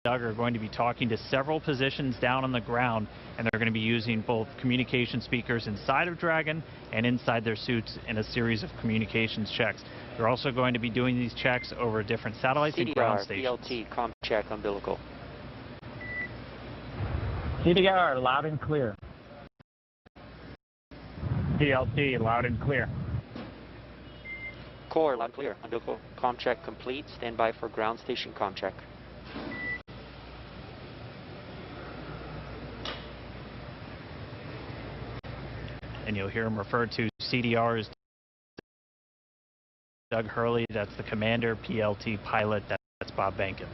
Doug are going to be talking to several positions down on the ground, and they're going to be using both communication speakers inside of Dragon and inside their suits in a series of communications checks. They're also going to be doing these checks over different satellites and ground stations. PLT, com check, umbilical. CDR, loud and clear. PLT, loud and clear. Core, loud and clear. Umbilical, com check complete. Stand by for ground station com check. And you'll hear him refer to CDR as Doug Hurley, that's the commander, PLT pilot, that's Bob Bankin.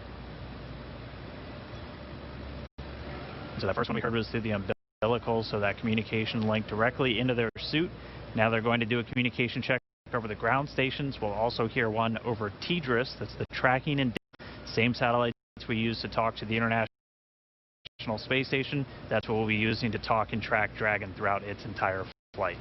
So that first one we heard was through the umbilical, so that communication linked directly into their suit. Now they're going to do a communication check over the ground stations. We'll also hear one over TDRS, that's the tracking and same satellites we use to talk to the International Space Station. That's what we'll be using to talk and track Dragon throughout its entire flight.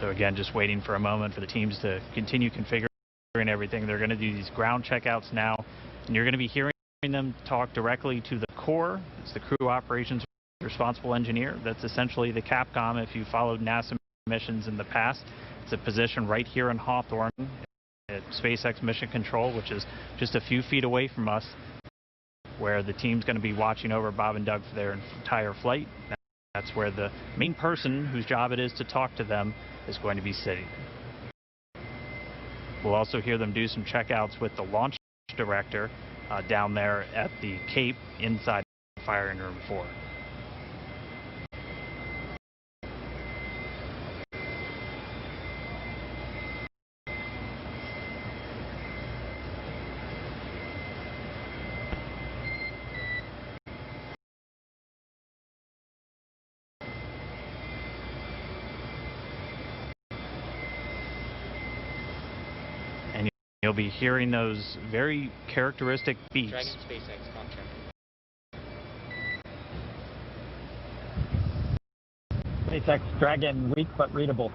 So again, just waiting for a moment for the teams to continue configuring everything. They're going to do these ground checkouts now, and you're going to be hearing them talk directly to the core. It's the crew operations responsible engineer. That's essentially the Capcom if you followed NASA missions in the past. It's a position right here in Hawthorne at SpaceX Mission Control, which is just a few feet away from us, where the team's going to be watching over Bob and Doug for their entire flight. That's where the main person whose job it is to talk to them is going to be sitting. We'll also hear them do some checkouts with the launch director down there at the Cape inside firing room 4. You'll be hearing those very characteristic beeps. Dragon SpaceX contract. SpaceX Dragon, weak but readable.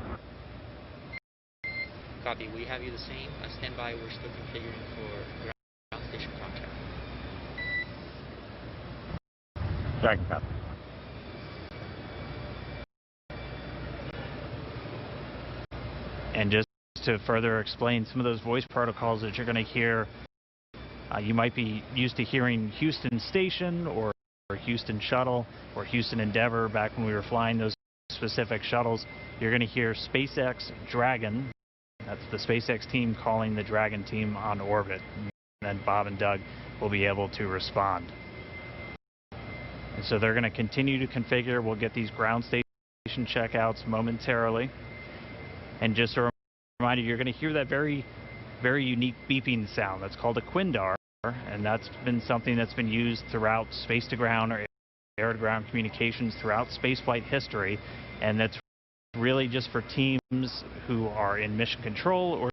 Copy. We have you the same. Stand by. We're still configuring for ground station contract. Dragon copy. And just to further explain some of those voice protocols that you're going to hear, you might be used to hearing Houston Station or Houston Shuttle or Houston Endeavor back when we were flying those specific shuttles. You're going to hear SpaceX Dragon. That's the SpaceX team calling the Dragon team on orbit. And then Bob and Doug will be able to respond. And so they're going to continue to configure. We'll get these ground station checkouts momentarily. And just a reminder, you're going to hear that very, very unique beeping sound. That's called a quindar, and that's been something that's been used throughout space-to-ground or air-to-ground communications throughout spaceflight history, and that's really just for teams who are in mission control or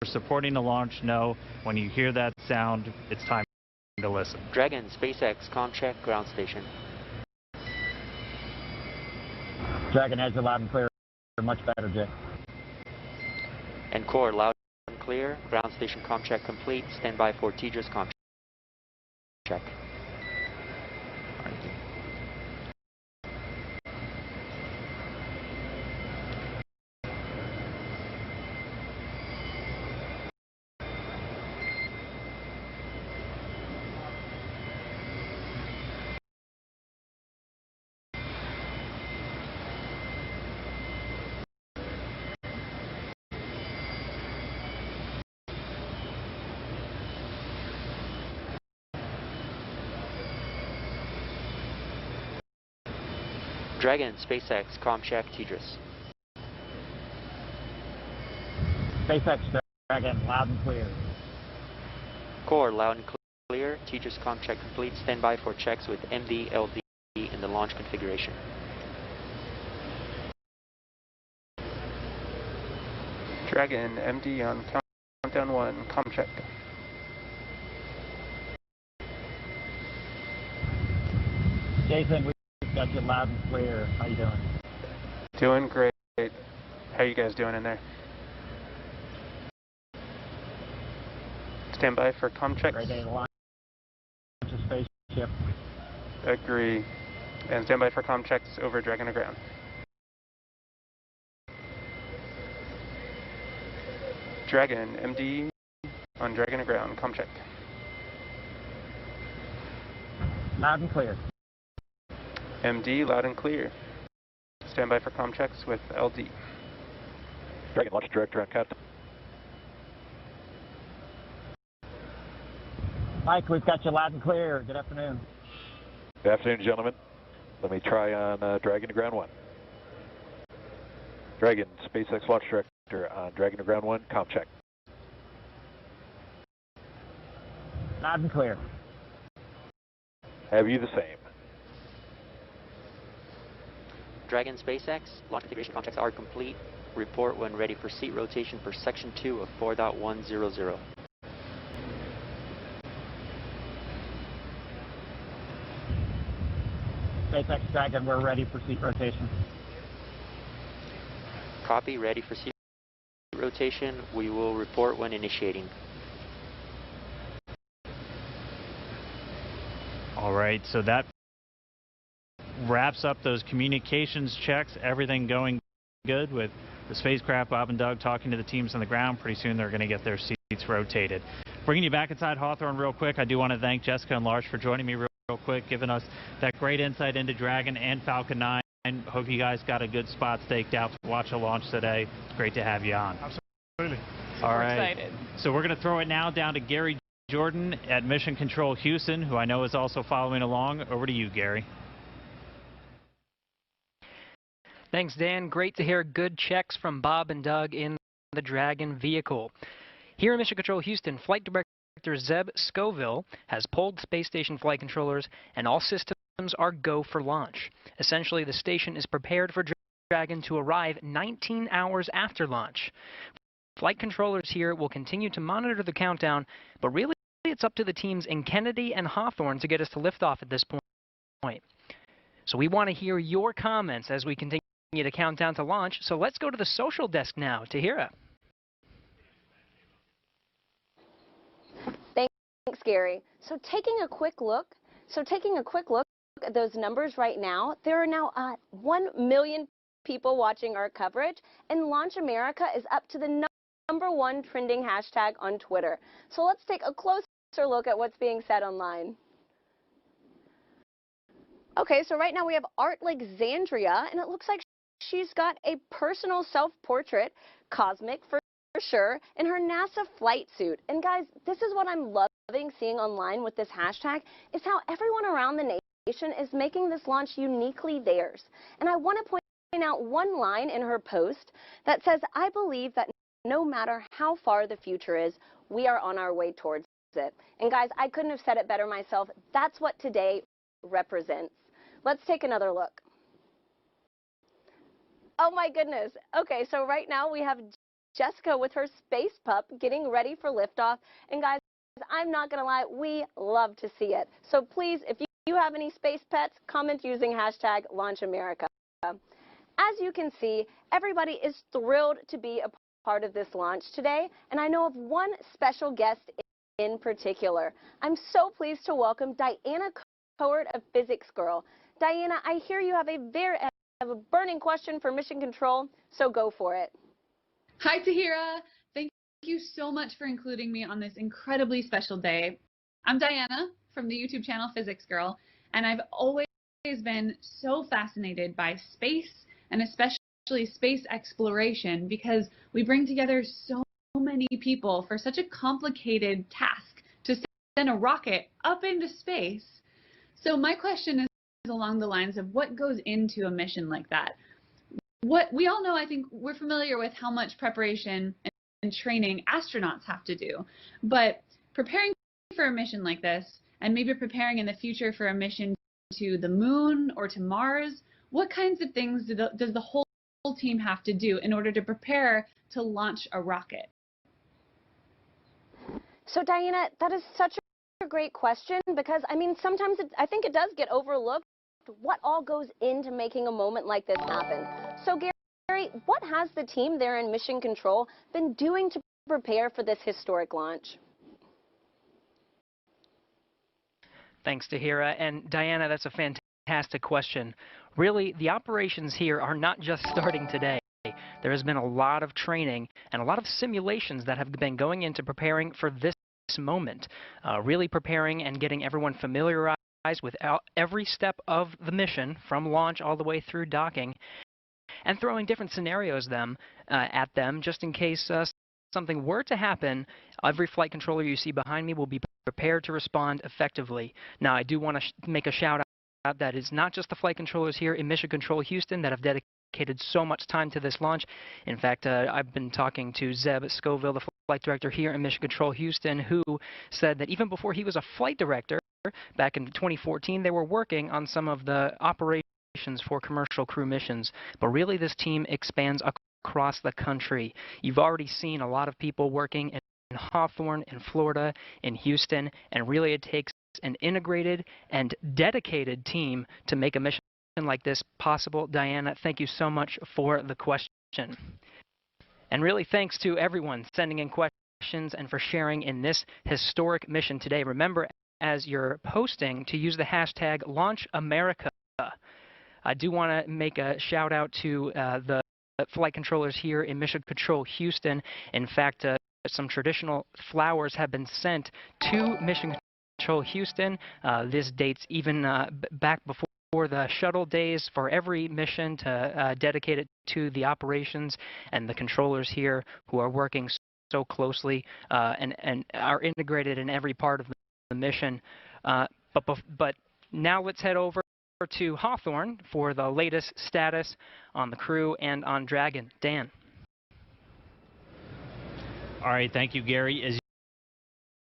supporting a launch. Know when you hear that sound, it's time to listen. Dragon SpaceX com check, ground station. Dragon has a loud and clear, much better, Jay. And core, loud and clear. Ground station com check complete. Stand by for TDRS com check. Dragon SpaceX com check, TDRS. SpaceX Dragon, loud and clear. Core, loud and clear. TDRS com check complete. Stand by for checks with MD, LD in the launch configuration. Dragon, MD on countdown 1, com check. Jason, we've got you loud and clear. How you doing? Doing great. How you guys doing in there? Stand by for comm checks. Great day to launch a spaceship. Agree. And stand by for comm checks over Dragon to ground. Dragon, MD on Dragon to ground. Comm check. Loud and clear. MD, loud and clear. Stand by for comm checks with LD. Dragon launch director on captain. Mike, we've got you loud and clear. Good afternoon. Good afternoon, gentlemen. Let me try on Dragon to ground 1. Dragon, SpaceX launch director on Dragon to ground 1. Comm check. Loud and clear. Have you the same? Dragon SpaceX, launch configuration comm checks are complete. Report when ready for seat rotation for section 2 of 4.100. SpaceX Dragon, we're ready for seat rotation. Copy, ready for seat rotation. We will report when initiating. All right, so that wraps up those communications checks. Everything going good with the spacecraft. Bob and Doug talking to the teams on the ground. Pretty soon they're going to get their seats rotated. Bringing you back inside Hawthorne real quick, I do want to thank Jessica and Lars for joining me real quick, giving us that great insight into Dragon and Falcon 9. Hope you guys got a good spot staked out to watch a launch today. It's great to have you on. Absolutely. All right. Excited. So we're going to throw it now down to Gary Jordan at Mission Control Houston, who I know is also following along. Over to you, Gary. Thanks, Dan. Great to hear good checks from Bob and Doug in the Dragon vehicle. Here in Mission Control Houston, Flight Director Zeb Scoville has pulled space station flight controllers, and all systems are go for launch. Essentially, the station is prepared for Dragon to arrive 19 hours after launch. Flight controllers here will continue to monitor the countdown, but really it's up to the teams in Kennedy and Hawthorne to get us to liftoff at this point. So we want to hear your comments as we continue to count down to launch. So let's go to the social desk now. Tahira. Thanks, Gary. So taking a quick look at those numbers right now, there are now 1 million people watching our coverage, and Launch America is up to the #1 trending hashtag on Twitter. So let's take a closer look at what's being said online. Okay, so right now we have Art Alexandria, and it looks like she's got a personal self-portrait, cosmic for sure, in her NASA flight suit. And guys, this is what I'm loving seeing online with this hashtag, is how everyone around the nation is making this launch uniquely theirs. And I want to point out one line in her post that says, "I believe that no matter how far the future is, we are on our way towards it." And guys, I couldn't have said it better myself. That's what today represents. Let's take another look. Oh my goodness. Okay, so right now we have Jessica with her space pup getting ready for liftoff. And guys, I'm not going to lie, we love to see it. So please, if you have any space pets, comment using hashtag LaunchAmerica. As you can see, everybody is thrilled to be a part of this launch today. And I know of one special guest in particular. I'm so pleased to welcome Diana Cowart of Physics Girl. Diana, I hear you have a burning question for Mission Control, so go for it. Hi, Tahira. Thank you so much for including me on this incredibly special day. I'm Diana from the YouTube channel Physics Girl, and I've always been so fascinated by space, and especially space exploration, because we bring together so many people for such a complicated task to send a rocket up into space. So my question is along the lines of what goes into a mission like that. What we all know, I think we're familiar with how much preparation and training astronauts have to do, but preparing for a mission like this, and maybe preparing in the future for a mission to the moon or to Mars, what kinds of things does the whole team have to do in order to prepare to launch a rocket? So Diana, that is such a great question, because I mean, sometimes I think it does get overlooked what all goes into making a moment like this happen. So Gary, what has the team there in Mission Control been doing to prepare for this historic launch? Thanks, Tahira. And Diana, that's a fantastic question. Really, the operations here are not just starting today. There has been a lot of training and a lot of simulations that have been going into preparing for this moment, really preparing and getting everyone familiarized with every step of the mission from launch all the way through docking, and throwing different scenarios at them just in case something were to happen. Every flight controller you see behind me will be prepared to respond effectively. Now, I do want to make a shout out that it's not just the flight controllers here in Mission Control Houston that have dedicated so much time to this launch. In fact, I've been talking to Zeb Scoville, the flight director here in Mission Control Houston, who said that even before he was a flight director, back in 2014, they were working on some of the operations for commercial crew missions. But really, this team expands across the country. You've already seen a lot of people working in Hawthorne, in Florida, in Houston, and really it takes an integrated and dedicated team to make a mission like this possible. Diana, thank you so much for the question. And really thanks to everyone sending in questions and for sharing in this historic mission today. Remember, as you're posting, to use the hashtag #LaunchAmerica. I do want to make a shout out to the flight controllers here in Mission Control Houston. In fact, some traditional flowers have been sent to Mission Control Houston. This dates even back before the shuttle days for every mission to dedicate it to the operations and the controllers here who are working so closely and are integrated in every part of the mission. But now let's head over to Hawthorne for the latest status on the crew and on Dragon. Dan. All right, thank you, Gary. As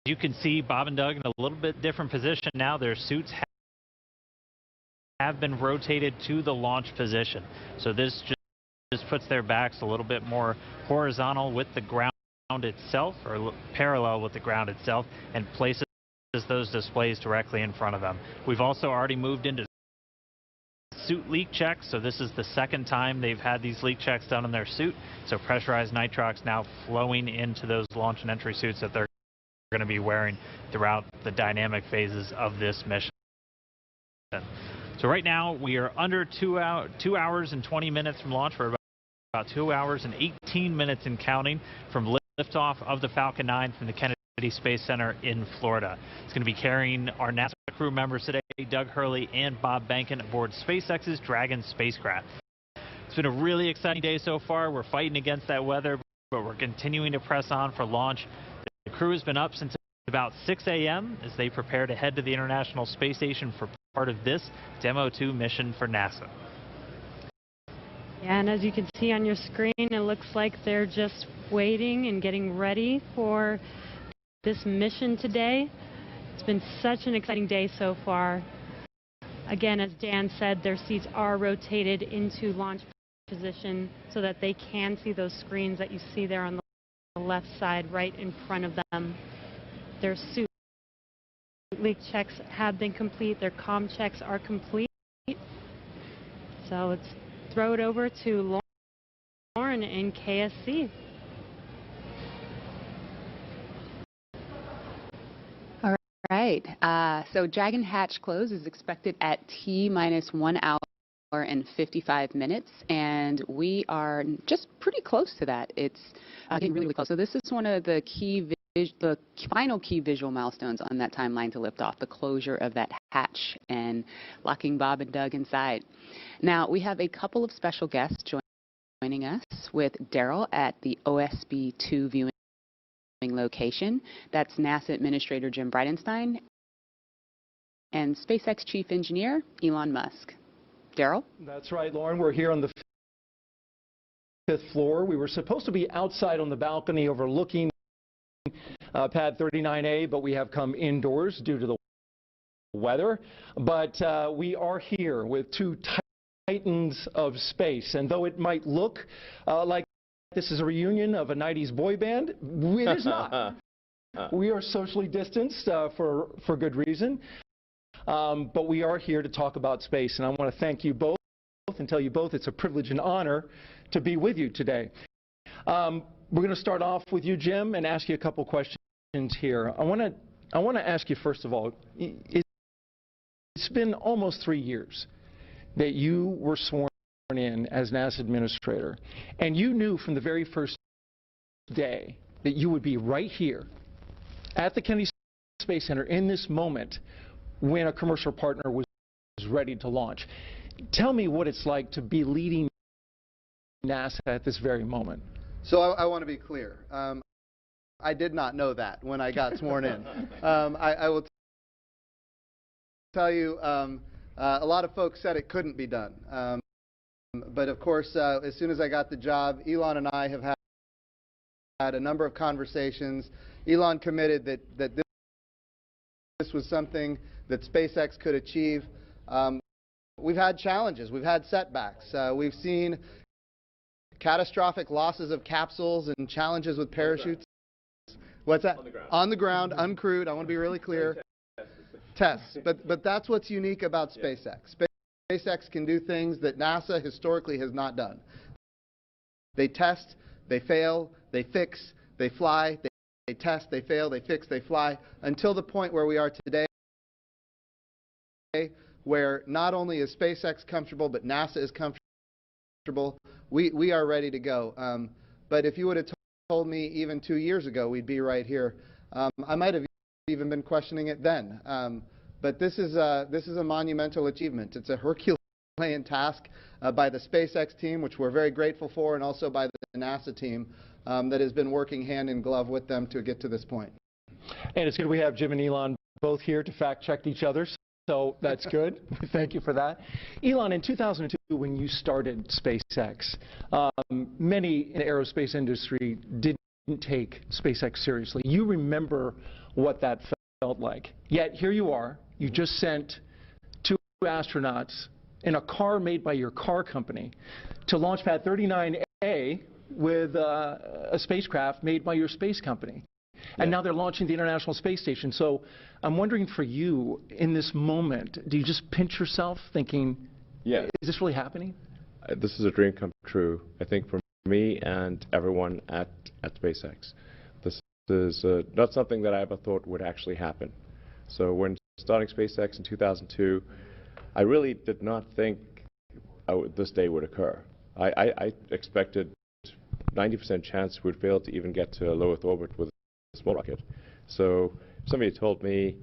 you can see, Bob and Doug in a little bit different position now. Their suits have been rotated to the launch position. So this just puts their backs a little bit more horizontal with the ground itself, or parallel with the ground itself, and places those displays directly in front of them. We've also already moved into suit leak checks, so this is the second time they've had these leak checks done in their suit. So pressurized nitrox now flowing into those launch and entry suits that they're going to be wearing throughout the dynamic phases of this mission. So right now we are under 2 hours and 20 minutes from launch. We're about 2 hours and 18 minutes and counting from liftoff of the Falcon 9 from the Kennedy Space Center in Florida. It's going to be carrying our NASA crew members today, Doug Hurley and Bob Behnken, aboard SpaceX's Dragon spacecraft. It's been a really exciting day so far. We're fighting against that weather, but we're continuing to press on for launch. The crew has been up since about 6 a.m. as they prepare to head to the International Space Station for part of this Demo 2 mission for NASA. Yeah, and as you can see on your screen, it looks like they're just waiting and getting ready for this mission today. It's been such an exciting day so far. Again, as Dan said, their seats are rotated into launch position so that they can see those screens that you see there on the left side right in front of them. Their suit leak checks have been complete. Their comm checks are complete. So let's throw it over to Lauren in KSC. Right. So Dragon hatch close is expected at T-1 hour and 55 minutes, and we are just pretty close to that. It's getting really, really close. So this is one of the the final key visual milestones on that timeline to lift off, the closure of that hatch and locking Bob and Doug inside. Now, we have a couple of special guests joining us with Daryl at the OSB-2 viewing location. That's NASA Administrator Jim Bridenstine and SpaceX Chief Engineer Elon Musk. Daryl? That's right, Lauren. We're here on the 5th floor. We were supposed to be outside on the balcony overlooking pad 39A, but we have come indoors due to the weather. But we are here with two titans of space, and though it might look like this is a reunion of a 90s boy band, it is not. We are socially distanced for good reason. but we are here to talk about space, and I want to thank you both and tell you both it's a privilege and honor to be with you today. We're going to start off with you, Jim, and ask you a couple questions here. I want to ask you, first of all, it's been almost 3 years that you were sworn in as NASA administrator, and you knew from the very first day that you would be right here at the Kennedy Space Center in this moment when a commercial partner was ready to launch. Tell me what it's like to be leading NASA at this very moment. So I want to be clear. I did not know that when I got sworn in. I will tell you, a lot of folks said it couldn't be done. But of course, as soon as I got the job, Elon and I have had a number of conversations. Elon committed that this was something that SpaceX could achieve. We've had challenges. We've had setbacks. We've seen catastrophic losses of capsules and challenges with parachutes. What's that? On the ground. On the ground, uncrewed. I want to be really clear. Tests. But that's what's unique about SpaceX. SpaceX can do things that NASA historically has not done. They test, they fail, they fix, they fly, they test, they fail, they fix, they fly, until the point where we are today, where not only is SpaceX comfortable, but NASA is comfortable. We are ready to go. But if you would have told me even 2 years ago we'd be right here, I might have even been questioning it then. But this is a monumental achievement. It's a Herculean task by the SpaceX team, which we're very grateful for, and also by the NASA team that has been working hand in glove with them to get to this point. And it's good we have Jim and Elon both here to fact-check each other, so that's good. Thank you for that. Elon, in 2002, when you started SpaceX, many in the aerospace industry didn't take SpaceX seriously. You remember what that felt like. Yet here you are. You just sent 2 astronauts in a car made by your car company to launch pad 39A with a spacecraft made by your space company. And now they're launching the International Space Station. So I'm wondering, for you, in this moment, do you just pinch yourself thinking, is this really happening? This is a dream come true, I think, for me and everyone at SpaceX. This is not something that I ever thought would actually happen. So when starting SpaceX in 2002, I really did not think this day would occur. I expected 90% chance we'd fail to even get to low Earth orbit with a small rocket. So somebody told me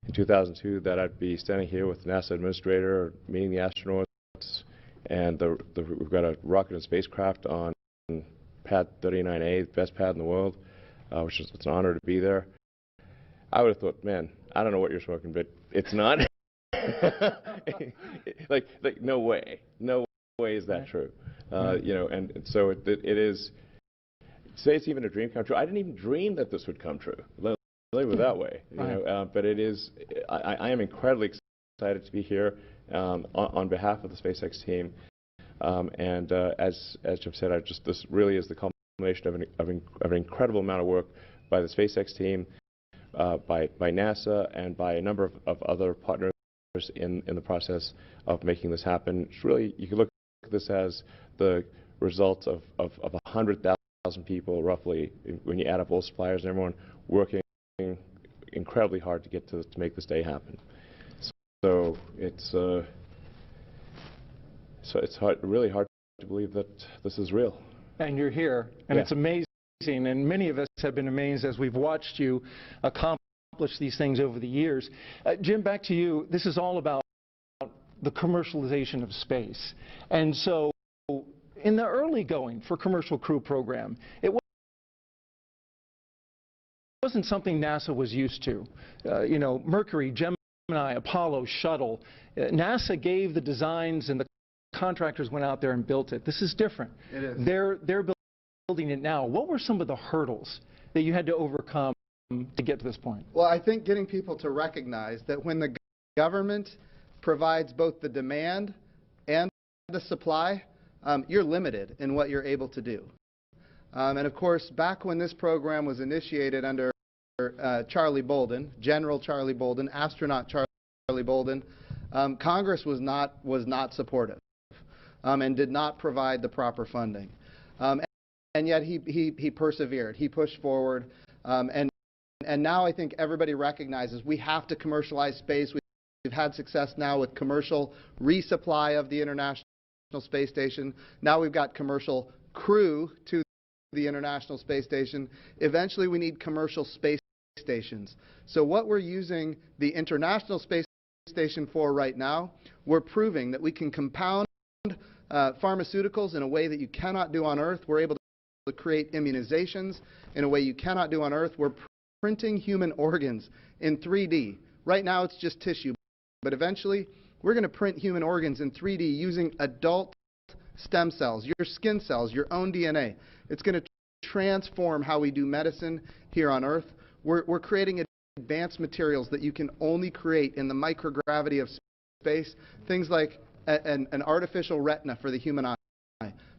in 2002 that I'd be standing here with the NASA administrator, meeting the astronauts, and we've got a rocket and spacecraft on pad 39A, the best pad in the world, which is, it's an honor to be there. I would have thought, man, I don't know what you're smoking, but it's not. like no way is that true. You know, and so it is. Say it's even a dream come true. I didn't even dream that this would come true. Let me put it that way. You know, but it is. I am incredibly excited to be here on behalf of the SpaceX team. And as Jim said, this really is the culmination of an incredible amount of work by the SpaceX team, by NASA, and by a number of other partners in the process of making this happen. It's really, you can look at this as the result of 100,000 people, roughly, when you add up all suppliers and everyone working incredibly hard to make this day happen. So it's really hard to believe that this is real. And you're here, and it's amazing. And many of us have been amazed as we've watched you accomplish these things over the years. Jim, back to you. This is all about the commercialization of space. And so in the early going for Commercial Crew Program, it wasn't something NASA was used to. You know, Mercury, Gemini, Apollo, Shuttle. NASA gave the designs and the contractors went out there and built it. This is different. It is. They're building it now. What were some of the hurdles that you had to overcome to get to this point? Well, I think getting people to recognize that when the government provides both the demand and the supply, you're limited in what you're able to do. And of course, back when this program was initiated under Charlie Bolden, General Charlie Bolden, astronaut Charlie Shirley Bolden, Congress was not supportive and did not provide the proper funding. And yet he persevered. He pushed forward. And now I think everybody recognizes we have to commercialize space. We've had success now with commercial resupply of the International Space Station. Now we've got commercial crew to the International Space Station. Eventually we need commercial space stations. So what we're using the International Space Station for right now, we're proving that we can compound pharmaceuticals in a way that you cannot do on Earth. We're able to create immunizations in a way you cannot do on Earth. We're printing human organs in 3D. Right now it's just tissue, but eventually we're going to print human organs in 3D using adult stem cells, your skin cells, your own DNA. It's going to transform how we do medicine here on Earth. We're creating advanced materials that you can only create in the microgravity of space, things like an artificial retina for the human eye.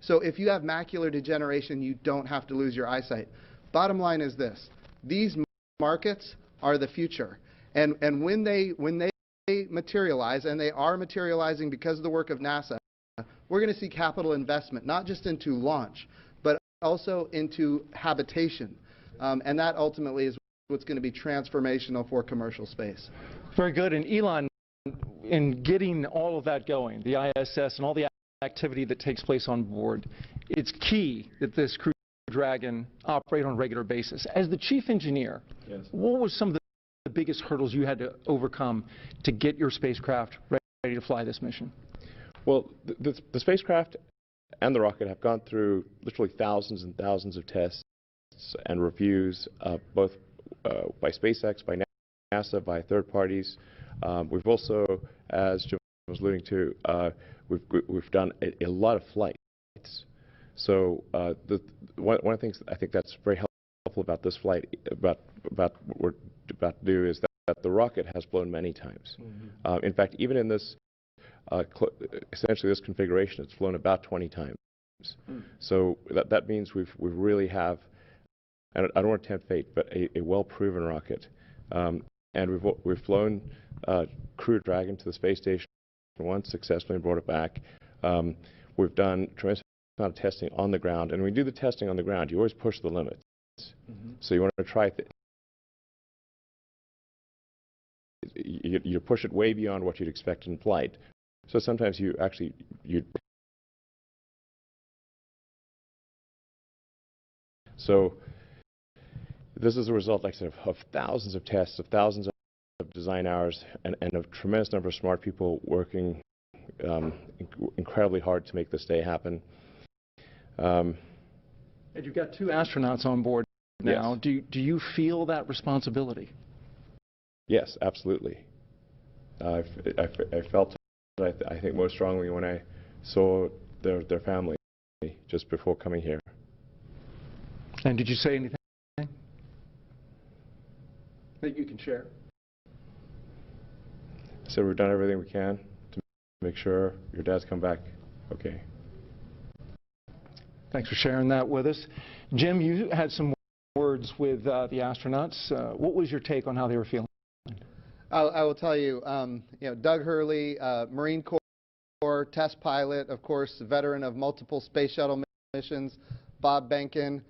So if you have macular degeneration, you don't have to lose your eyesight. Bottom line is this: these markets are the future, and when they materialize, and they are materializing because of the work of NASA, we're going to see capital investment, not just into launch, but also into habitation, and that ultimately is what's going to be transformational for commercial space. Very good. And Elon, in getting all of that going, the ISS and all the activity that takes place on board, it's key that this Crew Dragon operate on a regular basis. As the chief engineer, yes, what was some of the biggest hurdles you had to overcome to get your spacecraft ready to fly this mission? Well, the spacecraft and the rocket have gone through literally thousands and thousands of tests and reviews, both by SpaceX, by NASA, by third parties. We've also, as Jim was alluding to, we've done a lot of flights. So one of the things I think that's very helpful about this flight, about what we're about to do, is that the rocket has flown many times. Mm-hmm. In fact, even in this, essentially this configuration, it's flown about 20 times. Mm. So that means we really have, I don't want to tempt fate, but a well-proven rocket. And we've flown Crew Dragon to the space station once successfully and brought it back. We've done tremendous amount of testing on the ground, and when you do the testing on the ground, you always push the limits. Mm-hmm. So you want to try you push it way beyond what you'd expect in flight. So sometimes you so this is a result, like I said, of thousands of tests, of thousands of design hours, and a tremendous number of smart people working incredibly hard to make this day happen. And you've got 2 astronauts on board now. Yes. Do you feel that responsibility? Yes, absolutely. I felt it, I think, most strongly when I saw their family just before coming here. And did you say anything that you can share? So we've done everything we can to make sure your dad's come back okay. Thanks for sharing that with us. Jim, you had some words with the astronauts. What was your take on how they were feeling? I will tell you, Doug Hurley, Marine Corps test pilot, of course, veteran of multiple space shuttle missions. Bob Benkin,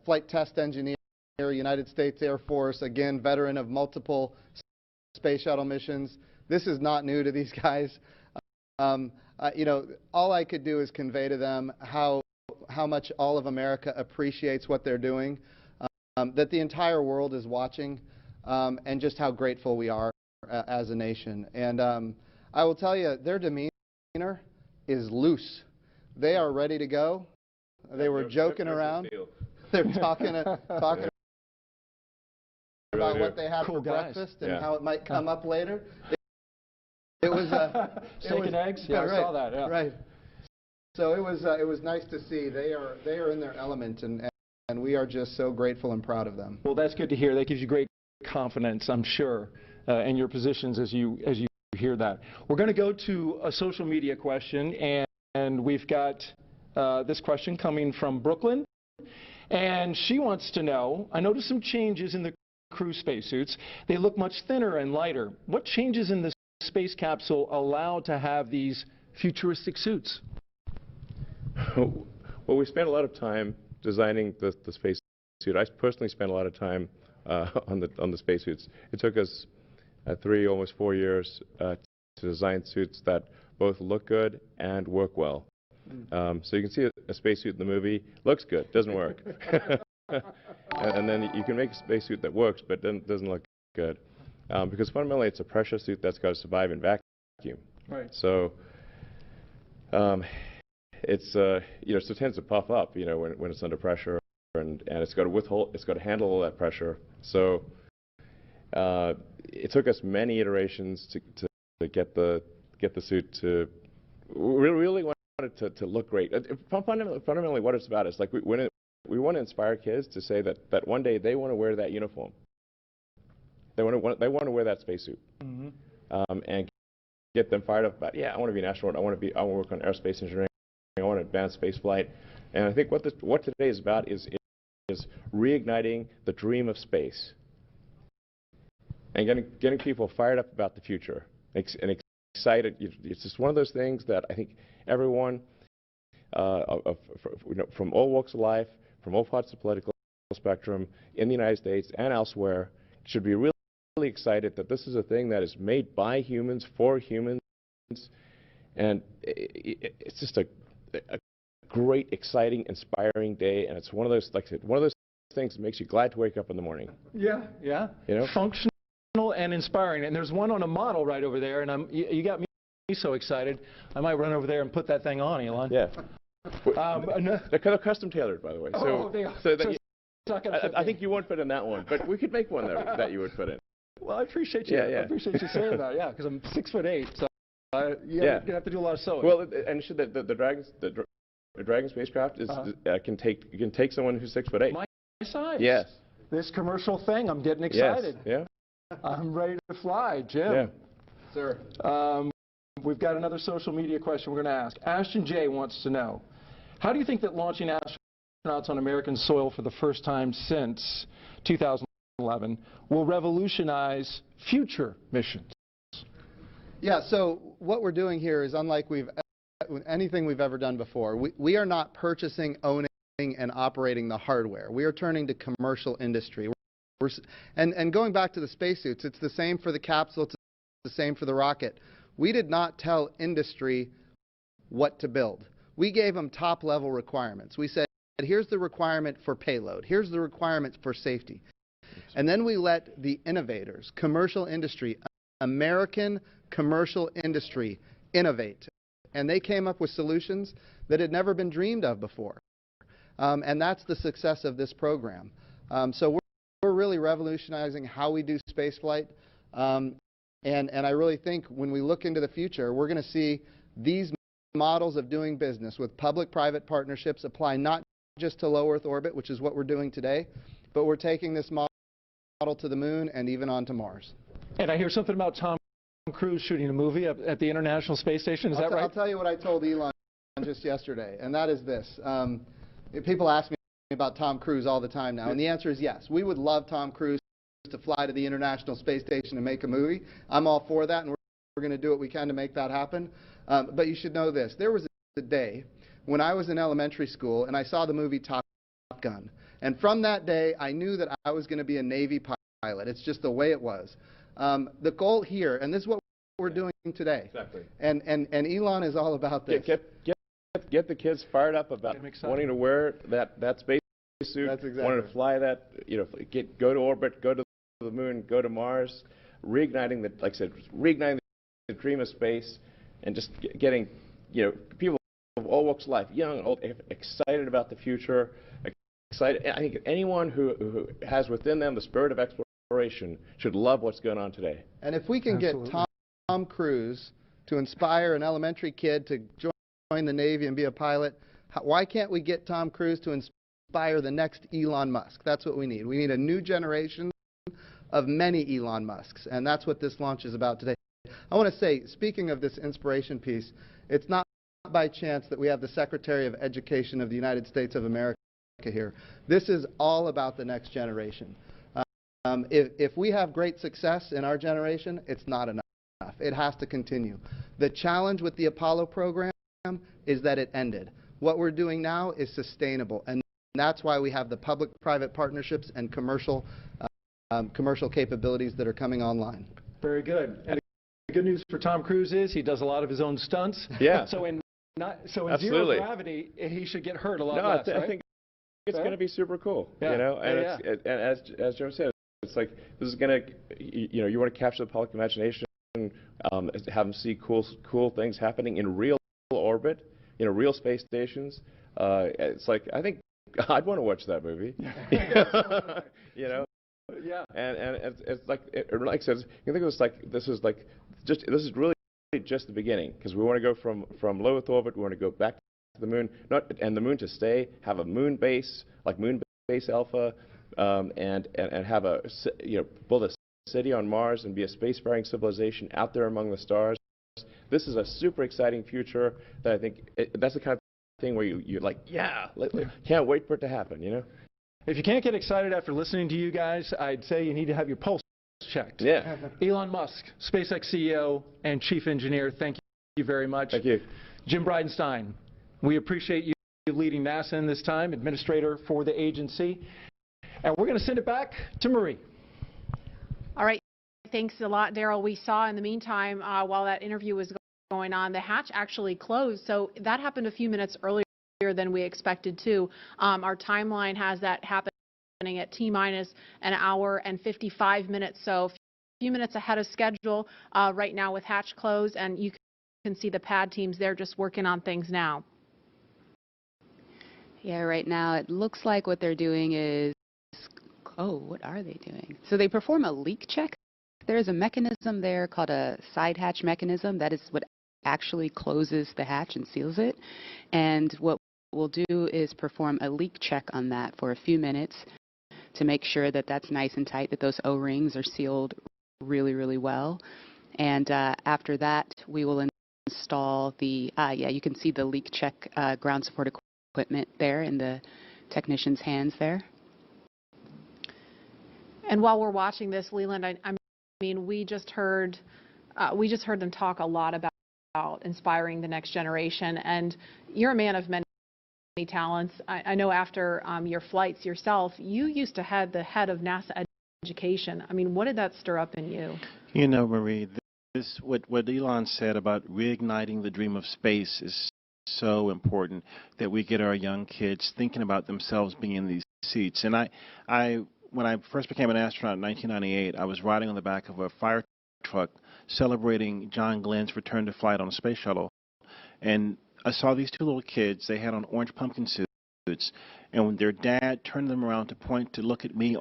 flight test engineer, United States Air Force, again, veteran of multiple space shuttle missions. This is not new to these guys. All I could do is convey to them how much all of America appreciates what they're doing, that the entire world is watching, and just how grateful we are as a nation. And I will tell you, their demeanor is loose. They are ready to go. They were joking around. They're talking about what they had for breakfast and how it might come up later. It was steak and eggs. Yeah, I saw that. Yeah. Right. So it was nice to see. They are in their element, and we are just so grateful and proud of them. Well, that's good to hear. That gives you great confidence, I'm sure, in your positions as you hear that. We're going to go to a social media question, and we've got this question coming from Brooklyn, and she wants to know, I noticed some changes in the crew spacesuits. They look much thinner and lighter. What changes in the space capsule allowed to have these futuristic suits? Well, we spent a lot of time designing the space suit. I personally spent a lot of time on the space suits. It took us 3, almost 4 years to design suits that both look good and work well. So you can see a spacesuit in the movie, looks good, doesn't work. and then you can make a spacesuit that works but doesn't look good. Because fundamentally it's a pressure suit that's got to survive in vacuum. Right. So it's you know, so it tends to puff up, you know, when it's under pressure, and it's got to withhold, it's got to handle all that pressure. So it took us many iterations to get the suit to really want it to look great. Fundamentally, what it's about is like we want to inspire kids to say that one day they want to wear that uniform. They want to wear that spacesuit, and get them fired up about, yeah, I want to be an astronaut. I want to work on aerospace engineering. I want to advance space flight. And I think what today is about is reigniting the dream of space and getting people fired up about the future and excited. It's just one of those things that I think everyone, from all walks of life, from all parts of the political spectrum in the United States and elsewhere, should be really excited that this is a thing that is made by humans for humans, and it's just a great, exciting, inspiring day, and it's one of those, like I said, one of those things that makes you glad to wake up in the morning. Yeah, yeah. You know? Functional and inspiring. And there's one on a model right over there, and you got me so excited. I might run over there and put that thing on, Elon. Yeah. They're custom tailored, by the way. So, they are. I think you won't fit in that one, but we could make one that you would fit in. Well, I appreciate you. I appreciate you saying that. Yeah, because I'm 6'8", so you're gonna have to do a lot of sewing. Well, and the Dragon spacecraft is can take someone who's 6'8". My size. Yes. This commercial thing, I'm getting excited. Yes. Yeah. I'm ready to fly, Jim. Yeah. Sir. We've got another social media question we're going to ask. Ashton J wants to know, how do you think that launching astronauts on American soil for the first time since 2011 will revolutionize future missions? Yeah, so what we're doing here is unlike anything we've ever done before. We are not purchasing, owning, and operating the hardware. We are turning to commercial industry. And going back to the spacesuits, it's the same for the capsule, it's the same for the rocket. We did not tell industry what to build. We gave them top-level requirements. We said, here's the requirement for payload. Here's the requirements for safety. And then we let the innovators, commercial industry, American commercial industry, innovate. And they came up with solutions that had never been dreamed of before. And that's the success of this program. So we're really revolutionizing how we do spaceflight. And I really think when we look into the future, we're going to see these models of doing business with public-private partnerships apply not just to low Earth orbit, which is what we're doing today, but we're taking this model to the moon and even onto Mars. And I hear something about Tom Cruise shooting a movie at the International Space Station. Is that right? I'll tell you what I told Elon just yesterday, and that is this. People ask me about Tom Cruise all the time now, and the answer is yes. We would love Tom Cruise to fly to the International Space Station and make a movie. I'm all for that, and we're going to do what we can to make that happen. But you should know this. There was a day when I was in elementary school, and I saw the movie Top Gun. And from that day, I knew that I was going to be a Navy pilot. It's just the way it was. The goal here, and this is what we're doing today. Exactly. And Elon is all about this. Get the kids fired up about wanting to wear that space suit, That's exactly wanting to fly that, go to orbit, go to the moon, go to Mars, reigniting the, like I said, reigniting the dream of space, and just getting, people of all walks of life, young, old, excited about the future. Excited. I think anyone who has within them the spirit of exploration should love what's going on today. And if we can get Tom Cruise to inspire an elementary kid to join the Navy and be a pilot, why can't we get Tom Cruise to inspire the next Elon Musk? That's what we need. We need a new generation of many Elon Musks, and that's what this launch is about today. I want to say, speaking of this inspiration piece, it's not by chance that we have the Secretary of Education of the United States of America here. This is all about the next generation. If we have great success in our generation, it's not enough. It has to continue. The challenge with the Apollo program is that it ended. What we're doing now is sustainable, and that's why we have the public-private partnerships and commercial capabilities that are coming online. Very good. And the good news for Tom Cruise is he does a lot of his own stunts. Yeah. So in zero Absolutely. gravity, he should get hurt a lot No, less, I right? think it's going to be super cool. Yeah. You know, and Yeah, it's and as Joe said, it's like this is going to, you know, you want to capture the public imagination, have them see cool things happening in real orbit, you know, real space stations. It's like, I think I'd want to watch that movie. You know. Yeah. And it's like, like I said, you think it was like this is really just the beginning, because we want to go from low Earth orbit, we want to go back to the moon, and the moon to stay, have a moon base like Moon Base Alpha, and have build a city on Mars and be a spacefaring civilization out there among the stars. This is a super exciting future that I think that's the kind of thing where you're like, yeah, can't wait for it to happen, you know. If you can't get excited after listening to you guys, I'd say you need to have your pulse checked. Yeah. Elon Musk, SpaceX CEO and Chief Engineer, thank you very much. Thank you. Jim Bridenstine, we appreciate you leading NASA in this time, Administrator for the agency. And we're going to send it back to Marie. All right. Thanks a lot, Daryl. We saw in the meantime, while that interview was going on, the hatch actually closed. So that happened a few minutes earlier than we expected to. Our timeline has that happening at T-minus an hour and 55 minutes. So a few minutes ahead of schedule right now with hatch closed, and you can see the pad teams there just working on things now. Yeah, right now it looks like what they're doing is, what are they doing? So they perform a leak check. There's a mechanism there called a side hatch mechanism. That is what actually closes the hatch and seals it. And what we'll do is perform a leak check on that for a few minutes to make sure that that's nice and tight, that those O-rings are sealed really, really well. And after that, we will install the, you can see the leak check ground support equipment there in the technician's hands there. And while we're watching this, Leland, I mean, we just heard them talk a lot about inspiring the next generation. And you're a man of many talents. I know after your flights yourself, you used to head the head of NASA education. I mean, what did that stir up in you? You know, Marie, what Elon said about reigniting the dream of space is so important, that we get our young kids thinking about themselves being in these seats. And when I first became an astronaut in 1998, I was riding on the back of a fire truck celebrating John Glenn's return to flight on a space shuttle. And I saw these two little kids. They had on orange pumpkin suits. And when their dad turned them around to point to look at me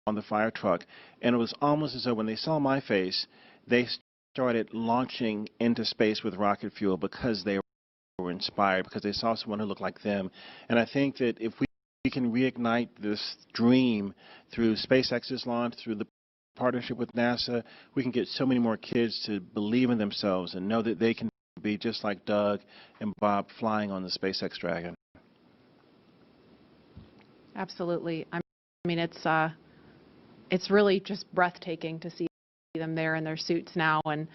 on the fire truck, and it was almost as though when they saw my face, they started launching into space with rocket fuel because they were inspired, because they saw someone who looked like them. And I think that if we can reignite this dream through SpaceX's launch, through the partnership with NASA, we can get so many more kids to believe in themselves and know that they can be just like Doug and Bob flying on the SpaceX Dragon. Absolutely. I mean, it's really just breathtaking to see them there in their suits now and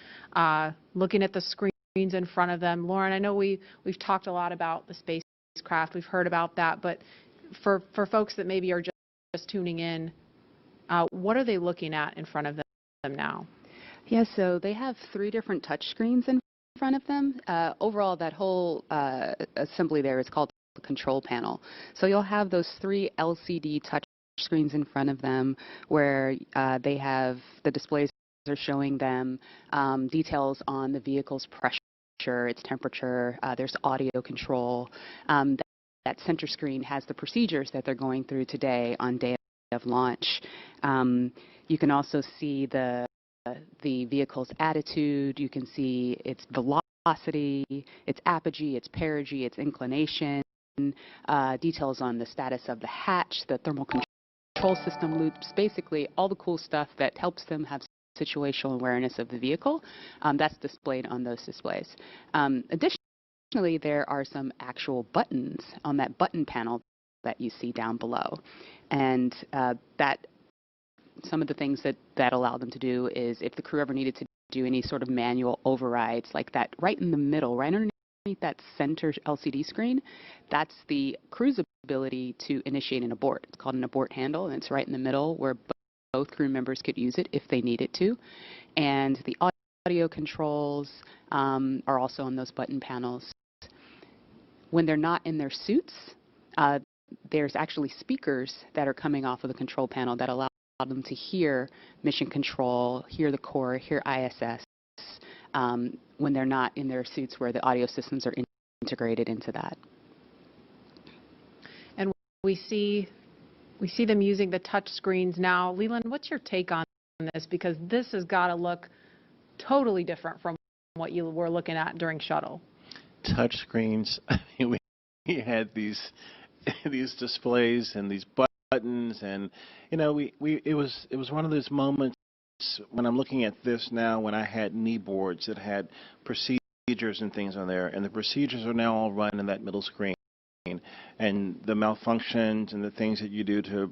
looking at the screens in front of them. Lauren, I know we've talked a lot about the spacecraft. We've heard about that, but for folks that maybe are just tuning in, what are they looking at in front of them now? Yeah, so they have 3 different touch screens in front of them. Overall, that whole assembly there is called the control panel. So you'll have those 3 LCD touch screens in front of them where they have the displays are showing them details on the vehicle's pressure, its temperature. There's audio control. That center screen has the procedures that they're going through today on day of launch. You can also see the vehicle's attitude. You can see its velocity, its apogee, its perigee, its inclination, details on the status of the hatch, the thermal control system loops, basically all the cool stuff that helps them have situational awareness of the vehicle. That's displayed on those displays. Additionally, there are some actual buttons on that button panel that you see down below. And that some of the things that allow them to do is if the crew ever needed to do any sort of manual overrides like that right in the middle, right underneath that center LCD screen. That's the crew's ability to initiate an abort. It's called an abort handle, and it's right in the middle where both crew members could use it if they needed to. And the audio controls are also on those button panels. When they're not in their suits, there's actually speakers that are coming off of the control panel that allow them to hear mission control, hear the core, hear ISS, when they're not in their suits where the audio systems are integrated into that. And we see them using the touch screens now. Leland, what's your take on this? Because this has got to look totally different from what you were looking at during shuttle. Touch screens. I mean, we had these displays and these buttons, and you know, it was one of those moments when I'm looking at this now, when I had knee boards that had procedures and things on there, and the procedures are now all run in that middle screen, and the malfunctions and the things that you do to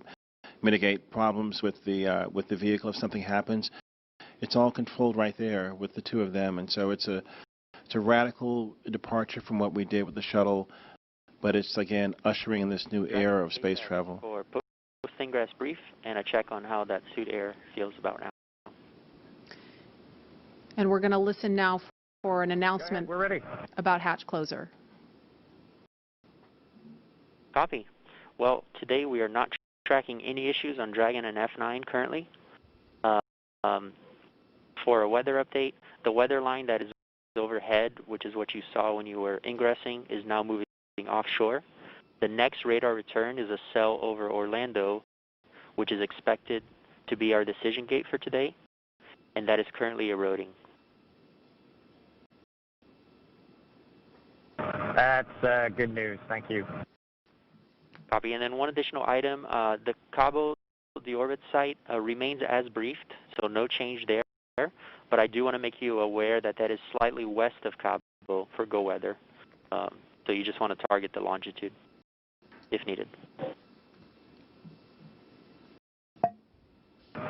mitigate problems with the vehicle if something happens, it's all controlled right there with the two of them. And so it's a radical departure from what we did with the shuttle, but it's again ushering in this new era of space travel. For post-ingress brief and a check on how that suit air feels about now. And we're going to listen now for an announcement We're ready. about hatch closer. Copy. Well, today we are not tracking any issues on Dragon and F9 currently. For a weather update, the weather line that is overhead, which is what you saw when you were ingressing, is now moving offshore. The next radar return is a cell over Orlando, which is expected to be our decision gate for today, and that is currently eroding. That's good news. Thank you. Copy. And then one additional item, the Cabo deorbit site remains as briefed, so no change there. But I do want to make you aware that that is slightly west of Cabo for go weather. So you just want to target the longitude if needed.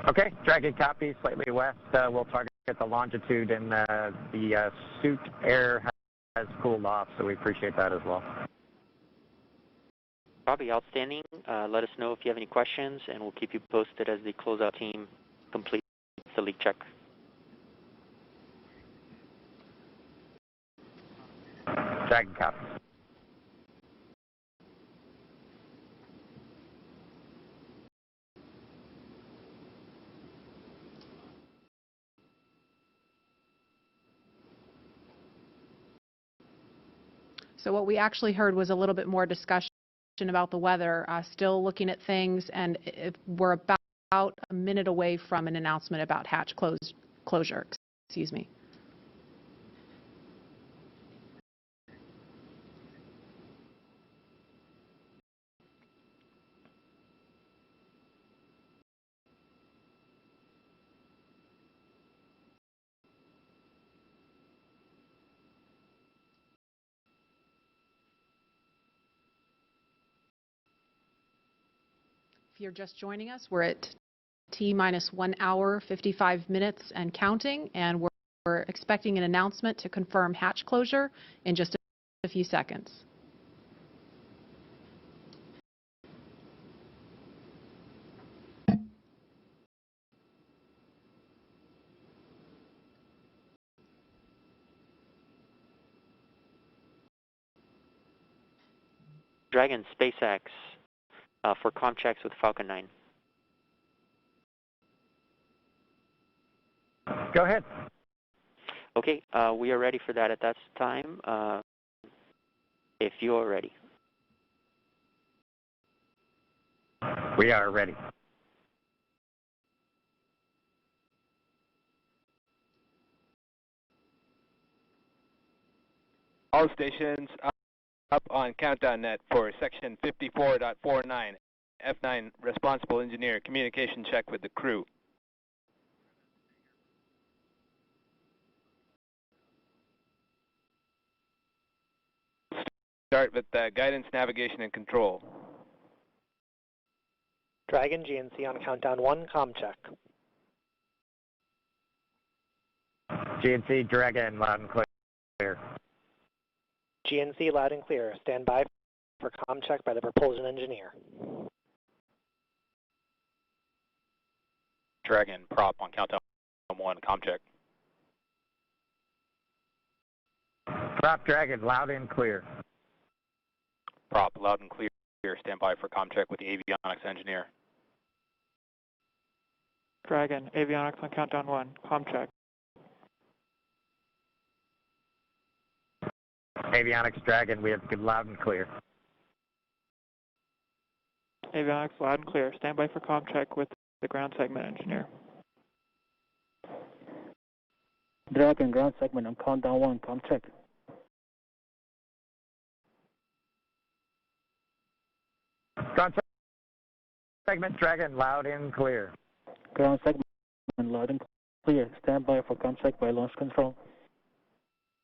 Okay, Dragon copy, slightly west. We'll target the longitude, and the suit air has cooled off, so we appreciate that as well. Copy, outstanding. Let us know if you have any questions, and we'll keep you posted as the closeout team completes the leak check. Dragon copy. So what we actually heard was a little bit more discussion about the weather, still looking at things, and we're about a minute away from an announcement about hatch closure. Excuse me. If you're just joining us, we're at T-minus 1 hour, 55 minutes and counting, and we're expecting an announcement to confirm hatch closure in just a few seconds. Dragon SpaceX for comm checks with Falcon 9. Go ahead. Okay, we are ready for that at that time. If you are ready. We are ready. All stations up on countdown net for section 54.49. F9 responsible engineer communication check with the crew. Start with guidance, navigation, and control. Dragon GNC on countdown 1, comm check. GNC Dragon, loud and clear. GNC loud and clear. Stand by for comm check by the propulsion engineer. Dragon, prop on countdown 1, comm check. Prop Dragon, loud and clear. Prop, loud and clear. Stand by for comm check with the avionics engineer. Dragon, avionics on countdown 1, comm check. Avionics Dragon, we have good loud and clear. Avionics loud and clear. Stand by for comm check with the ground segment engineer. Dragon, ground segment on countdown 1, comm check. Ground segment Dragon, loud and clear. Ground segment loud and clear. Stand by for comm check by launch control.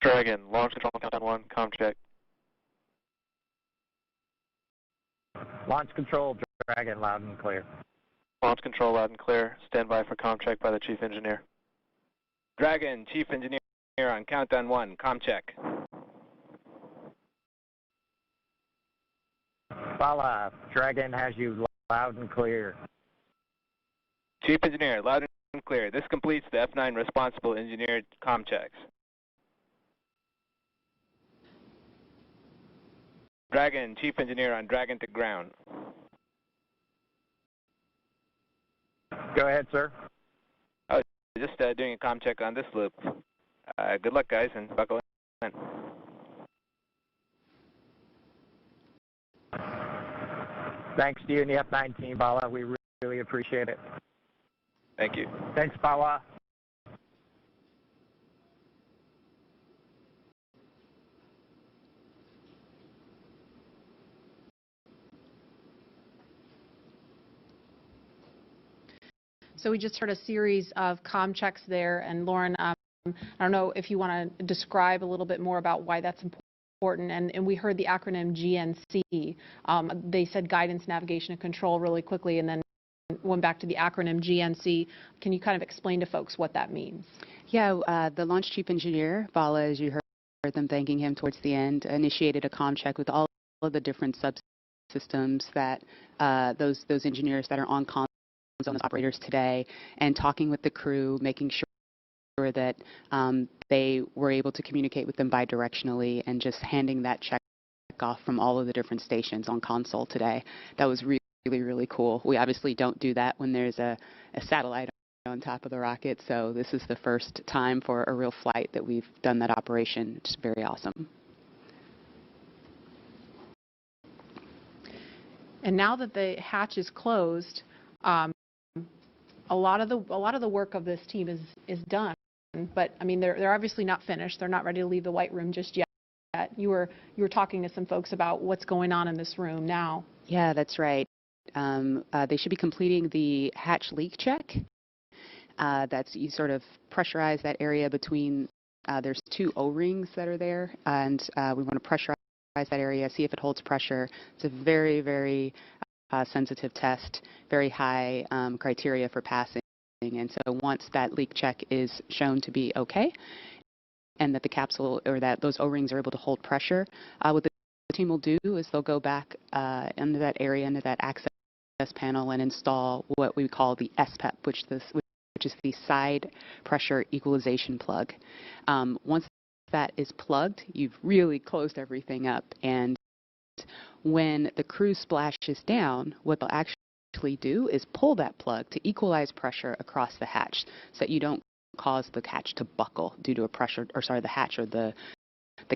Dragon, launch control on countdown 1, comm check. Launch control Dragon, loud and clear. Launch control loud and clear. Stand by for comm check by the chief engineer. Dragon, chief engineer on countdown 1, comm check. Bala, Dragon has you loud and clear. Chief engineer, loud and clear. This completes the F9 responsible engineer comm checks. Dragon, chief engineer on Dragon to ground. Go ahead, sir. Oh, just doing a comm check on this loop. Good luck, guys, and buckle in. Thanks to you and the F9 team, Bala. We really appreciate it. Thank you. Thanks, Bala. So we just heard a series of comm checks there, and Lauren, I don't know if you want to describe a little bit more about why that's important, and we heard the acronym GNC. They said guidance, navigation, and control really quickly, and then went back to the acronym GNC. Can you kind of explain to folks what that means? Yeah, the launch chief engineer, Bala, as you heard them thanking him towards the end, initiated a comm check with all of the different subsystems that those engineers that are on comms on those operators today, and talking with the crew, making sure that they were able to communicate with them bidirectionally, and just handing that check off from all of the different stations on console today. That was really cool. We obviously don't do that when there's a satellite on top of the rocket, so this is the first time for a real flight that we've done that operation. It's very awesome. And now that the hatch is closed, a lot of the work of this team is done. But I mean, they're obviously not finished. They're not ready to leave the White Room just yet. You were talking to some folks about what's going on in this room now. Yeah, that's right. They should be completing the hatch leak check. That's you sort of pressurize that area between. There's 2 O-rings that are there, and we want to pressurize that area, see if it holds pressure. It's a very sensitive test, very high criteria for passing. And so once that leak check is shown to be okay, and that the capsule or that those O-rings are able to hold pressure, what the team will do is they'll go back into that area, into that access panel, and install what we call the SPEP, which is the side pressure equalization plug. Once that is plugged, you've really closed everything up, and when the crew splashes down, what they'll actually do is pull that plug to equalize pressure across the hatch, so that you don't cause the hatch to buckle due to a pressure, or sorry, the hatch or the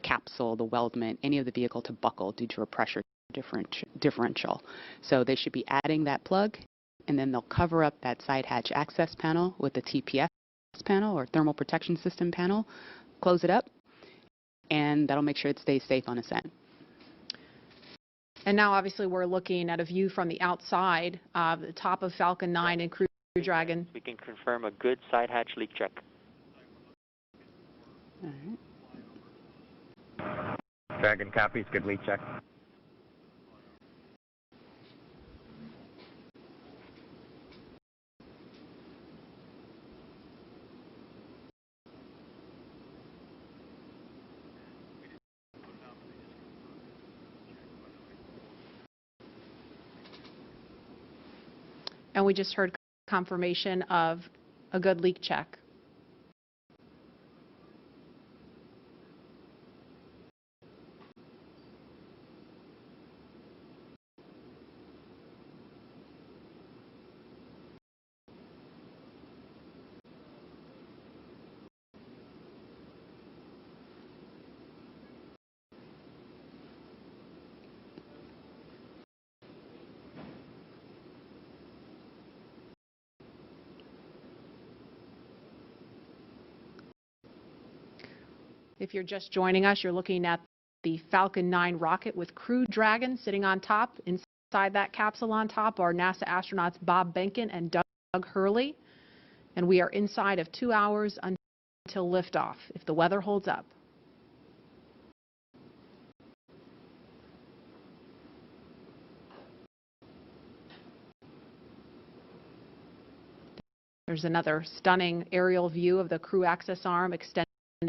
capsule, the weldment, any of the vehicle to buckle due to a pressure differential. So they should be adding that plug, and then they'll cover up that side hatch access panel with the TPS panel or thermal protection system panel, close it up, and that'll make sure it stays safe on ascent. And now obviously we're looking at a view from the outside, the top of Falcon 9 and Crew Dragon. We can confirm a good side hatch leak check. All right. Dragon copies, good leak check. And we just heard confirmation of a good leak check. If you're just joining us, you're looking at the Falcon 9 rocket with Crew Dragon sitting on top. Inside that capsule on top are NASA astronauts Bob Behnken and Doug Hurley. And we are inside of 2 hours until liftoff, if the weather holds up. There's another stunning aerial view of the crew access arm extended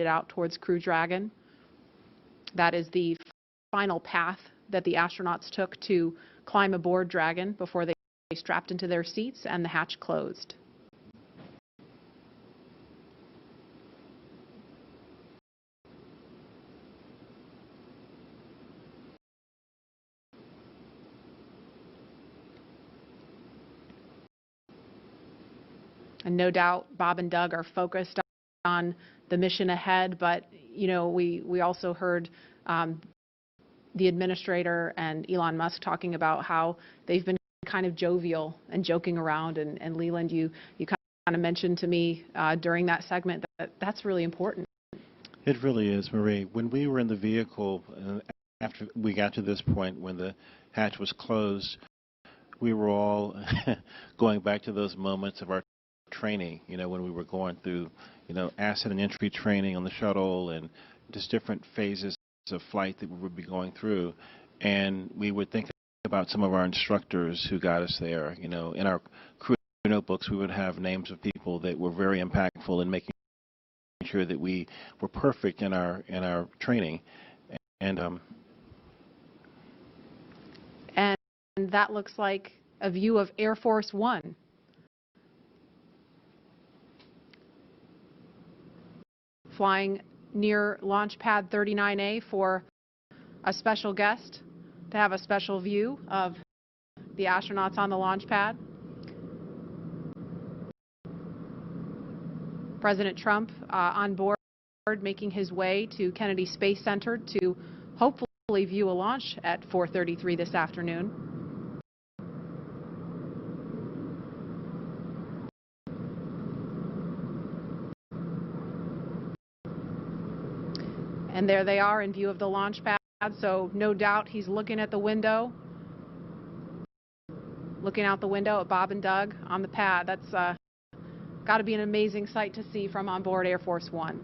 out towards Crew Dragon. That is the final path that the astronauts took to climb aboard Dragon before they strapped into their seats and the hatch closed. And no doubt Bob and Doug are focused on the mission ahead, but you know, we also heard the administrator and Elon Musk talking about how they've been kind of jovial and joking around, and Leland, you kind of mentioned to me during that segment that that's really important. It really is, Marie. When we were in the vehicle, after we got to this point when the hatch was closed, we were all going back to those moments of our training, you know, when we were going through, you know, ascent and entry training on the shuttle and just different phases of flight that we would be going through. And we would think about some of our instructors who got us there. You know, in our crew notebooks, we would have names of people that were very impactful in making sure that we were perfect in our training. And that looks like a view of Air Force One. Flying near Launch Pad 39A for a special guest to have a special view of the astronauts on the launch pad. President Trump on board, making his way to Kennedy Space Center to hopefully view a launch at 4:33 this afternoon. And there they are in view of the launch pad, so no doubt he's looking at the window, looking out the window at Bob and Doug on the pad. That's got to be an amazing sight to see from on board Air Force One.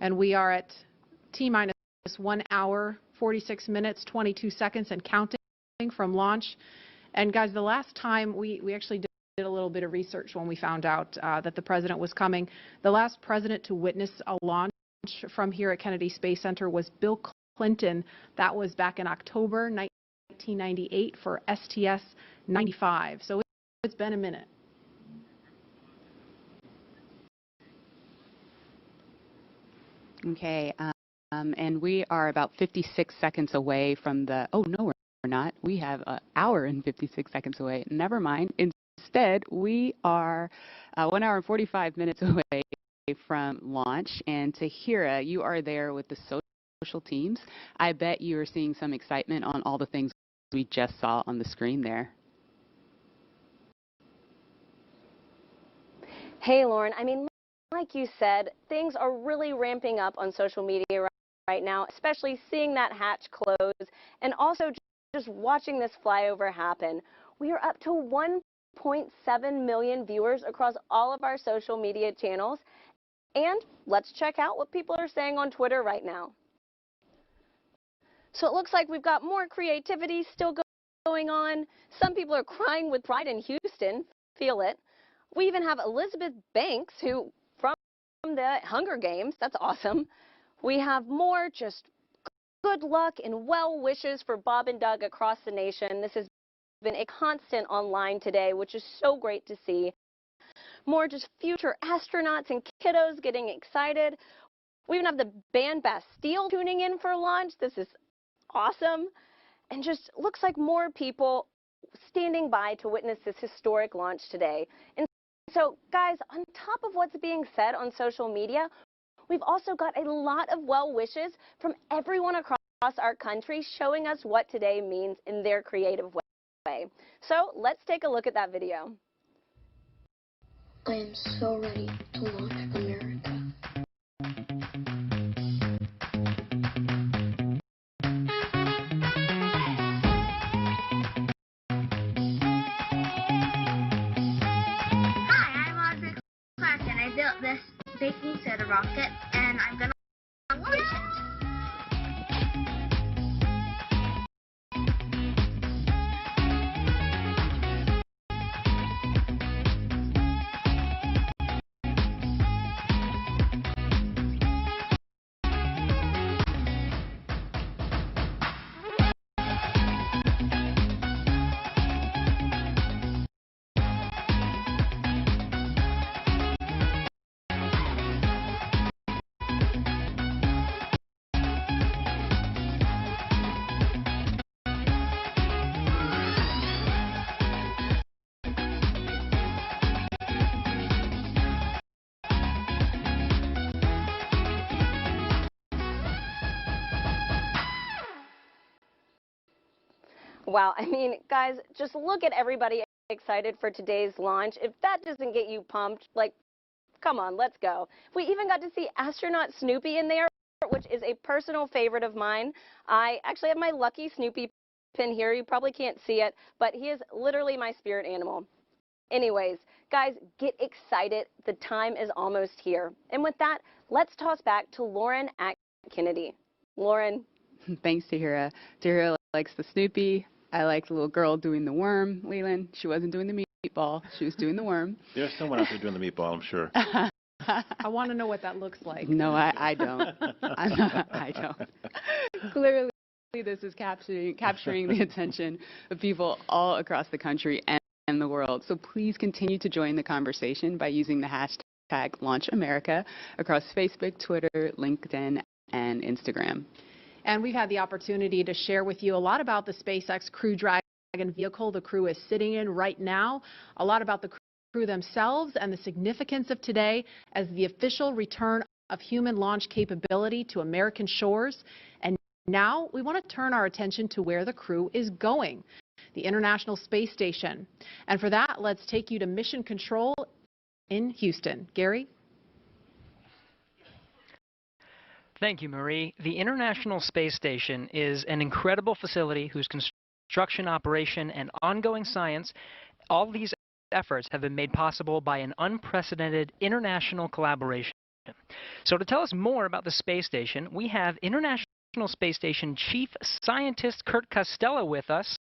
And we are at T-minus 1 hour, 46 minutes, 22 seconds and counting from launch. And guys, the last time we actually did a little bit of research when we found out that the president was coming. The last president to witness a launch from here at Kennedy Space Center was Bill Clinton. That was back in October 1998 for STS-95. So it's been a minute. Okay, and we are about 56 seconds away from the, oh no, we're not. We have an hour and 56 seconds away. Never mind. Instead, we are 1 hour and 45 minutes away from launch. And Tahira, you are there with the social teams. I bet you are seeing some excitement on all the things we just saw on the screen there. Hey, Lauren. I mean, like you said, things are really ramping up on social media right now, especially seeing that hatch close and also just watching this flyover happen. We are up to 1.7 million viewers across all of our social media channels. And let's check out what people are saying on Twitter right now. So it looks like we've got more creativity still going on. Some people are crying with pride in Houston. Feel it. We even have Elizabeth Banks, who from the Hunger Games. That's awesome. We have more just good luck and well wishes for Bob and Doug across the nation. This has been a constant online today, which is so great to see. More just future astronauts and kiddos getting excited. We even have the band Bastille tuning in for launch. This is awesome. And just looks like more people standing by to witness this historic launch today. And so, guys, on top of what's being said on social media, we've also got a lot of well wishes from everyone across our country showing us what today means in their creative way. So let's take a look at that video. I am so ready to launch America. I built this baking soda rocket, and I'm going to launch it. Wow, I mean, guys, just look at everybody excited for today's launch. If that doesn't get you pumped, like, come on, let's go. We even got to see astronaut Snoopy in there, which is a personal favorite of mine. I actually have my lucky Snoopy pin here. You probably can't see it, but he is literally my spirit animal. Anyways, guys, get excited. The time is almost here. And with that, let's toss back to Lauren at Kennedy. Lauren. Thanks, Tahira. Tahira likes the Snoopy. I like the little girl doing the worm. Leland, she wasn't doing the meatball. She was doing the worm. There's someone out there doing the meatball, I'm sure. I want to know what that looks like. No, I don't. I don't. Clearly, this is capturing the attention of people all across the country and the world. So please continue to join the conversation by using the hashtag #LaunchAmerica across Facebook, Twitter, LinkedIn, and Instagram. And we've had the opportunity to share with you a lot about the SpaceX Crew Dragon vehicle the crew is sitting in right now, a lot about the crew themselves and the significance of today as the official return of human launch capability to American shores. And now we want to turn our attention to where the crew is going, the International Space Station. And for that, let's take you to Mission Control in Houston. Gary? Thank you, Marie. The International Space Station is an incredible facility whose construction, operation, and ongoing science, all these efforts have been made possible by an unprecedented international collaboration. So to tell us more about the space station, we have International Space Station Chief Scientist Kurt Costello with us.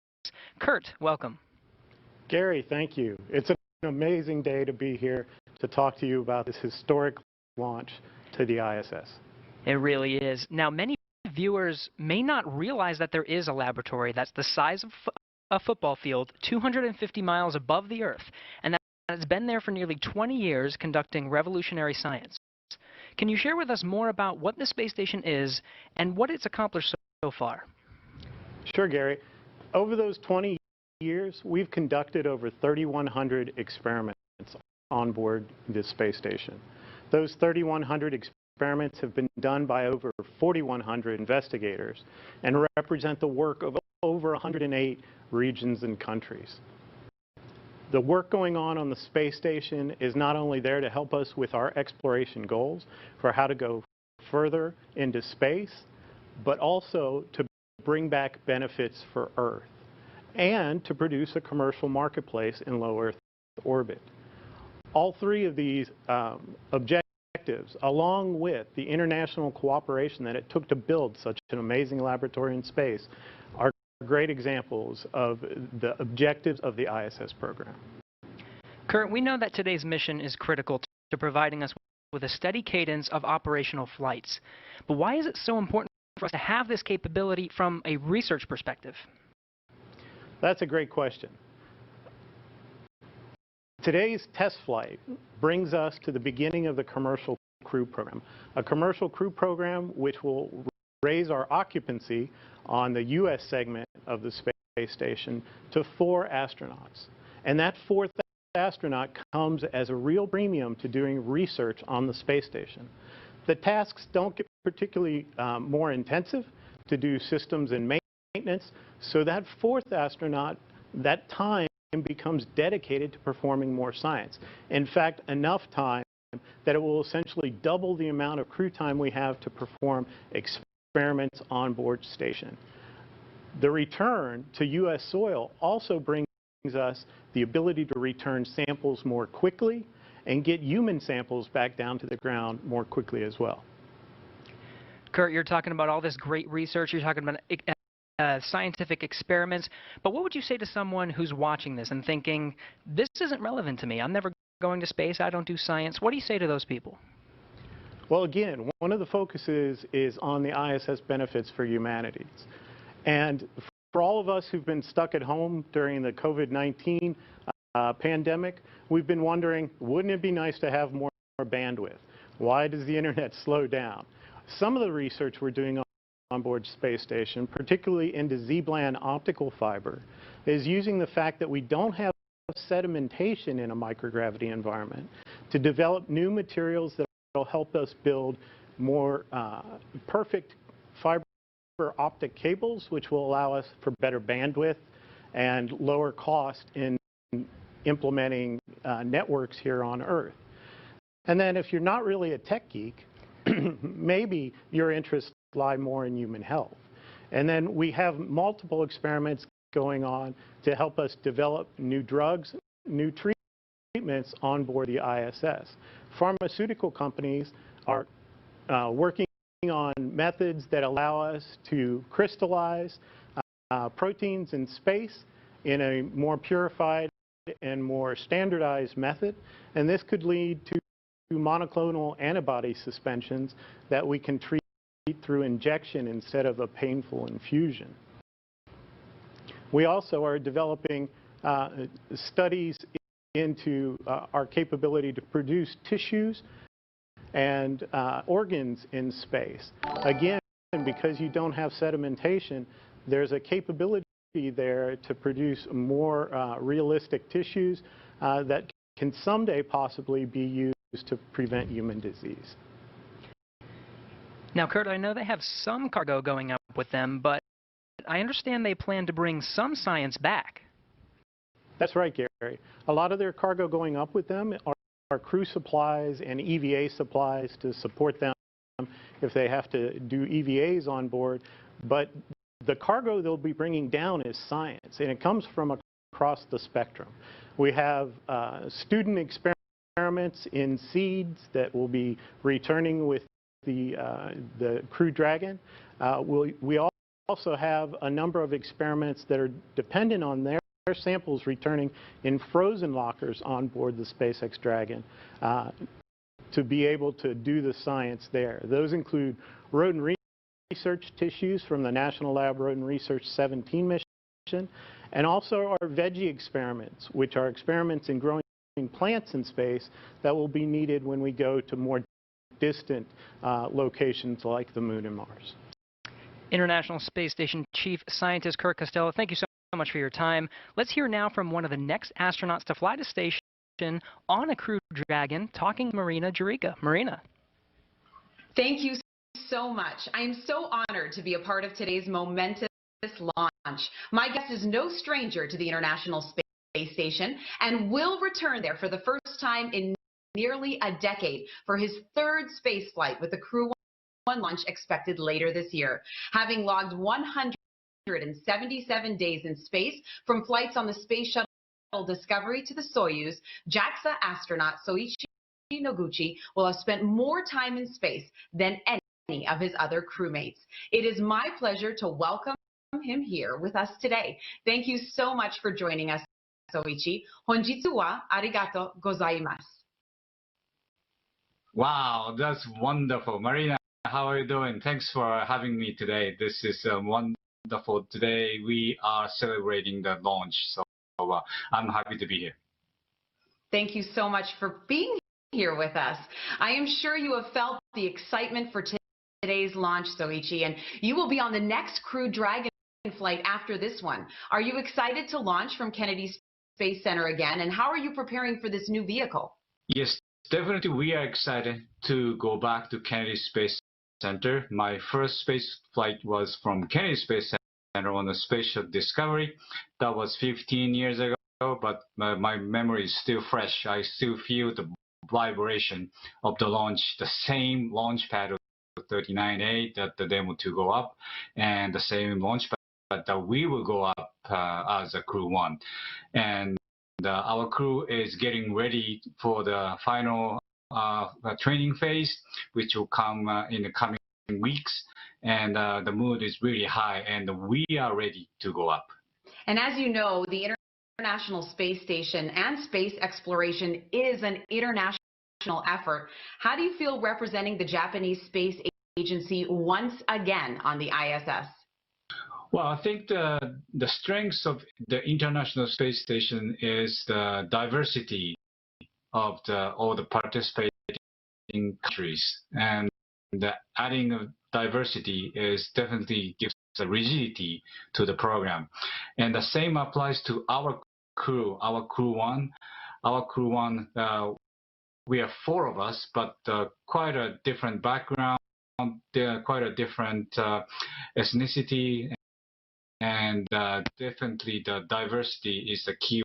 Kurt, welcome. Gary, thank you. It's an amazing day to be here to talk to you about this historic launch to the ISS. It really is. Now, many viewers may not realize that there is a laboratory that's the size of a football field, 250 miles above the Earth, and that has been there for nearly 20 years conducting revolutionary science. Can you share with us more about what the space station is and what it's accomplished so far? Sure, Gary. Over those 20 years, we've conducted over 3,100 experiments on board this space station. Those 3,100 experiments have been done by over 4,100 investigators and represent the work of over 108 regions and countries. The work going on the space station is not only there to help us with our exploration goals for how to go further into space, but also to bring back benefits for Earth and to produce a commercial marketplace in low Earth orbit. All three of these objectives, along with the international cooperation that it took to build such an amazing laboratory in space, are great examples of the objectives of the ISS program. Kurt, we know that today's mission is critical to providing us with a steady cadence of operational flights. But why is it so important for us to have this capability from a research perspective? That's a great question. Today's test flight brings us to the beginning of the commercial crew program, a commercial crew program which will raise our occupancy on the U.S. segment of the space station to 4 astronauts. And that 4th astronaut comes as a real premium to doing research on the space station. The tasks don't get particularly more intensive to do systems and maintenance, so that 4th astronaut, that time becomes dedicated to performing more science. In fact, enough time that it will essentially double the amount of crew time we have to perform experiments on board station. The return to U.S. soil also brings us the ability to return samples more quickly and get human samples back down to the ground more quickly as well. Kurt, you're talking about all this great research, you're talking about scientific experiments, but what would you say to someone who's watching this and thinking, this isn't relevant to me, I'm never going to space, I don't do science? What do you say to those people? Well, again, one of the focuses is on the ISS benefits for humanities. And for all of us who've been stuck at home during the COVID-19 pandemic, we've been wondering, wouldn't it be nice to have more bandwidth? Why does the internet slow down? Some of the research we're doing on board space station, particularly into Z-band optical fiber, is using the fact that we don't have sedimentation in a microgravity environment to develop new materials that will help us build more perfect fiber optic cables, which will allow us for better bandwidth and lower cost in implementing networks here on Earth. And then if you're not really a tech geek, maybe your interests lie more in human health. And then we have multiple experiments going on to help us develop new drugs, new treatments on board the ISS. Pharmaceutical companies are working on methods that allow us to crystallize proteins in space in a more purified and more standardized method, and this could lead to monoclonal antibody suspensions that we can treat through injection instead of a painful infusion. We also are developing studies into our capability to produce tissues and organs in space. Again, because you don't have sedimentation, there's a capability there to produce more realistic tissues that can someday possibly be used to prevent human disease. Now, Kurt, I know they have some cargo going up with them, but I understand they plan to bring some science back. That's right, Gary. A lot of their cargo going up with them are crew supplies and EVA supplies to support them if they have to do EVAs on board. But the cargo they'll be bringing down is science, and it comes from across the spectrum. We have student experiments in seeds that will be returning with the Crew Dragon. We also have a number of experiments that are dependent on their samples returning in frozen lockers on board the SpaceX Dragon to be able to do the science there. Those include rodent research tissues from the National Lab Rodent Research 17 mission, and also our veggie experiments, which are experiments in growing plants in space that will be needed when we go to more distant locations like the Moon and Mars. International Space Station Chief Scientist Kurt Costello, thank you so much for your time. Let's hear now from one of the next astronauts to fly to station on a Crew Dragon, talking Marina Jurica. Marina. Thank you so much. I am so honored to be a part of today's momentous launch. My guest is no stranger to the International Space Station and will return there for the first time in nearly a decade for his 3rd space flight with the Crew 1 launch expected later this year. Having logged 177 days in space from flights on the Space Shuttle Discovery to the Soyuz, JAXA astronaut Soichi Noguchi will have spent more time in space than any of his other crewmates. It is my pleasure to welcome him here with us today. Thank you so much for joining us, Soichi. Honjitsu wa arigato gozaimasu. Wow, that's wonderful. Marina, how are you doing? Thanks for having me today. This is wonderful. Today we are celebrating the launch, so I'm happy to be here. Thank you so much for being here with us. I am sure you have felt the excitement for today's launch, Soichi, and you will be on the next Crew Dragon flight after this one. Are you excited to launch from Kennedy Space Center again, and how are you preparing for this new vehicle? Yes, definitely we are excited to go back to Kennedy Space Center. My first space flight was from Kennedy Space Center on the Space Shuttle Discovery. That was 15 years ago, but my memory is still fresh. I still feel the vibration of the launch, the same launch pad of 39A that the demo to go up, and the same launch pad that we will go up as a Crew 1. And our crew is getting ready for the final training phase, which will come in the coming weeks. And the mood is really high, and we are ready to go up. And as you know, the International Space Station and space exploration is an international effort. How do you feel representing the Japanese Space Agency once again on the ISS? Well, I think the strength of the International Space Station is the diversity of all the participating countries, and the adding of diversity is definitely gives a rigidity to the program. And the same applies to our Crew 1. Our Crew 1, we are 4 of us, but quite a different background, quite a different ethnicity. And definitely the diversity is the key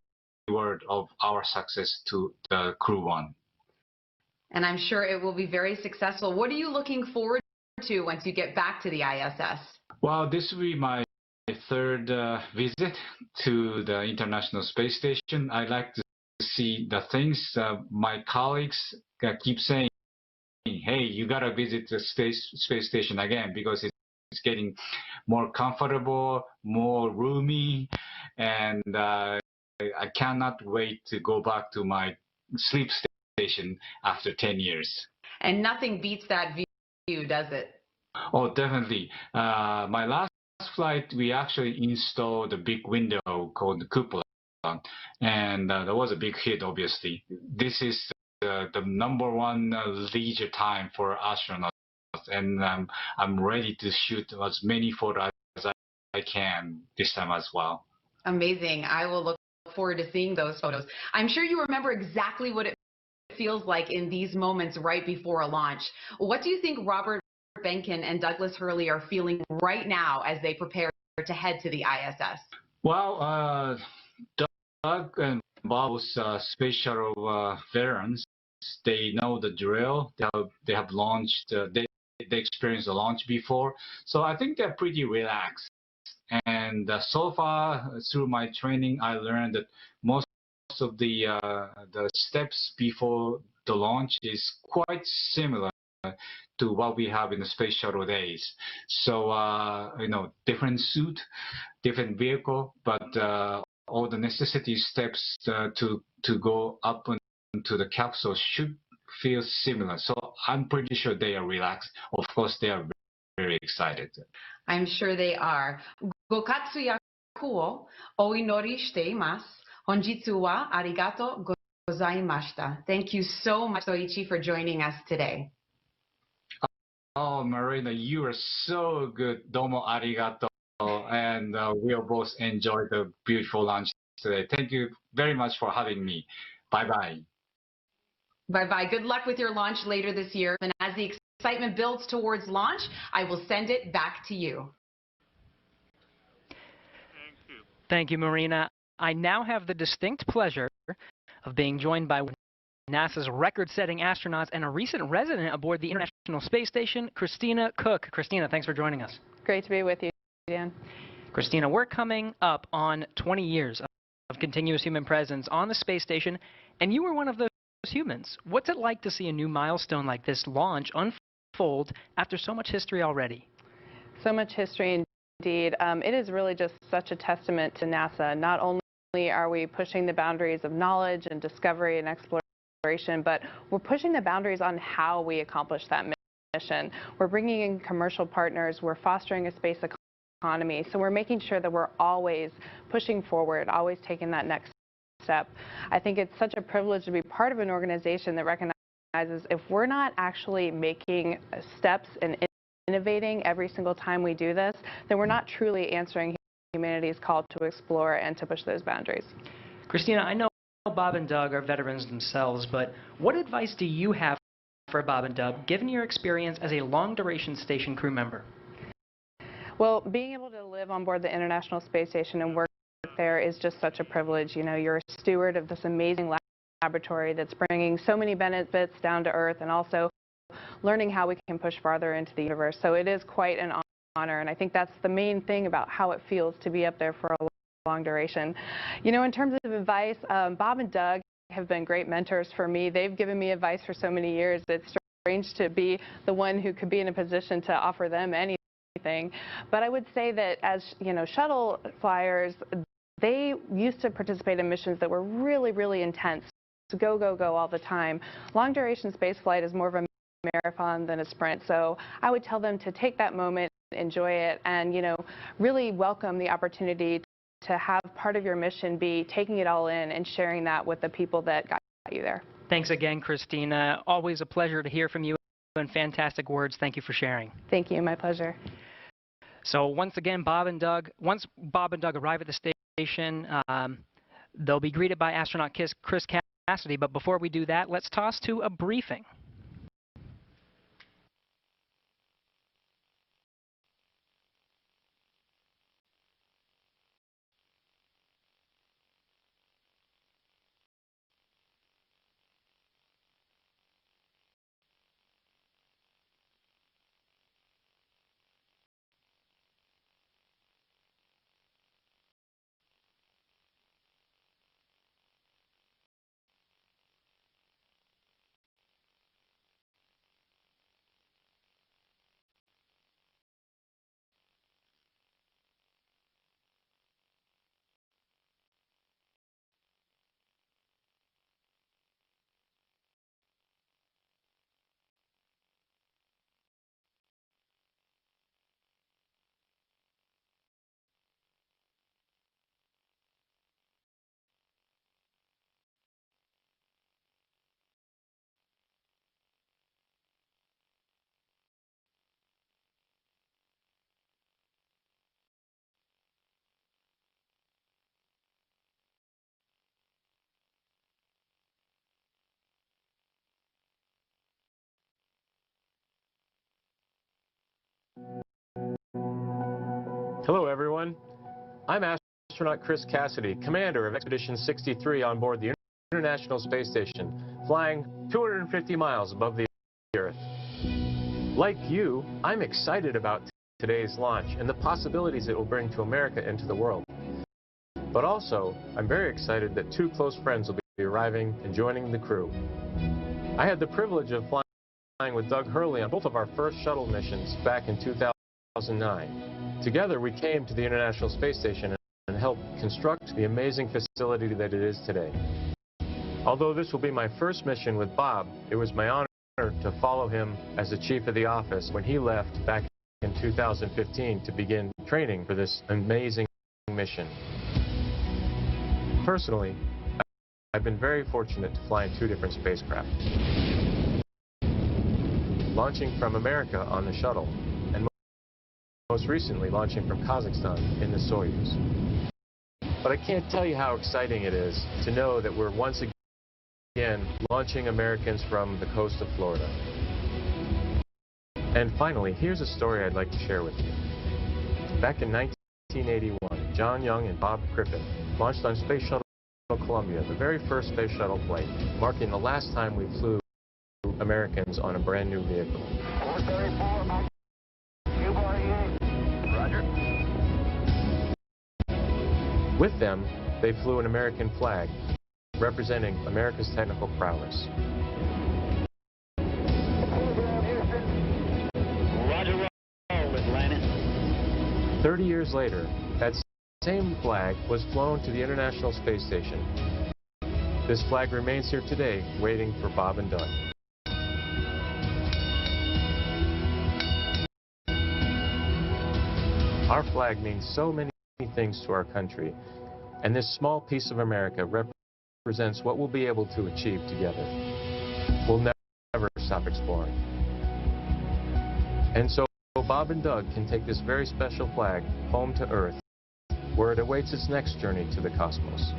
word of our success to the Crew 1. And I'm sure it will be very successful. What are you looking forward to once you get back to the ISS? Well, this will be my 3rd visit to the International Space Station. I like to see the things my colleagues keep saying, hey, you gotta visit the space station again, because it's getting more comfortable, more roomy, and I cannot wait to go back to my sleep station after 10 years. And nothing beats that view, does it? Oh, definitely. My last flight, we actually installed a big window called the cupola, and that was a big hit, obviously. This is the #1 leisure time for astronauts, and I'm ready to shoot as many photos as I can this time as well. Amazing. I will look forward to seeing those photos. I'm sure you remember exactly what it feels like in these moments right before a launch. What do you think Robert Behnken and Douglas Hurley are feeling right now as they prepare to head to the ISS? Well, Doug and Bob, space shuttle veterans, they know the drill. They have launched. They experienced the launch before, so I think they're pretty relaxed. And so far through my training, I learned that most of the steps before the launch is quite similar to what we have in the space shuttle days. So different suit, different vehicle, but all the necessity steps to go up into the capsule should feel similar. So I'm pretty sure they are relaxed. Of course, they are very excited. I'm sure they are. Gokatsu yaku o oinori shite imasu. Honjitsu wa arigato gozaimashita. Thank you so much, Soichi, for joining us today. Oh, Marina, you are so good. Domo arigato. And we'll both enjoy the beautiful lunch today. Thank you very much for having me. Bye-bye. Bye-bye. Good luck with your launch later this year. And as the excitement builds towards launch, I will send it back to you. Thank you, Marina. I now have the distinct pleasure of being joined by NASA's record-setting astronauts and a recent resident aboard the International Space Station, Christina Cook. Christina, thanks for joining us. Great to be with you, Dan. Christina, we're coming up on 20 years of continuous human presence on the space station, and you were one of those humans. What's it like to see a new milestone like this launch unfold after so much history already? So much history indeed. It is really just such a testament to NASA. Not only are we pushing the boundaries of knowledge and discovery and exploration exploration, but we're pushing the boundaries on how we accomplish that mission. We're bringing in commercial partners. We're fostering a space economy. So we're making sure that we're always pushing forward, always taking that next step. I think it's such a privilege to be part of an organization that recognizes if we're not actually making steps and innovating every single time we do this, then we're not truly answering humanity's call to explore and to push those boundaries. Christina, I know Bob and Doug are veterans themselves, but what advice do you have for Bob and Doug, given your experience as a long-duration station crew member? Well, being able to live on board the International Space Station and work there is just such a privilege. You know, you're a steward of this amazing laboratory that's bringing so many benefits down to Earth and also learning how we can push farther into the universe. So it is quite an honor, and I think that's the main thing about how it feels to be up there for a long duration. You know, in terms of advice, Bob and Doug have been great mentors for me. They've given me advice for so many years. It's strange to be the one who could be in a position to offer them anything. But I would say that as, you know, shuttle flyers, they used to participate in missions that were really, really intense. Go, go, go all the time. Long duration space flight is more of a marathon than a sprint. So I would tell them to take that moment, enjoy it, and, you know, really welcome the opportunity to have part of your mission be taking it all in and sharing that with the people that got you there. Thanks again, Christina. Always a pleasure to hear from you and fantastic words. Thank you for sharing. Thank you. My pleasure. So once again, once Bob and Doug arrive at the station, they'll be greeted by astronaut Chris Cassidy. But before we do that, let's toss to a briefing. Hello, everyone. I'm astronaut Chris Cassidy, commander of Expedition 63 on board the International Space Station, flying 250 miles above the Earth. Like you, I'm excited about today's launch and the possibilities it will bring to America and to the world. But also, I'm very excited that two close friends will be arriving and joining the crew. I had the privilege of flying with Doug Hurley on both of our first shuttle missions back in 2009. Together, we came to the International Space Station and helped construct the amazing facility that it is today. Although this will be my first mission with Bob, it was my honor to follow him as the chief of the office when he left back in 2015 to begin training for this amazing mission. Personally, I've been very fortunate to fly in two different spacecraft. Launching from America on the shuttle, and most recently launching from Kazakhstan in the Soyuz. But I can't tell you how exciting it is to know that we're once again launching Americans from the coast of Florida. And finally, here's a story I'd like to share with you. Back in 1981, John Young and Bob Crippen launched on Space Shuttle Columbia, the very first space shuttle flight, marking the last time we flew Americans on a brand new vehicle. 434, Roger. With them, they flew an American flag, representing America's technical prowess. Roger, Atlanta. 30 years later, that same flag was flown to the International Space Station. This flag remains here today, waiting for Bob and Doug. Our flag means so many things to our country, and this small piece of America represents what we'll be able to achieve together. We'll never stop exploring. And so Bob and Doug can take this very special flag home to Earth, where it awaits its next journey to the cosmos.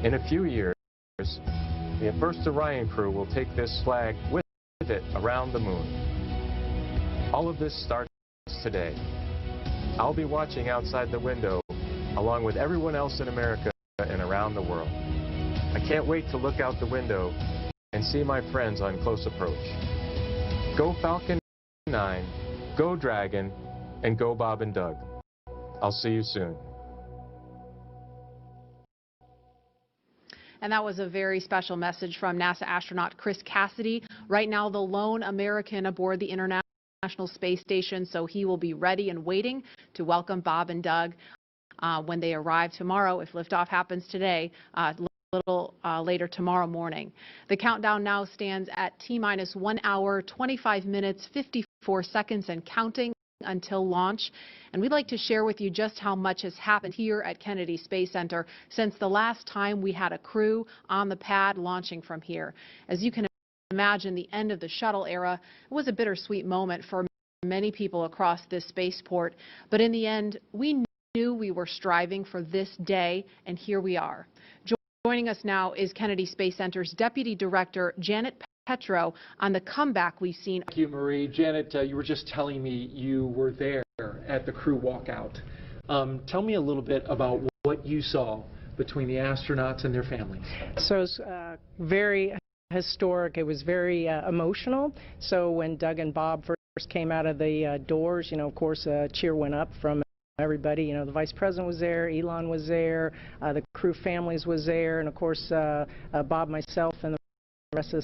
In a few years, the first Orion crew will take this flag with it around the moon. All of this starts today. I'll be watching outside the window along with everyone else in America and around the world. I can't wait to look out the window and see my friends on close approach. Go Falcon 9, go Dragon, and go Bob and Doug. I'll see you soon. And that was a very special message from NASA astronaut Chris Cassidy. Right now, the lone American aboard the International Space Station, so he will be ready and waiting to welcome Bob and Doug when they arrive tomorrow, if liftoff happens today, a little later tomorrow morning. The countdown now stands at T-minus 1 hour, 25 minutes, 54 seconds and counting until launch. And we'd like to share with you just how much has happened here at Kennedy Space Center since the last time we had a crew on the pad launching from here. As you can imagine, the end of the shuttle era was a bittersweet moment for many people across this spaceport. But in the end, we knew we were striving for this day, and here we are. Joining us now is Kennedy Space Center's Deputy Director, Janet Petro, on the comeback we've seen. Thank you, Marie. Janet, you were just telling me you were there at the crew walkout. Tell me a little bit about what you saw between the astronauts and their families. So it was very historic. It was very emotional. So when Doug and Bob first came out of the doors, you know, of course, a cheer went up from everybody. You know, the Vice President was there, Elon was there, the crew families was there, and of course, Bob, myself, and the rest of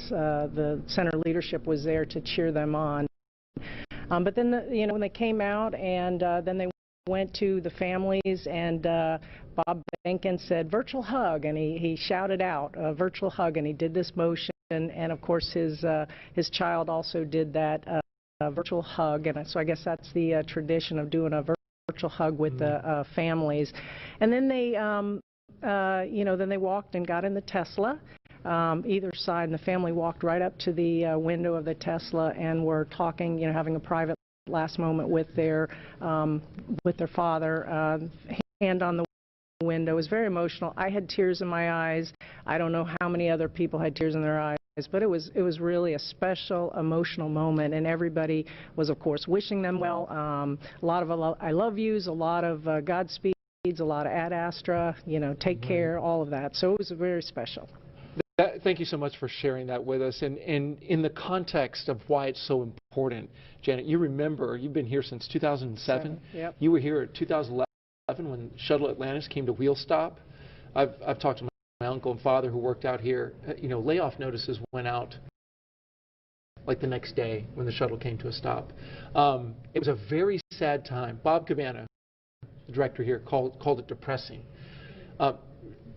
the center leadership was there to cheer them on. But then, you know, when they came out and then they went to the families, and Bob Behnken said, "Virtual hug," and he shouted out, "Virtual hug," and he did this motion, and of course his child also did that virtual hug, and so I guess that's the tradition of doing a virtual hug with the families. And then they, you know, then they walked and got in the Tesla. Either side, and the family walked right up to the window of the Tesla and were talking, you know, having a private last moment with their father. Hand on the window. It was very emotional. I had tears in my eyes. I don't know how many other people had tears in their eyes, but it was really a special, emotional moment, and everybody was, of course, wishing them well. A lot of I love yous, a lot of Godspeeds, a lot of Ad Astra, you know, take care, all of that. So it was very special. Thank you so much for sharing that with us. And in the context of why it's so important, Janet, you remember, you've been here since 2007. Yep. You were here at 2011 when Shuttle Atlantis came to wheel stop. I've talked to my uncle and father who worked out here. You know, layoff notices went out like the next day when the shuttle came to a stop. It was a very sad time. Bob Cabana, the director here, called it depressing.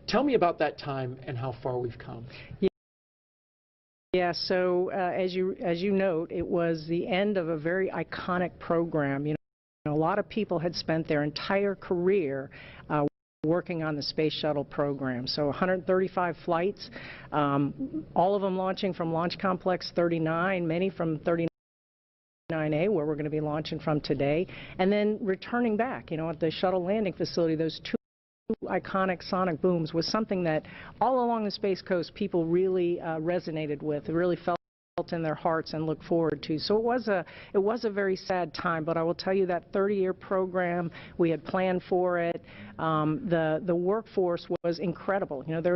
Tell me about that time and how far we've come. Yeah, so as you note, it was the end of a very iconic program. You know, a lot of people had spent their entire career working on the Space Shuttle program. So 135 flights, all of them launching from Launch Complex 39, many from 39A, where we're going to be launching from today, and then returning back, you know, at the shuttle landing facility. Those two iconic sonic booms was something that all along the Space Coast people really resonated with. It really felt in their hearts and looked forward to. So it was a very sad time, but I will tell you that 30-year program, we had planned for it. The workforce was incredible. You know,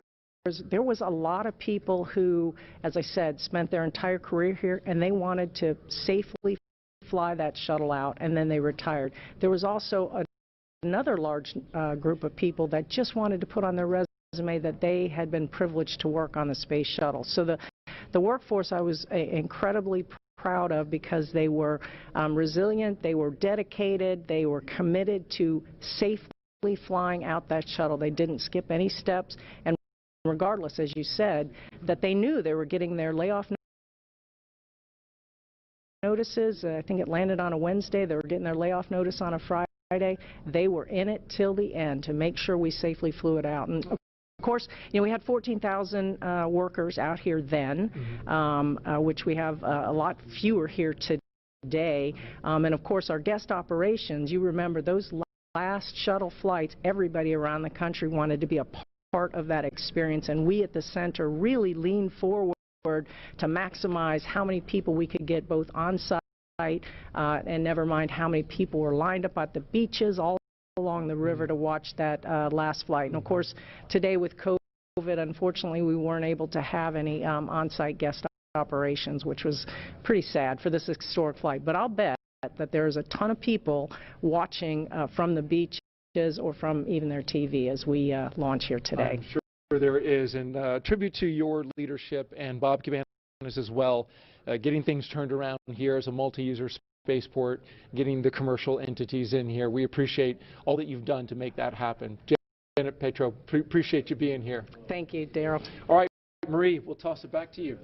there was a lot of people who, as I said, spent their entire career here, and they wanted to safely fly that shuttle out, and then they retired. There was also another large group of people that just wanted to put on their resume that they had been privileged to work on the Space Shuttle. So the workforce I was incredibly proud of, because they were resilient, they were dedicated, they were committed to safely flying out that shuttle. They didn't skip any steps, and regardless, as you said, that they knew they were getting their layoff notices. I think it landed on a Wednesday. They were getting their layoff notice on a Friday. They were in it till the end to make sure we safely flew it out. And of course, you know, we had 14,000 workers out here then, which we have a lot fewer here today. And of course, our guest operations, you remember those last shuttle flights, everybody around the country wanted to be a part of that experience, and we at the center really leaned forward to maximize how many people we could get both on site and never mind how many people were lined up at the beaches all along the river to watch that last flight. And of course, today with COVID, unfortunately, we weren't able to have any on-site guest operations, which was pretty sad for this historic flight. But I'll bet that there's a ton of people watching from the beaches or from even their TV as we launch here today. I'm sure there is, and tribute to your leadership and Bob Cabana's as well, getting things turned around here as a multi-user spaceport, getting the commercial entities in here. We appreciate all that you've done to make that happen. Janet Petro, appreciate you being here. Thank you, Daryl. All right, Marie, we'll toss it back to you.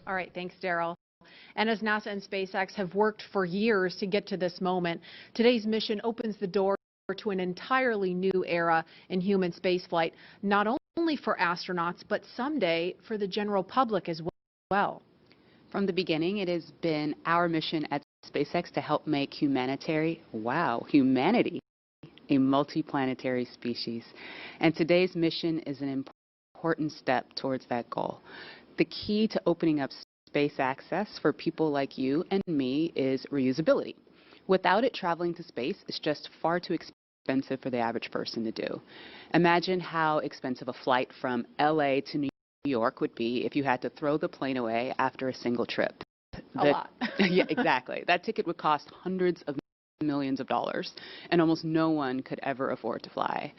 All right, thanks, Daryl. And as NASA and SpaceX have worked for years to get to this moment, today's mission opens the door to an entirely new era in human spaceflight, not only for astronauts, but someday for the general public as well. From the beginning, it has been our mission at SpaceX to help make humanity a multi-planetary species. And today's mission is an important step towards that goal. The key to opening up space access for people like you and me is reusability. Without it, traveling to space is just far too expensive for the average person to do. Imagine how expensive a flight from LA to New York would be if you had to throw the plane away after a single trip. A lot. Yeah, exactly. That ticket would cost hundreds of millions of dollars, and almost no one could ever afford to fly.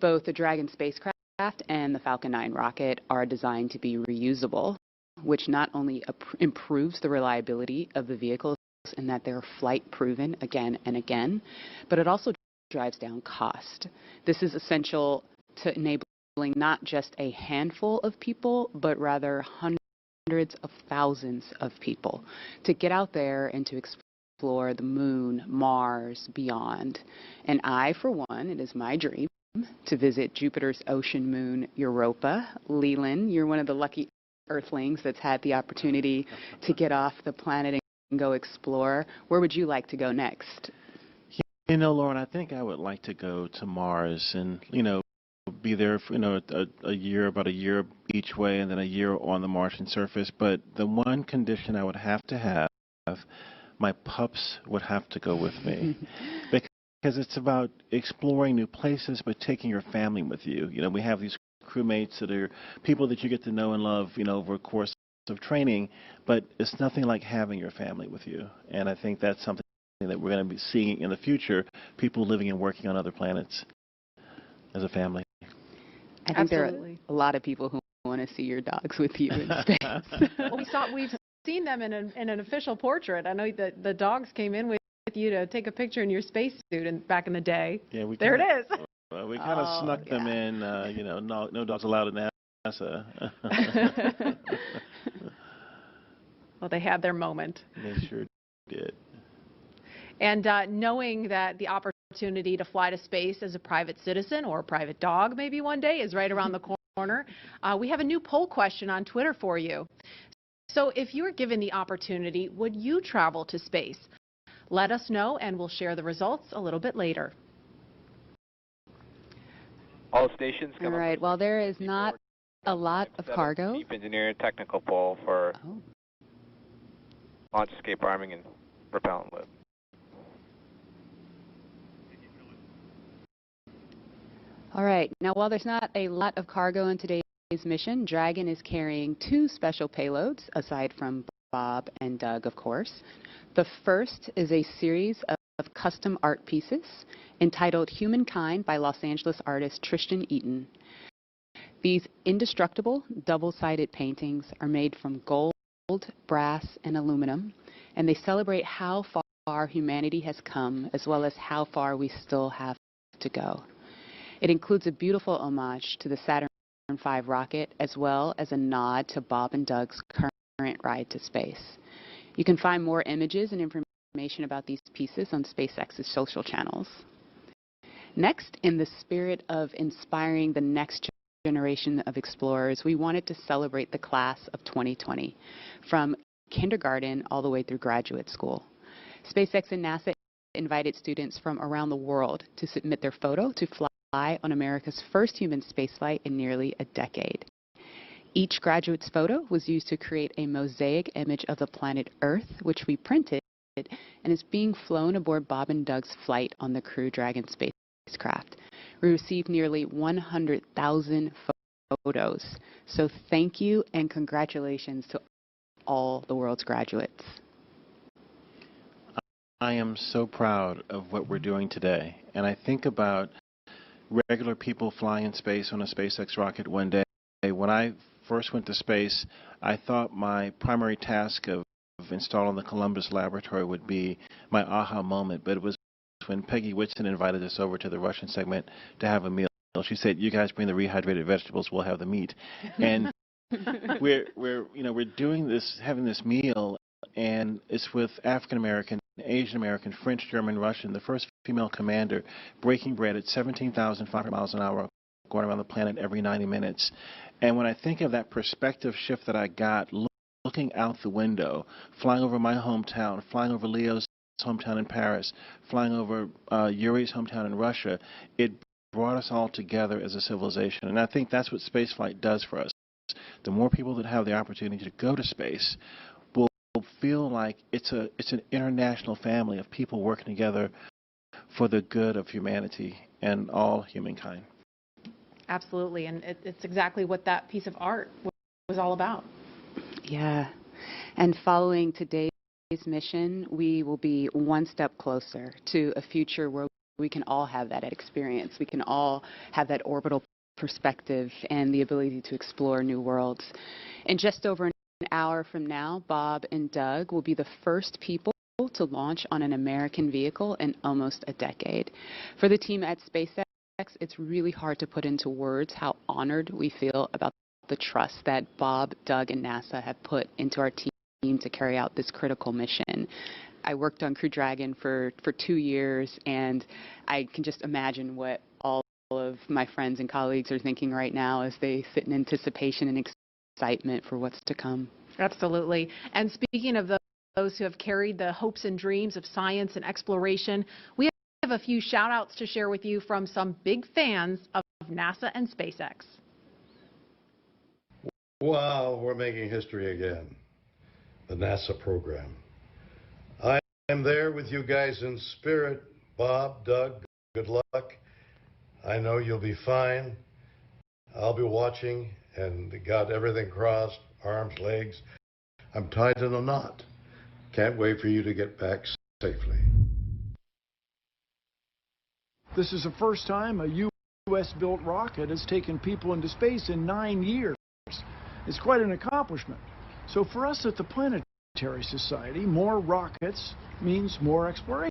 Both the Dragon spacecraft and the Falcon 9 rocket are designed to be reusable, which not only improves the reliability of the vehicles in that they're flight proven again and again, but it also drives down cost. This is essential to enabling not just a handful of people, but rather hundreds of thousands of people to get out there and to explore the moon, Mars, beyond. And I, for one, it is my dream to visit Jupiter's ocean moon, Europa. Leland, you're one of the lucky Earthlings that's had the opportunity to get off the planet and go explore. Where would you like to go next? You know, Lauren, I think I would like to go to Mars and, you know, be there for, about a year each way and then a year on the Martian surface. But the one condition I would have to have, my pups would have to go with me. Because it's about exploring new places, but taking your family with you. You know, we have these crewmates that are people that you get to know and love, you know, over a course of training, but it's nothing like having your family with you. And I think that's something that we're going to be seeing in the future, people living and working on other planets as a family. I think there are a lot of people who want to see your dogs with you in space. Well, we've seen them in an official portrait. I know that the dogs came in with you to take a picture in your spacesuit back in the day. Yeah, there it is. We kind of snuck them in, you know, no dogs allowed at NASA. Well, they had their moment. They sure did. And knowing that the opportunity to fly to space as a private citizen or a private dog maybe one day is right around the corner, we have a new poll question on Twitter for you. So if you were given the opportunity, would you travel to space? Let us know, and we'll share the results a little bit later. All stations come All right. Well, there is not a lot of cargo. Chief Engineer Technical Poll for launch escape arming and propellant loop. All right. Now, while there's not a lot of cargo in today's mission, Dragon is carrying 2 special payloads, aside from Bob and Doug, of course. The first is a series of custom art pieces entitled Humankind by Los Angeles artist Tristan Eaton. These indestructible double-sided paintings are made from gold, brass, and aluminum, and they celebrate how far humanity has come, as well as how far we still have to go. It includes a beautiful homage to the Saturn 5 rocket, as well as a nod to Bob and Doug's current ride to space. You can find more images and information about these pieces on SpaceX's social channels. Next, in the spirit of inspiring the next generation of explorers, we wanted to celebrate the class of 2020, from kindergarten all the way through graduate school. SpaceX and NASA invited students from around the world to submit their photo to fly on America's first human spaceflight in nearly a decade. Each graduate's photo was used to create a mosaic image of the planet Earth, which we printed and is being flown aboard Bob and Doug's flight on the Crew Dragon spacecraft. We received nearly 100,000 photos. So thank you and congratulations to all the world's graduates. I am so proud of what we're doing today, and I think about regular people flying in space on a SpaceX rocket one day. When I first went to space, I thought my primary task of installing the Columbus laboratory would be my aha moment, but it was when Peggy Whitson invited us over to the Russian segment to have a meal. She said, "You guys bring the rehydrated vegetables, we'll have the meat." And we're doing this, having this meal, and it's with African American, Asian American, French, German, Russian, the first female commander, breaking bread at 17,500 miles an hour, going around the planet every 90 minutes. And when I think of that perspective shift that I got, looking out the window, flying over my hometown, flying over Leo's hometown in Paris, flying over Yuri's hometown in Russia, it brought us all together as a civilization. And I think that's what spaceflight does for us. The more people that have the opportunity to go to space will feel like it's an international family of people working together for the good of humanity and all humankind. Absolutely, and it's exactly what that piece of art was all about. Yeah, and following today's mission, we will be one step closer to a future where we can all have that experience. We can all have that orbital perspective and the ability to explore new worlds. In just over an hour from now, Bob and Doug will be the first people to launch on an American vehicle in almost a decade. For the team at SpaceX, it's really hard to put into words how honored we feel about the trust that Bob, Doug, and NASA have put into our team to carry out this critical mission. I worked on Crew Dragon for 2 years, and I can just imagine what all of my friends and colleagues are thinking right now as they sit in anticipation and excitement for what's to come. Absolutely. And speaking of those who have carried the hopes and dreams of science and exploration, we have a few shout outs to share with you from some big fans of NASA and SpaceX. Wow, we're making history again. The NASA program. I am there with you guys in spirit. Bob, Doug, good luck. I know you'll be fine. I'll be watching and got everything crossed, arms, legs. I'm tied in a knot. Can't wait for you to get back safely. This is the first time a U.S.-built rocket has taken people into space in 9 years. It's quite an accomplishment. So for us at the Planetary Society, more rockets means more exploration.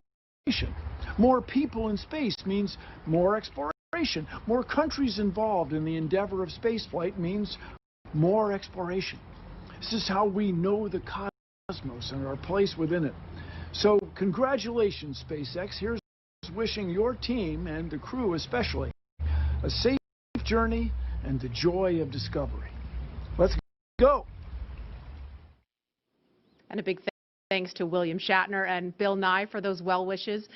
More people in space means more exploration. More countries involved in the endeavor of spaceflight means more exploration. This is how we know the cosmos and our place within it. So congratulations, SpaceX. Here's wishing your team and the crew especially a safe journey and the joy of discovery. Let's go. And a big thanks to William Shatner and Bill Nye for those well wishes.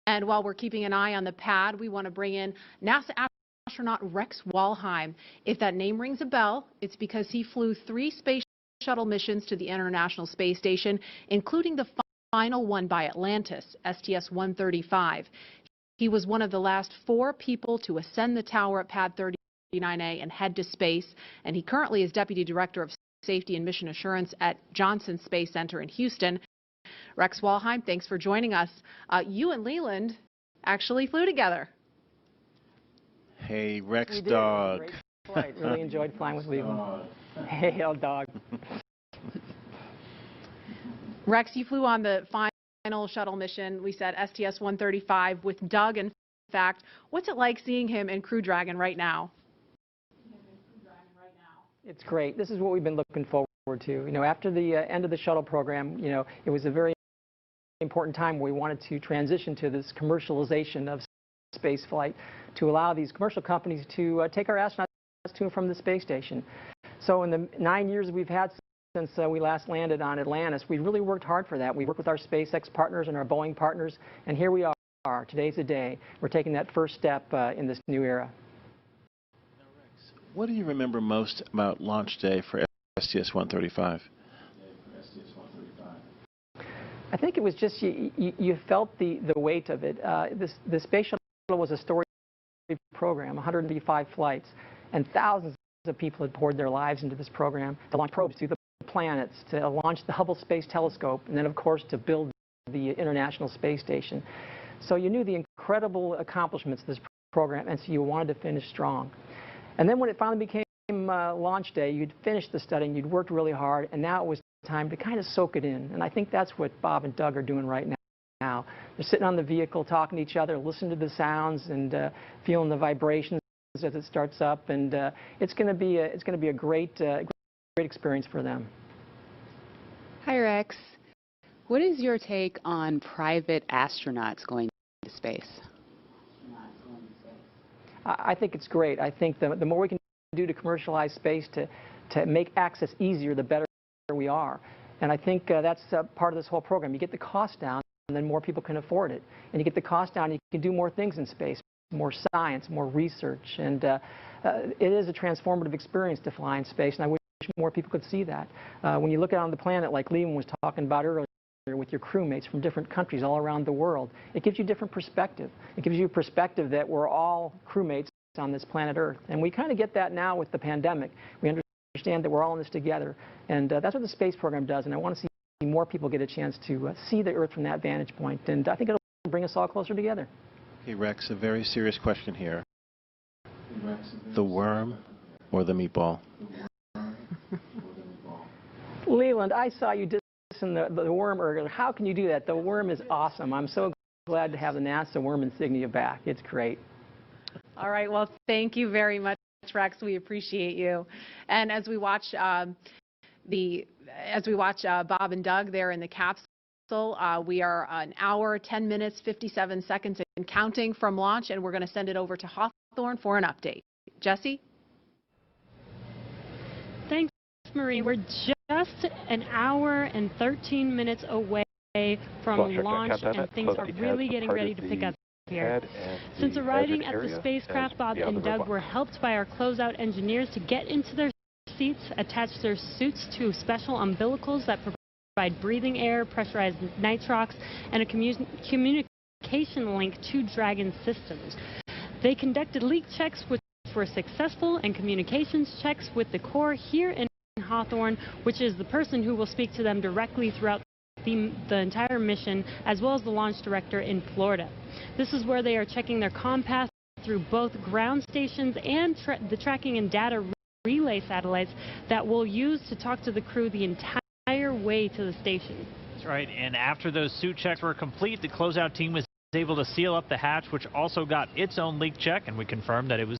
And while we're keeping an eye on the pad, we want to bring in NASA astronaut Rex Walheim. If that name rings a bell, it's because he flew 3 space shuttle missions to the International Space Station, including the final one by Atlantis, STS-135. He was one of the last 4 people to ascend the tower at Pad 39A and head to space, and he currently is Deputy Director of Safety and Mission Assurance at Johnson Space Center in Houston. Rex Walheim, thanks for joining us. You and Leland actually flew together. Hey, Rex We did. Dog. Great flight. Really enjoyed flying with Leland. Hey, old dog. Rex, you flew on the final shuttle mission, we said STS-135 with Doug. In fact, what's it like seeing him in Crew Dragon right now? It's great. This is what we've been looking forward to. You know, after the end of the shuttle program, you know, it was a very important time where we wanted to transition to this commercialization of space flight to allow these commercial companies to take our astronauts to and from the space station. So in the 9 years we've had since we last landed on Atlantis, we really worked hard for that. We worked with our SpaceX partners and our Boeing partners, and here we are. Today's the day. We're taking that first step in this new era. What do you remember most about launch day for STS-135? I think it was just you felt the weight of it. The space shuttle was a story program, 185 flights, and thousands of people had poured their lives into this program to launch probes through the planets, to launch the Hubble Space Telescope, and then, of course, to build the International Space Station. So you knew the incredible accomplishments of this program, and so you wanted to finish strong. And then when it finally became launch day, you'd finished the studying, you'd worked really hard, and now it was time to kind of soak it in. And I think that's what Bob and Doug are doing right now. They're sitting on the vehicle, talking to each other, listening to the sounds, and feeling the vibrations as it starts up. And it's going to be a great experience for them. Hi, Rex. What is your take on private astronauts going to space? I think it's great. I think the more we can do to commercialize space, to make access easier, the better we are. And I think that's part of this whole program. You get the cost down, and then more people can afford it. And you get the cost down, you can do more things in space, more science, more research. And it is a transformative experience to fly in space, and I wish more people could see that. When you look out on the planet, like Leland was talking about earlier, with your crewmates from different countries all around the world, it gives you different perspective. It gives you a perspective that we're all crewmates on this planet Earth. And we kind of get that now with the pandemic. We understand that we're all in this together. And that's what the space program does. And I want to see more people get a chance to see the Earth from that vantage point. And I think it'll bring us all closer together. Okay, Rex, a very serious question here. The worm or the meatball? Leland, I saw you dissing the worm earlier. How can you do that? The worm is awesome. I'm so glad to have the NASA worm insignia back. It's great. All right. Well, thank you very much, Rex. We appreciate you. And as we watch Bob and Doug there in the capsule, we are an hour, 10 minutes, 57 seconds and counting from launch, and we're going to send it over to Hawthorne for an update. Jesse? Thanks, Marie. We're just an hour and 13 minutes away from launch, and things are really getting ready to pick up here. Since arriving at the spacecraft, Bob and Doug were helped by our closeout engineers to get into their seats, attach their suits to special umbilicals that provide breathing air, pressurized nitrox, and a communication link to Dragon systems. They conducted leak checks which were successful, and communications checks with the core here in Hawthorne, which is the person who will speak to them directly throughout the entire mission, as well as the launch director in Florida. This is where they are checking their compass through both ground stations and the tracking and data relay satellites that we'll use to talk to the crew the entire way to the station. That's right, and after those suit checks were complete, the closeout team was able to seal up the hatch, which also got its own leak check, and we confirmed that it was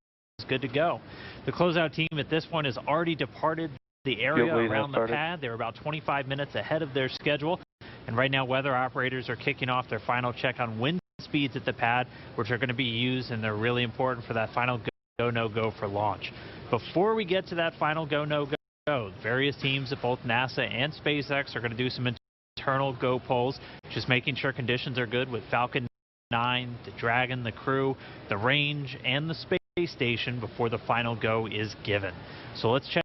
good to go. The closeout team at this point has already departed the area around the pad. They're about 25 minutes ahead of their schedule. And right now, weather operators are kicking off their final check on wind speeds at the pad, which are going to be used, and they're really important for that final go, no-go for launch. Before we get to that final go, no-go, various teams at both NASA and SpaceX are going to do some internal go polls, just making sure conditions are good with Falcon 9, the Dragon, the crew, the range, and the space station before the final go is given. So let's check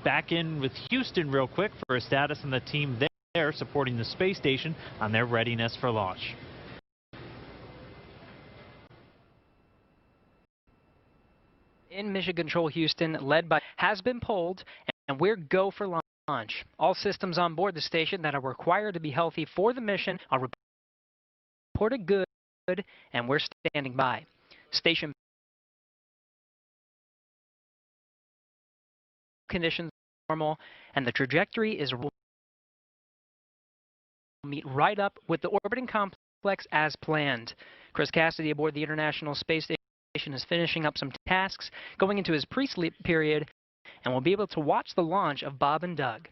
back in with Houston real quick for a status on the team there supporting the space station on their readiness for launch. In Mission Control Houston, led by has been pulled, and we're go for launch. All systems on board the station that are required to be healthy for the mission are reported good, and we're standing by. Station conditions normal, and the trajectory is meet right up with the orbiting complex as planned. Chris Cassidy aboard the International Space Station is finishing up some tasks, going into his pre-sleep period, and we'll be able to watch the launch of Bob and Doug.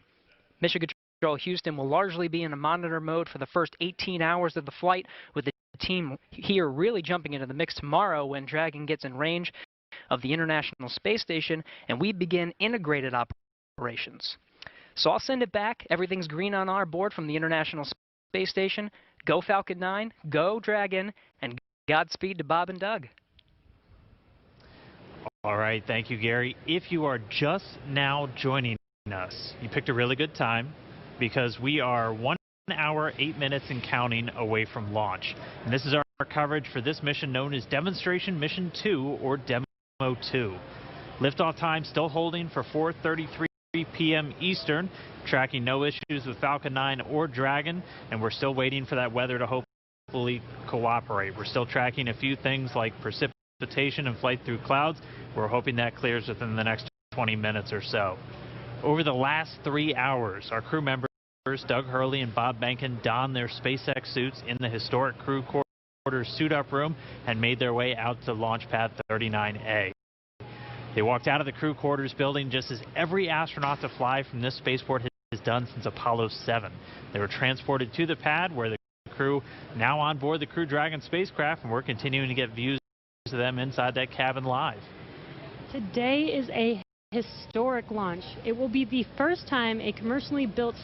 Mission Control Houston will largely be in a monitor mode for the first 18 hours of the flight, with the team here really jumping into the mix tomorrow when Dragon gets in range of the International Space Station and we begin integrated operations. So I'll send it back. Everything's green on our board from the International Space Station. Go Falcon 9, go Dragon, and Godspeed to Bob and Doug. All right, thank you, Gary. If you are just now joining us, you picked a really good time because we are 1 hour, 8 minutes and counting away from launch. And this is our coverage for this mission known as Demonstration Mission 2 or Demo 2. Liftoff time still holding for 4:33 p.m. Eastern, tracking no issues with Falcon 9 or Dragon, and we're still waiting for that weather to hopefully cooperate. We're still tracking a few things like precipitation and flight through clouds. We're hoping that clears within the next 20 minutes or so. Over the last 3 hours, our crew members, Doug Hurley and Bob Behnken, donned their SpaceX suits in the historic crew quarters suit-up room and made their way out to Launch Pad 39A. They walked out of the crew quarters building just as every astronaut to fly from this spaceport has done since Apollo 7. They were transported to the pad where the crew now on board the Crew Dragon spacecraft, and we're continuing to get views of them inside that cabin live. Today is a historic launch. It will be the first time a commercially built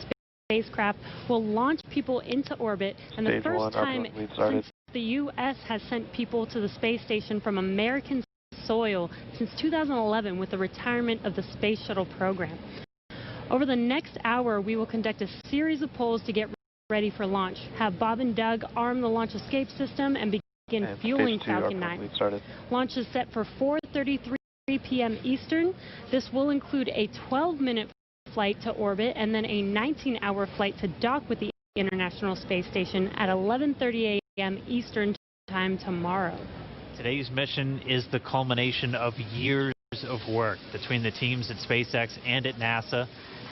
spacecraft will launch people into orbit, and the first time since the U.S. has sent people to the space station from American soil since 2011 with the retirement of the Space Shuttle program. Over the next hour, we will conduct a series of polls to get ready for launch, have Bob and Doug arm the launch escape system, and begin fueling Falcon 9. Launch is set for 4:33 p.m. Eastern. This will include a 12-minute flight to orbit and then a 19-hour flight to dock with the International Space Station at 11:30 a.m. Eastern time tomorrow. Today's mission is the culmination of years of work between the teams at SpaceX and at NASA.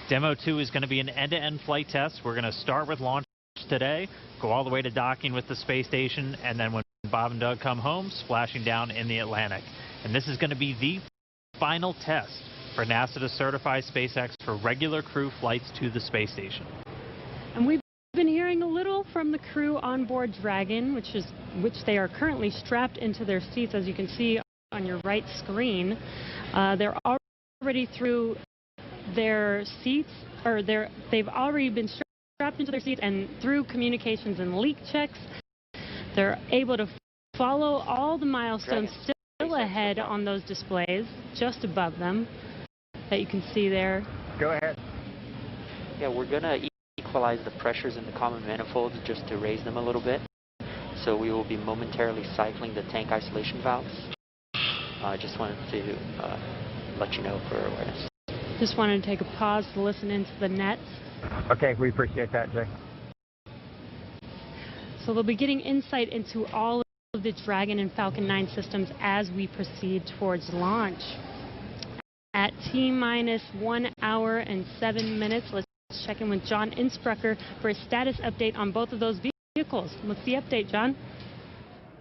Demo 2 is going to be an end-to-end flight test. We're going to start with launch today, go all the way to docking with the space station, and then when Bob and Doug come home, splashing down in the Atlantic. And this is going to be the final test for NASA to certify SpaceX for regular crew flights to the space station. And we've been hearing a little from the crew on board Dragon, which they are currently strapped into their seats, as you can see on your right screen. They're already through their seats, or they've already been strapped into their seats and through communications and leak checks. They're able to follow all the milestones still ahead on those displays just above them that you can see there. Go ahead. Yeah, we're going to equalize the pressures in the common manifolds just to raise them a little bit. So we will be momentarily cycling the tank isolation valves. I just wanted to let you know for awareness. Just wanted to take a pause to listen into the nets. Okay, we appreciate that, Jay. So they'll be getting insight into all of the Dragon and Falcon 9 systems as we proceed towards launch. At T-minus 1 hour and 7 minutes, let's check in with John Insprucker for a status update on both of those vehicles. What's the update, John?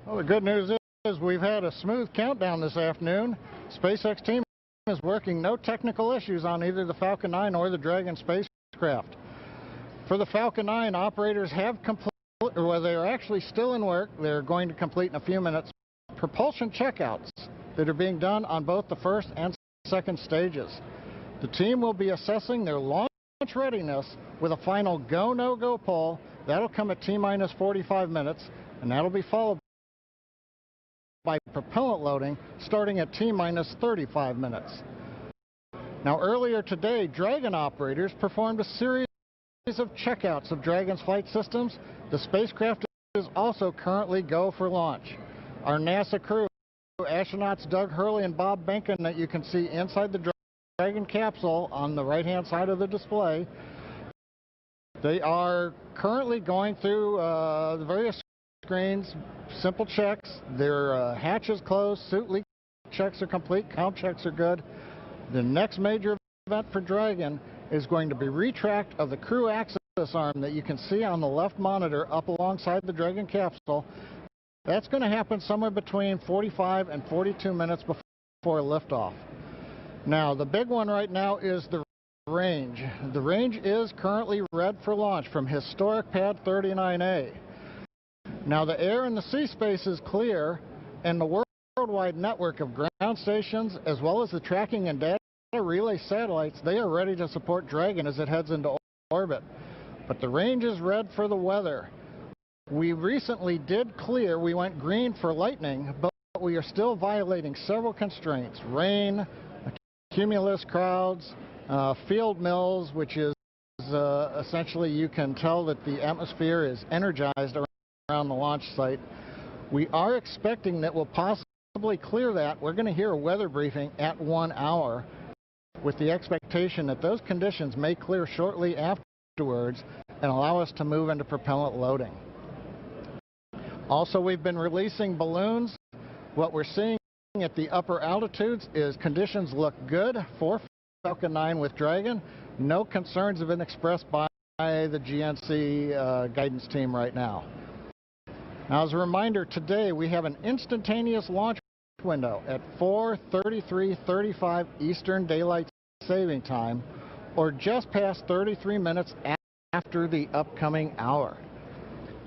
Well, the good news is we've had a smooth countdown this afternoon. SpaceX team is working no technical issues on either the Falcon 9 or the Dragon spacecraft. For the Falcon 9, operators have completed, well, they're actually still in work. They're going to complete in a few minutes propulsion checkouts that are being done on both the first and second stages. The team will be assessing their launch readiness with a final go, no-go poll. That'll come at T-minus 45 minutes, and that'll be followed by propellant loading starting at T-minus 35 minutes. Now, earlier today, Dragon operators performed a series of checkouts of Dragon's flight systems. The spacecraft is also currently go for launch. Our NASA crew, astronauts Doug Hurley and Bob Behnken, that you can see inside the Dragon capsule on the right-hand side of the display, they are currently going through the various screens, simple checks. Their hatch is closed, suit leak checks are complete, count checks are good. The next major event for Dragon is going to be retract of the crew access arm that you can see on the left monitor up alongside the Dragon capsule. That's going to happen somewhere between 45 and 42 minutes before liftoff. Now, the big one right now is the range. The range is currently red for launch from historic pad 39A. Now, the air and the sea space is clear, and the worldwide network of ground stations, as well as the tracking and data relay satellites, they are ready to support Dragon as it heads into orbit. But the range is red for the weather. We recently did clear, we went green for lightning, but we are still violating several constraints: rain, cumulus clouds, field mills, which is essentially you can tell that the atmosphere is energized around the launch site. We are expecting that we'll possibly clear that. We're going to hear a weather briefing at 1 hour with the expectation that those conditions may clear shortly afterwards and allow us to move into propellant loading. Also, we've been releasing balloons. What we're seeing at the upper altitudes is conditions look good for Falcon 9 with Dragon. No concerns have been expressed by the GNC guidance team right now. Now, as a reminder, today we have an instantaneous launch window at 4:33:35 Eastern Daylight Saving Time, or just past 33 minutes after the upcoming hour.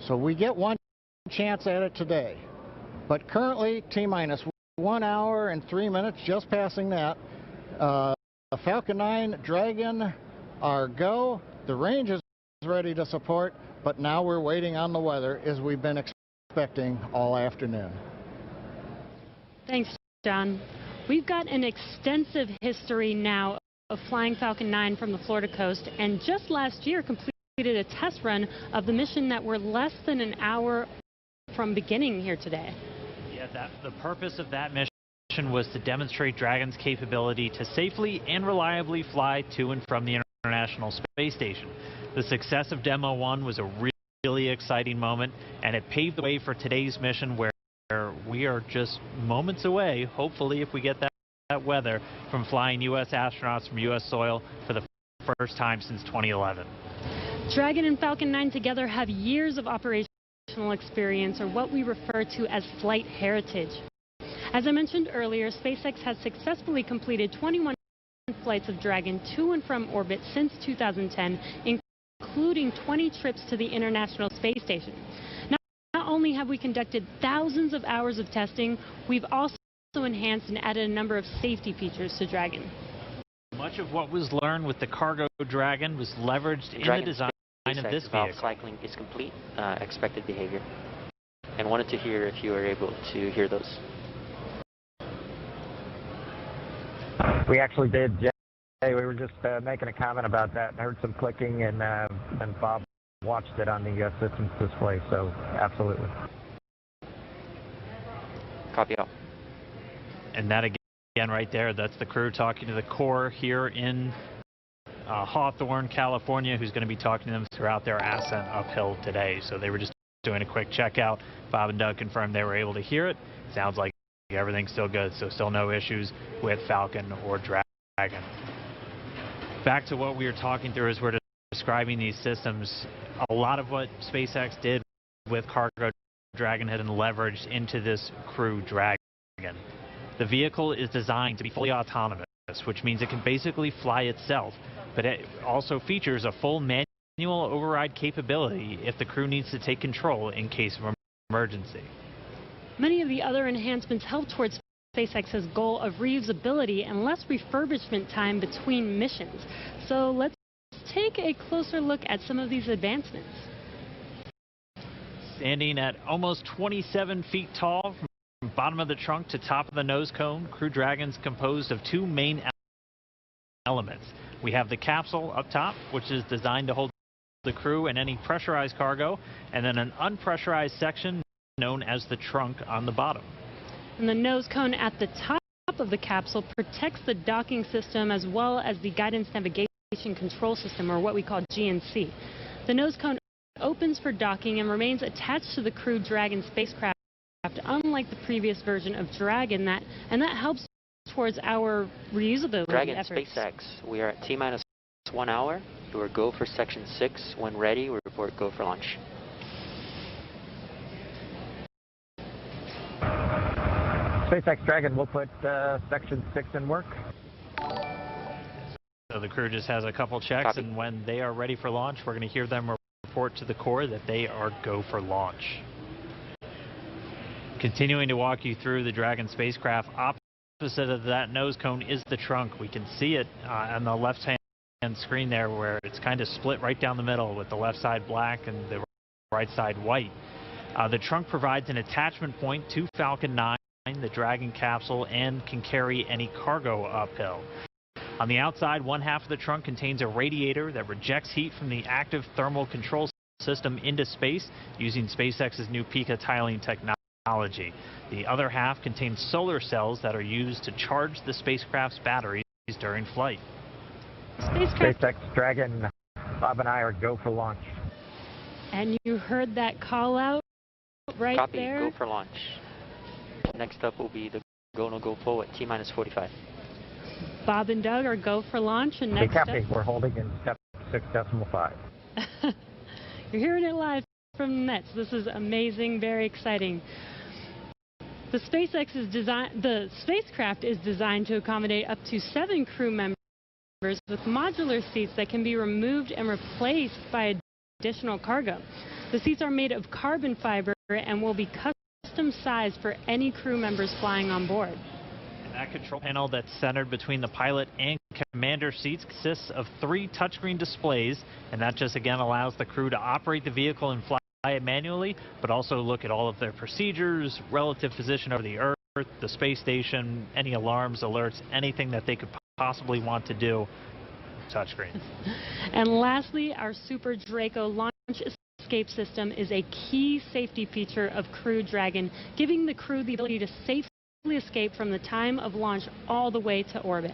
So we get one chance at it today. But currently, T-minus 1 hour and 3 minutes, just passing that. Falcon 9, Dragon, our go. The range is ready to support, but now we're waiting on the weather as we've been expecting all afternoon. Thanks, John. We've got an extensive history now of flying Falcon 9 from the Florida coast, and just last year completed a test run of the mission that we're less than an hour from beginning here today. Yeah, the purpose of that mission was to demonstrate Dragon's capability to safely and reliably fly to and from the International Space Station. The success of Demo 1 was a really exciting moment, and it paved the way for today's mission, where we are just moments away, hopefully, if we get that weather, from flying U.S. astronauts from U.S. soil for the first time since 2011. Dragon and Falcon 9 together have years of operational experience, or what we refer to as flight heritage. As I mentioned earlier, SpaceX has successfully completed 21 flights of Dragon to and from orbit since 2010, including 20 trips to the International Space Station. Not only have we conducted thousands of hours of testing, we've also enhanced and added a number of safety features to Dragon. Much of what was learned with the cargo Dragon was leveraged in the design of this vehicle. Cycling is complete, expected behavior. And wanted to hear if you were able to hear those. We actually did, Jay. We were just making a comment about that and heard some clicking, and Bob watched it on the systems display, so absolutely. Copy all. And that again right there, that's the crew talking to the Corps here in Hawthorne, California, who's going to be talking to them throughout their ascent uphill today. So they were just doing a quick checkout. Bob and Doug confirmed they were able to hear it. Sounds like everything's still good, so still no issues with Falcon or Dragon. Back to what we were talking through as we're describing these systems. A lot of what SpaceX did with cargo Dragon had been leveraged into this crew Dragon. The vehicle is designed to be fully autonomous, which means it can basically fly itself, but it also features a full manual override capability if the crew needs to take control in case of an emergency. Many of the other enhancements help towards SpaceX's goal of reusability and less refurbishment time between missions. So let's take a closer look at some of these advancements. Standing at almost 27 feet tall, from bottom of the trunk to top of the nose cone, Crew Dragon's composed of two main elements. We have the capsule up top, which is designed to hold the crew and any pressurized cargo, and then an unpressurized section known as the trunk on the bottom. And the nose cone at the top of the capsule protects the docking system as well as the guidance navigation control system, or what we call GNC. The nose cone opens for docking and remains attached to the Crew Dragon spacecraft, unlike the previous version of Dragon, and that helps towards our reusability Dragon efforts. SpaceX, we are at T-minus 1 hour. We will go for section 6. When ready, we report go for launch. SpaceX Dragon will put section 6 in work. So the crew just has a couple checks, Copy. and when they are ready for launch, we're going to hear them report to the core that they are go for launch. Continuing to walk you through the Dragon spacecraft, opposite of that nose cone is the trunk. We can see it on the left-hand screen there, where it's kind of split right down the middle with the left side black and the right side white. The trunk provides an attachment point to Falcon 9, the Dragon capsule, and can carry any cargo uphill. On the outside, one half of the trunk contains a radiator that rejects heat from the active thermal control system into space using SpaceX's new Pica tiling technology. The other half contains solar cells that are used to charge the spacecraft's batteries during flight. SpaceX Dragon, Bob and I are go for launch. And you heard that call out right Copy. there. Go for launch. Next up will be the go no go flow at T-minus 45. Bob and Doug are go for launch, and next up, we're holding in step 6.5. you're hearing it live from the nets. This is amazing, very exciting. The spacecraft is designed to accommodate up to 7 crew members with modular seats that can be removed and replaced by additional cargo. The seats are made of carbon fiber and will be custom sized for any crew members flying on board. That control panel that's centered between the pilot and commander seats consists of 3 touchscreen displays, and that just again allows the crew to operate the vehicle and fly it manually, but also look at all of their procedures, relative position over the Earth, the space station, any alarms, alerts, anything that they could possibly want to do. Touchscreen. And lastly, our Super Draco launch escape system is a key safety feature of Crew Dragon, giving the crew the ability to safely escape from the time of launch all the way to orbit.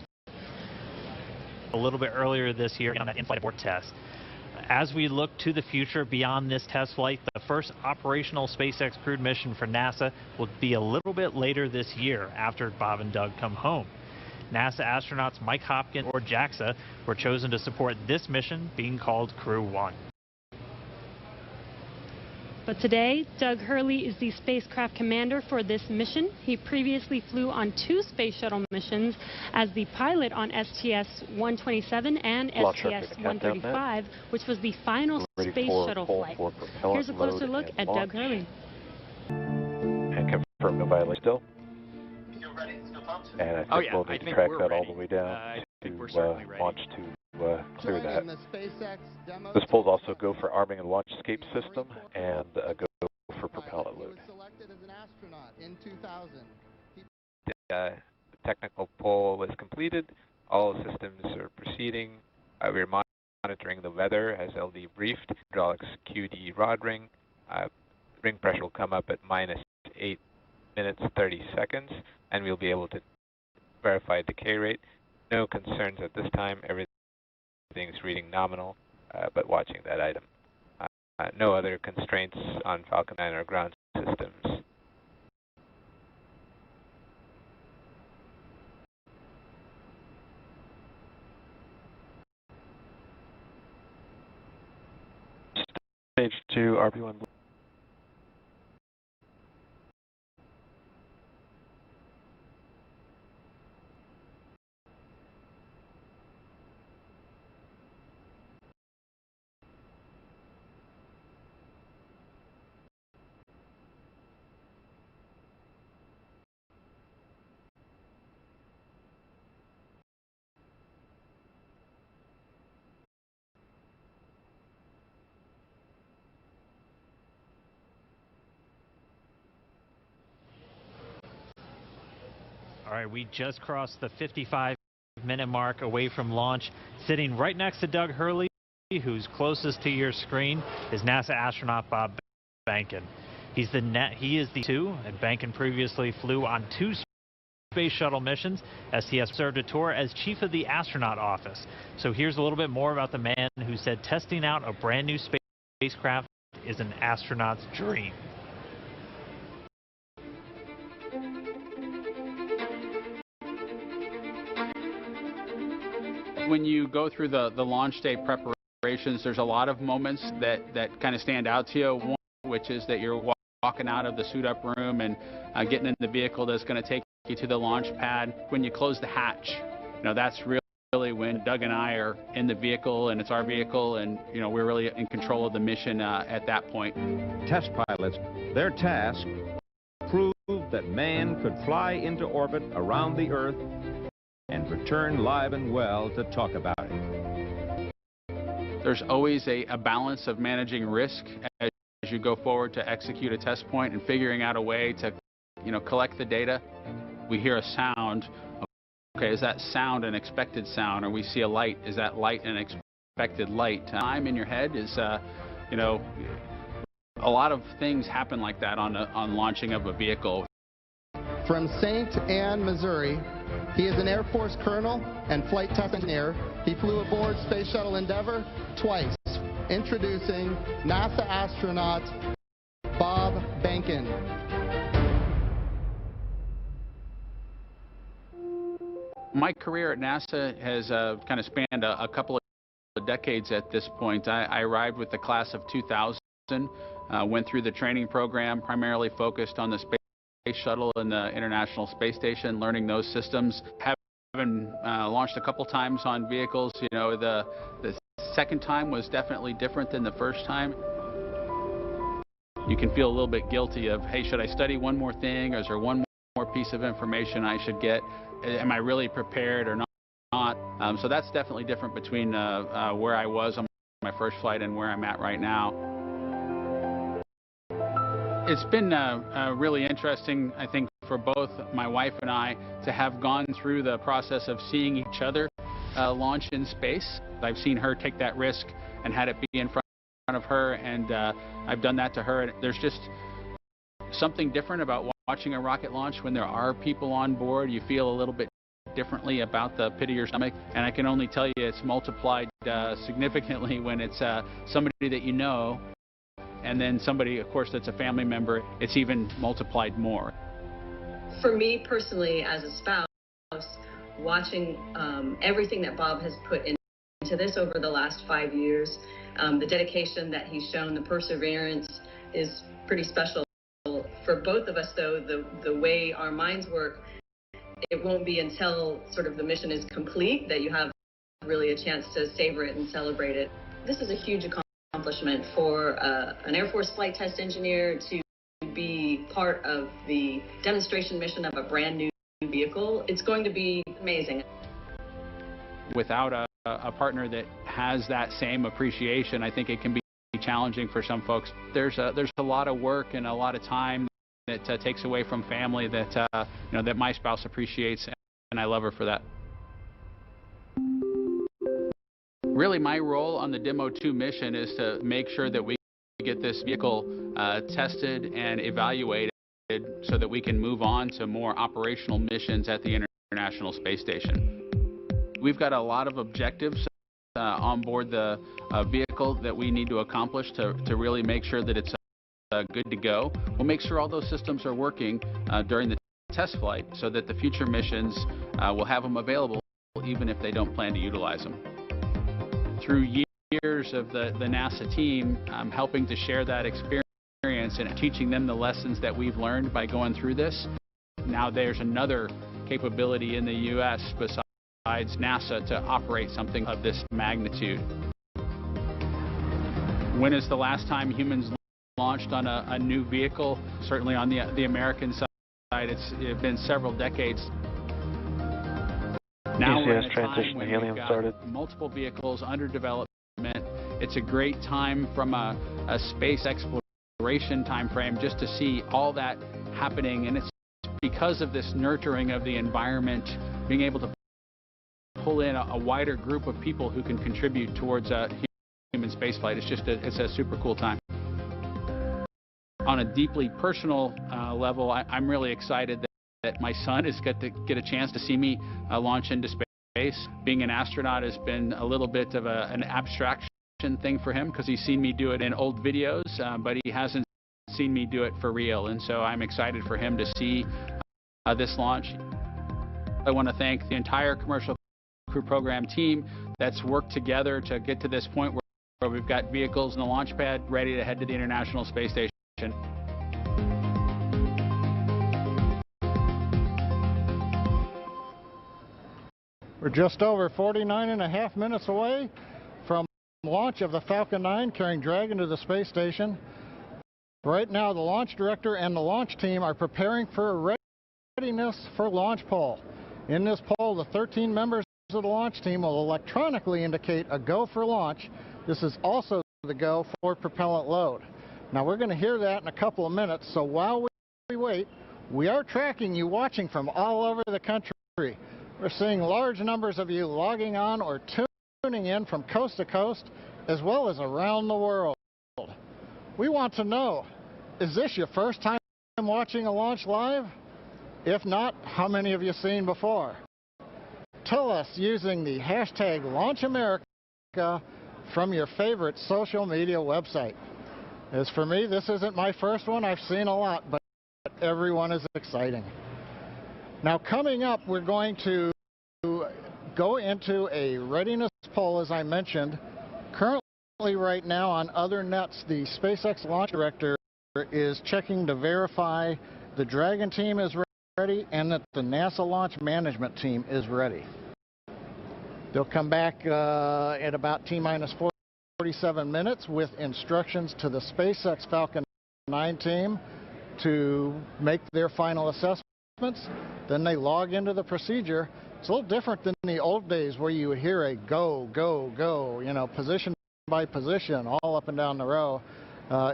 A little bit earlier this year on that in-flight abort test. As we look to the future beyond this test flight, the first operational SpaceX crewed mission for NASA will be a little bit later this year after Bob and Doug come home. NASA astronauts Mike Hopkins or JAXA were chosen to support this mission, being called Crew 1. But today, Doug Hurley is the spacecraft commander for this mission. He previously flew on 2 space shuttle missions as the pilot on STS-127 and STS-135, which was the final space shuttle flight. Here's a closer look at Doug Hurley. And confirm no violation still. And I think we'll need to track that all the way down to launch to clear that. This polls also go for arming and launch escape system and go for propellant load. The technical poll is completed. All systems are proceeding. We're monitoring the weather as LD briefed. Hydraulics QD rod ring. Ring pressure will come up at -8 minutes 30 seconds, and we'll be able to verify decay rate. No concerns at this time. Everything's reading nominal, but watching that item. No other constraints on Falcon 9 or ground systems. Stage 2, RP1. All right, we just crossed the 55-minute mark away from launch. Sitting right next to Doug Hurley, who's closest to your screen, is NASA astronaut Bob Behnken. He is the 2, and Behnken previously flew on 2 space shuttle missions. STS served a tour as chief of the astronaut office. So here's a little bit more about the man who said testing out a brand new spacecraft is an astronaut's dream. When you go through the launch day preparations, there's a lot of moments that kind of stand out to you. One, which is that you're walking out of the suit-up room and getting in the vehicle that's going to take you to the launch pad. When you close the hatch, that's really when Doug and I are in the vehicle and it's our vehicle and, you know, we're really in control of the mission at that point. Test pilots, their task, proved that man could fly into orbit around the Earth and return live and well to talk about it. There's always a balance of managing risk as you go forward to execute a test point and figuring out a way to, you know, collect the data. We hear a sound. Okay, is that sound an expected sound? Or we see a light, is that light an expected light? Time in your head is, you know, a lot of things happen like that on launching of a vehicle. From St. Anne, Missouri, he is an Air Force colonel and flight test engineer. He flew aboard Space Shuttle Endeavour twice. Introducing NASA astronaut Bob Behnken. My career at NASA has kind of spanned a couple of decades at this point. I arrived with the class of 2000, went through the training program, primarily focused on the Space Shuttle and the International Space Station, learning those systems. Having launched a couple times on vehicles, you know, the second time was definitely different than the first time. You can feel a little bit guilty of, hey, should I study one more thing, or is there one more piece of information I should get? Am I really prepared or not? So that's definitely different between where I was on my first flight and where I'm at right now. It's been really interesting, I think, for both my wife and I to have gone through the process of seeing each other launch in space. I've seen her take that risk and had it be in front of her, and I've done that to her. And there's just something different about watching a rocket launch when there are people on board. You feel a little bit differently about the pit of your stomach, and I can only tell you it's multiplied significantly when it's somebody that you know, and then somebody, of course, that's a family member. It's even multiplied more. For me personally, as a spouse, watching everything that Bob has put into this over the last 5 years, the dedication that he's shown, the perseverance is pretty special. For both of us, though, the way our minds work, it won't be until sort of the mission is complete that you have really a chance to savor it and celebrate it. This is a huge accomplishment for an Air Force flight test engineer to be part of the demonstration mission of a brand new vehicle. It's going to be amazing. Without A partner that has that same appreciation, I think it can be challenging for some folks. There's a lot of work and a lot of time that takes away from family that you know, that my spouse appreciates, and I love her for that. Really, my role on the Demo 2 mission is to make sure that we get this vehicle tested and evaluated so that we can move on to more operational missions at the International Space Station. We've got a lot of objectives on board the vehicle that we need to accomplish to really make sure that it's good to go. We'll make sure all those systems are working during the test flight so that the future missions will have them available even if they don't plan to utilize them. Through years of the NASA team, I'm helping to share that experience and teaching them the lessons that we've learned by going through this. Now there's another capability in the U.S. besides NASA to operate something of this magnitude. When is the last time humans launched on a new vehicle? Certainly on the American side, it's been several decades. Now we're in a time when we've got multiple vehicles under development. It's a great time from a space exploration time frame just to see all that happening, and it's because of this nurturing of the environment, being able to pull in a wider group of people who can contribute towards human spaceflight. It's a super cool time. On a deeply personal level, I'm really excited that my son is going to get a chance to see me launch into space. Being an astronaut has been a little bit of an abstraction thing for him because he's seen me do it in old videos, but he hasn't seen me do it for real. And so I'm excited for him to see this launch. I want to thank the entire Commercial Crew Program team that's worked together to get to this point where we've got vehicles in the launch pad ready to head to the International Space Station. We're just over 49.5 minutes away from launch of the Falcon 9 carrying Dragon to the space station. Right now, the launch director and the launch team are preparing for readiness for launch poll. In this poll, the 13 members of the launch team will electronically indicate a go for launch. This is also the go for propellant load. Now, we're going to hear that in a couple of minutes, so while we wait, we are tracking you watching from all over the country. We're seeing large numbers of you logging on or tuning in from coast to coast, as well as around the world. We want to know, is this your first time watching a launch live? If not, how many have you seen before? Tell us using the hashtag LaunchAmerica from your favorite social media website. As for me, this isn't my first one. I've seen a lot, but everyone is exciting. Now, coming up, we're going to go into a readiness poll, as I mentioned. Currently, right now, on other nets, the SpaceX launch director is checking to verify the Dragon team is ready and that the NASA launch management team is ready. They'll come back at about T-minus 47 minutes with instructions to the SpaceX Falcon 9 team to make their final assessments. Then they log into the procedure. It's a little different than the old days where you would hear a go, go, go, you know, position by position, all up and down the row.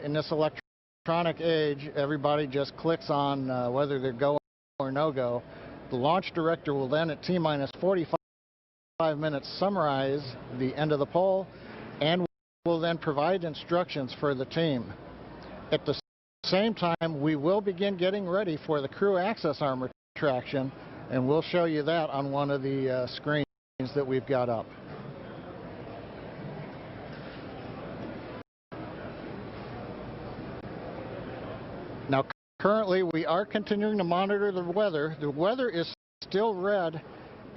In this electronic age, everybody just clicks on whether they're go or no go. The launch director will then, at T-minus 45 minutes, summarize the end of the poll and will then provide instructions for the team. At the same time, we will begin getting ready for the crew access arm retraction, and we'll show you that on one of the screens that we've got up. Now, currently, we are continuing to monitor the weather. The weather is still red.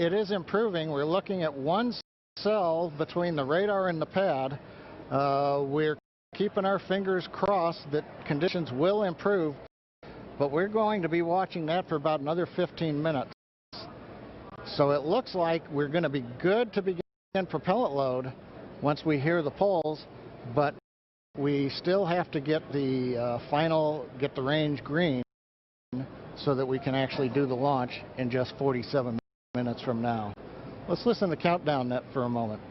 It is improving. We're looking at one cell between the radar and the pad. We're keeping our fingers crossed that conditions will improve, but we're going to be watching that for about another 15 minutes. So it looks like we're going to be good to begin propellant load once we hear the polls, but we still have to get the get the range green so that we can actually do the launch in just 47 minutes from now. Let's listen to the countdown net for a moment.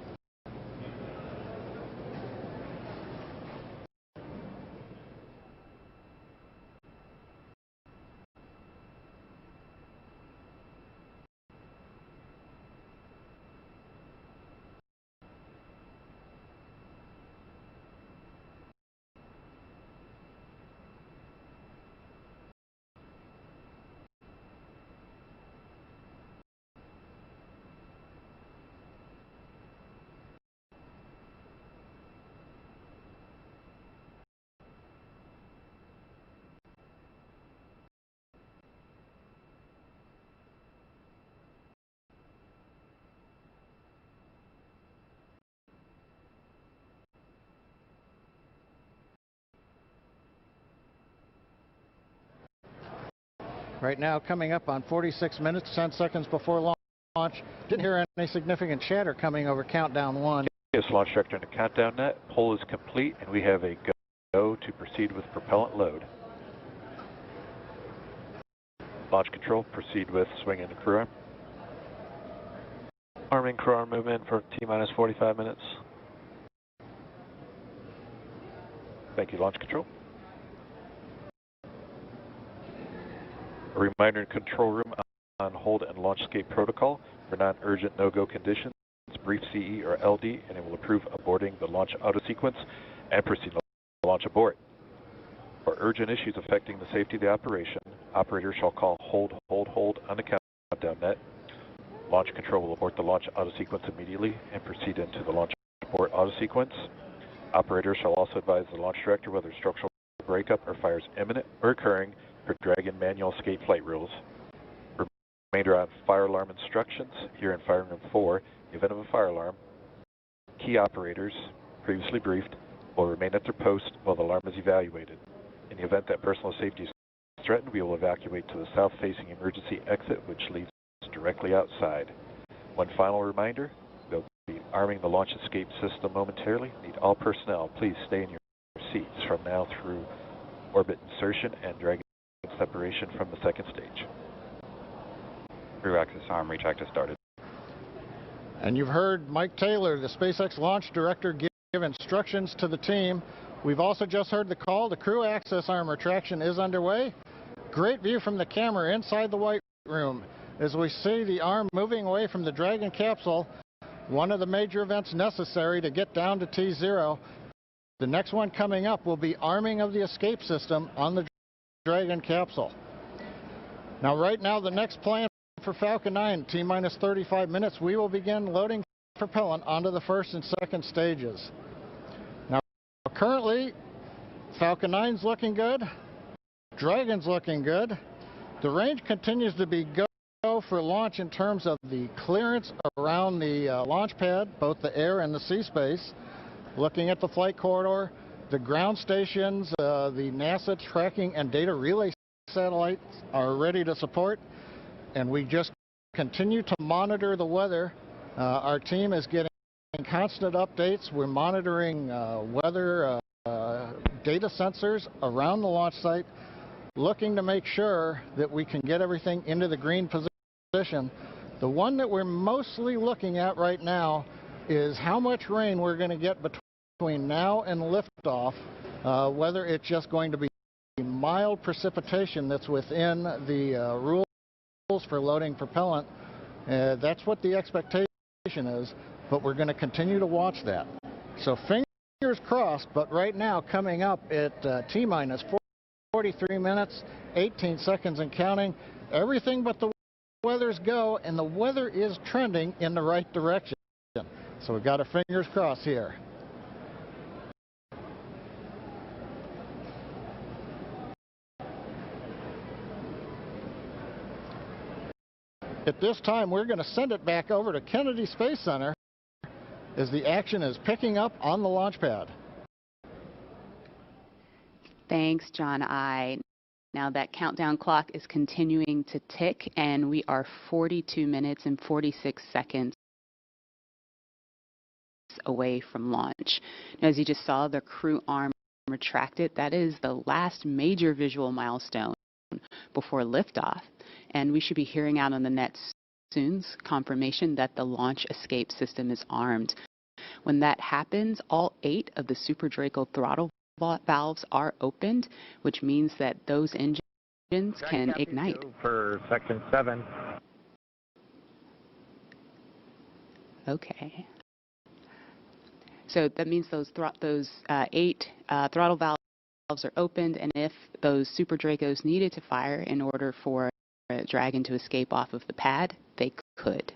Right now, coming up on 46 minutes, 10 seconds before launch. Didn't hear any significant chatter coming over countdown 1. Yes, launch director in the countdown net. Poll is complete, and we have a go to proceed with propellant load. Launch control, proceed with swing into crew arm. Arming crew arm movement for T-minus 45 minutes. Thank you, launch control. A reminder in control room on hold and launch escape protocol for non-urgent no-go conditions. Brief CE or LD, and it will approve aborting the launch auto sequence and proceed to launch abort. For urgent issues affecting the safety of the operation, operators shall call hold on the countdown net. Launch control will abort the launch auto sequence immediately and proceed into the launch abort auto sequence. Operators shall also advise the launch director whether structural breakup or fire is imminent or occurring per Dragon manual escape flight rules. Remainder on fire alarm instructions. Here in Fire Room 4, in the event of a fire alarm, key operators, previously briefed, will remain at their post while the alarm is evaluated. In the event that personal safety is threatened, we will evacuate to the south-facing emergency exit, which leads directly outside. One final reminder, they'll be arming the launch escape system momentarily. Need all personnel, please stay in your seats from now through orbit insertion and Dragon separation from the second stage. Crew access arm retract has started. And you've heard Mike Taylor, the SpaceX launch director, give instructions to the team. We've also just heard the call. The crew access arm retraction is underway. Great view from the camera inside the White Room as we see the arm moving away from the Dragon capsule, one of the major events necessary to get down to T0. The next one coming up will be arming of the escape system on the Dragon capsule. Now, right now, the next plan for Falcon 9, T-minus 35 minutes, we will begin loading propellant onto the first and second stages. Now, currently, Falcon 9's looking good. Dragon's looking good. The range continues to be go for launch in terms of the clearance around the launch pad, both the air and the sea space. Looking at the flight corridor, the ground stations, the NASA tracking and data relay satellites are ready to support, and we just continue to monitor the weather. Our team is getting constant updates. We're monitoring weather data sensors around the launch site, looking to make sure that we can get everything into the green position. The one that we're mostly looking at right now is how much rain we're going to get between now and liftoff, whether it's just going to be mild precipitation that's within the rules for loading propellant. That's what the expectation is, but we're going to continue to watch that. So fingers crossed, but right now coming up at T-minus 43 minutes, 18 seconds and counting, everything but the weather's go, and the weather is trending in the right direction. So we've got our fingers crossed here. At this time, we're going to send it back over to Kennedy Space Center as the action is picking up on the launch pad. Thanks, John I. Now that countdown clock is continuing to tick, and we are 42 minutes and 46 seconds away from launch. Now, as you just saw, the crew arm retracted. That is the last major visual milestone before liftoff, and we should be hearing out on the net soon confirmation that the launch escape system is armed. When that happens, all 8 of the Super Draco throttle valves are opened, which means that those engines can ignite. For section 7. Okay. So that means those 8 throttle valves are opened, and if those Super Dracos needed to fire in order for a Dragon to escape off of the pad, they could.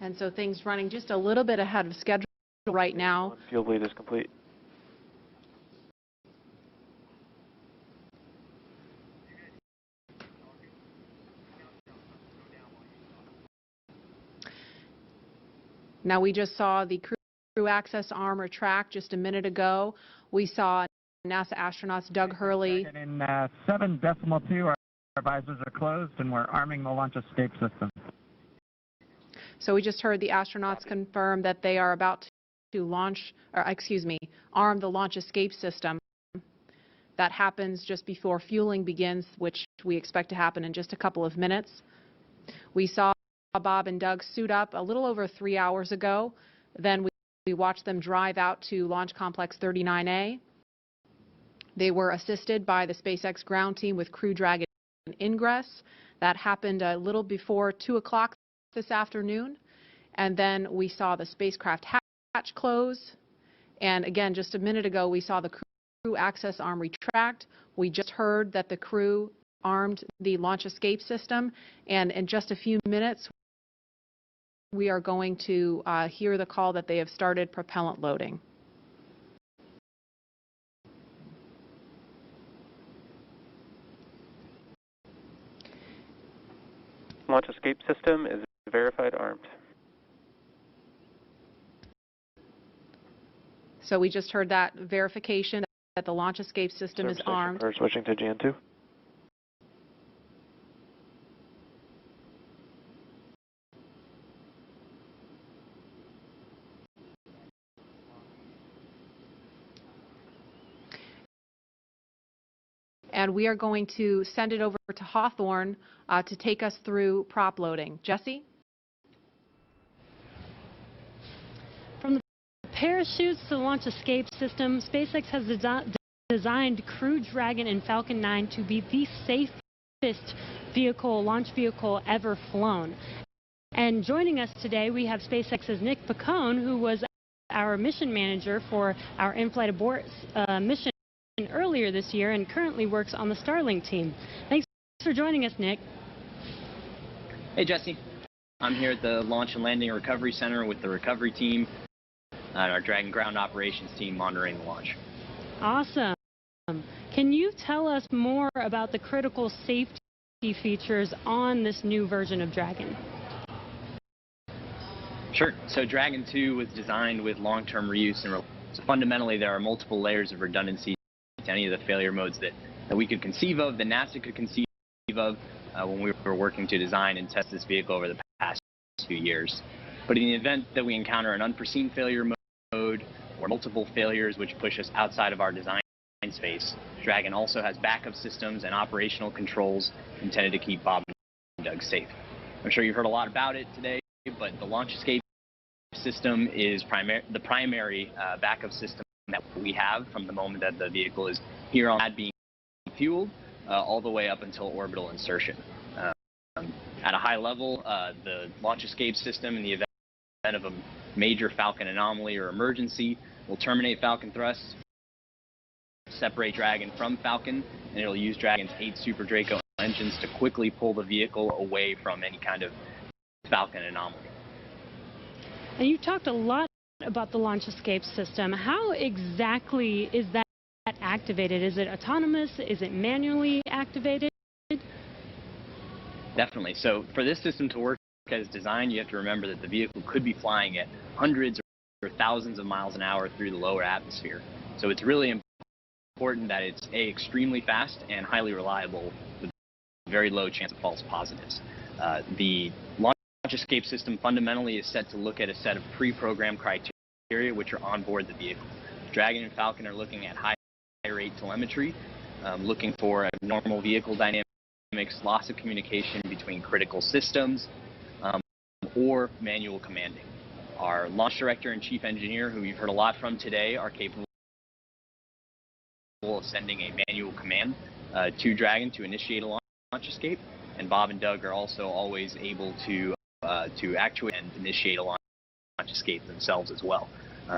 And so things running just a little bit ahead of schedule right now. Fuel bleed is complete. Now, we just saw the crew access arm retract just a minute ago. We saw NASA astronauts Doug Hurley. In 7.2, our visors are closed, and we're arming the launch escape system. So we just heard the astronauts confirm that they are about to arm the launch escape system. That happens just before fueling begins, which we expect to happen in just a couple of minutes. We saw Bob and Doug suit up a little over 3 hours ago. Then we watched them drive out to Launch Complex 39A. They were assisted by the SpaceX ground team with Crew Dragon ingress. That happened a little before 2 o'clock this afternoon. And then we saw the spacecraft hatch close. And again, just a minute ago, we saw the crew access arm retract. We just heard that the crew armed the launch escape system. And in just a few minutes, we are going to hear the call that they have started propellant loading. Launch escape system is verified armed. So we just heard that verification that the launch escape system is armed. We're switching to GN2. and we are going to send it over to Hawthorne to take us through prop loading. Jesse? From the parachutes to the launch escape system, SpaceX has designed Crew Dragon and Falcon 9 to be the safest launch vehicle ever flown. And joining us today, we have SpaceX's Nick Picone, who was our mission manager for our in-flight abort mission earlier this year and currently works on the Starlink team. Thanks for joining us, Nick. Hey, Jesse. I'm here at the Launch and Landing Recovery Center with the recovery team and our Dragon ground operations team monitoring the launch. Awesome. Can you tell us more about the critical safety features on this new version of Dragon? Sure. So Dragon 2 was designed with long-term reuse, and so fundamentally there are multiple layers of redundancy to any of the failure modes that we could conceive of, that NASA could conceive of when we were working to design and test this vehicle over the past few years. But in the event that we encounter an unforeseen failure mode or multiple failures which push us outside of our design space, Dragon also has backup systems and operational controls intended to keep Bob and Doug safe. I'm sure you've heard a lot about it today, but the launch escape system is the primary backup system that we have from the moment that the vehicle is here on being fueled all the way up until orbital insertion. At a high level, the launch escape system in the event of a major Falcon anomaly or emergency will terminate Falcon thrusts, separate Dragon from Falcon, and it'll use Dragon's 8 Super Draco engines to quickly pull the vehicle away from any kind of Falcon anomaly. And you talked a lot about the launch escape system. How exactly is that activated? Is it autonomous? Is it manually activated? Definitely. So for this system to work as designed, you have to remember that the vehicle could be flying at hundreds or thousands of miles an hour through the lower atmosphere. So it's really important that it's extremely fast and highly reliable with very low chance of false positives. The launch escape system fundamentally is set to look at a set of pre-programmed criteria which are on board the vehicle. Dragon and Falcon are looking at high rate telemetry, looking for abnormal vehicle dynamics, loss of communication between critical systems, or manual commanding. Our launch director and chief engineer, who you've heard a lot from today, are capable of sending a manual command to Dragon to initiate a launch escape, and Bob and Doug are also always able to actuate and initiate a launch escape themselves as well.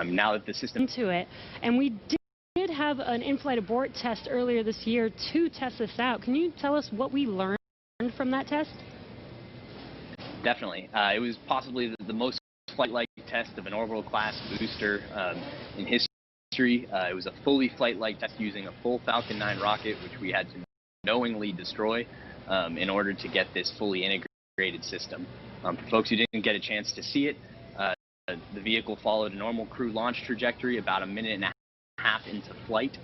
Now that the system into it, and we did have an in-flight abort test earlier this year to test this out. Can you tell us what we learned from that test? Definitely. It was possibly the most flight-like test of an orbital class booster in history. It was a fully flight-like test using a full Falcon 9 rocket, which we had to knowingly destroy in order to get this fully integrated system. For folks who didn't get a chance to see it, the vehicle followed a normal crew launch trajectory. About a minute and a half into flight,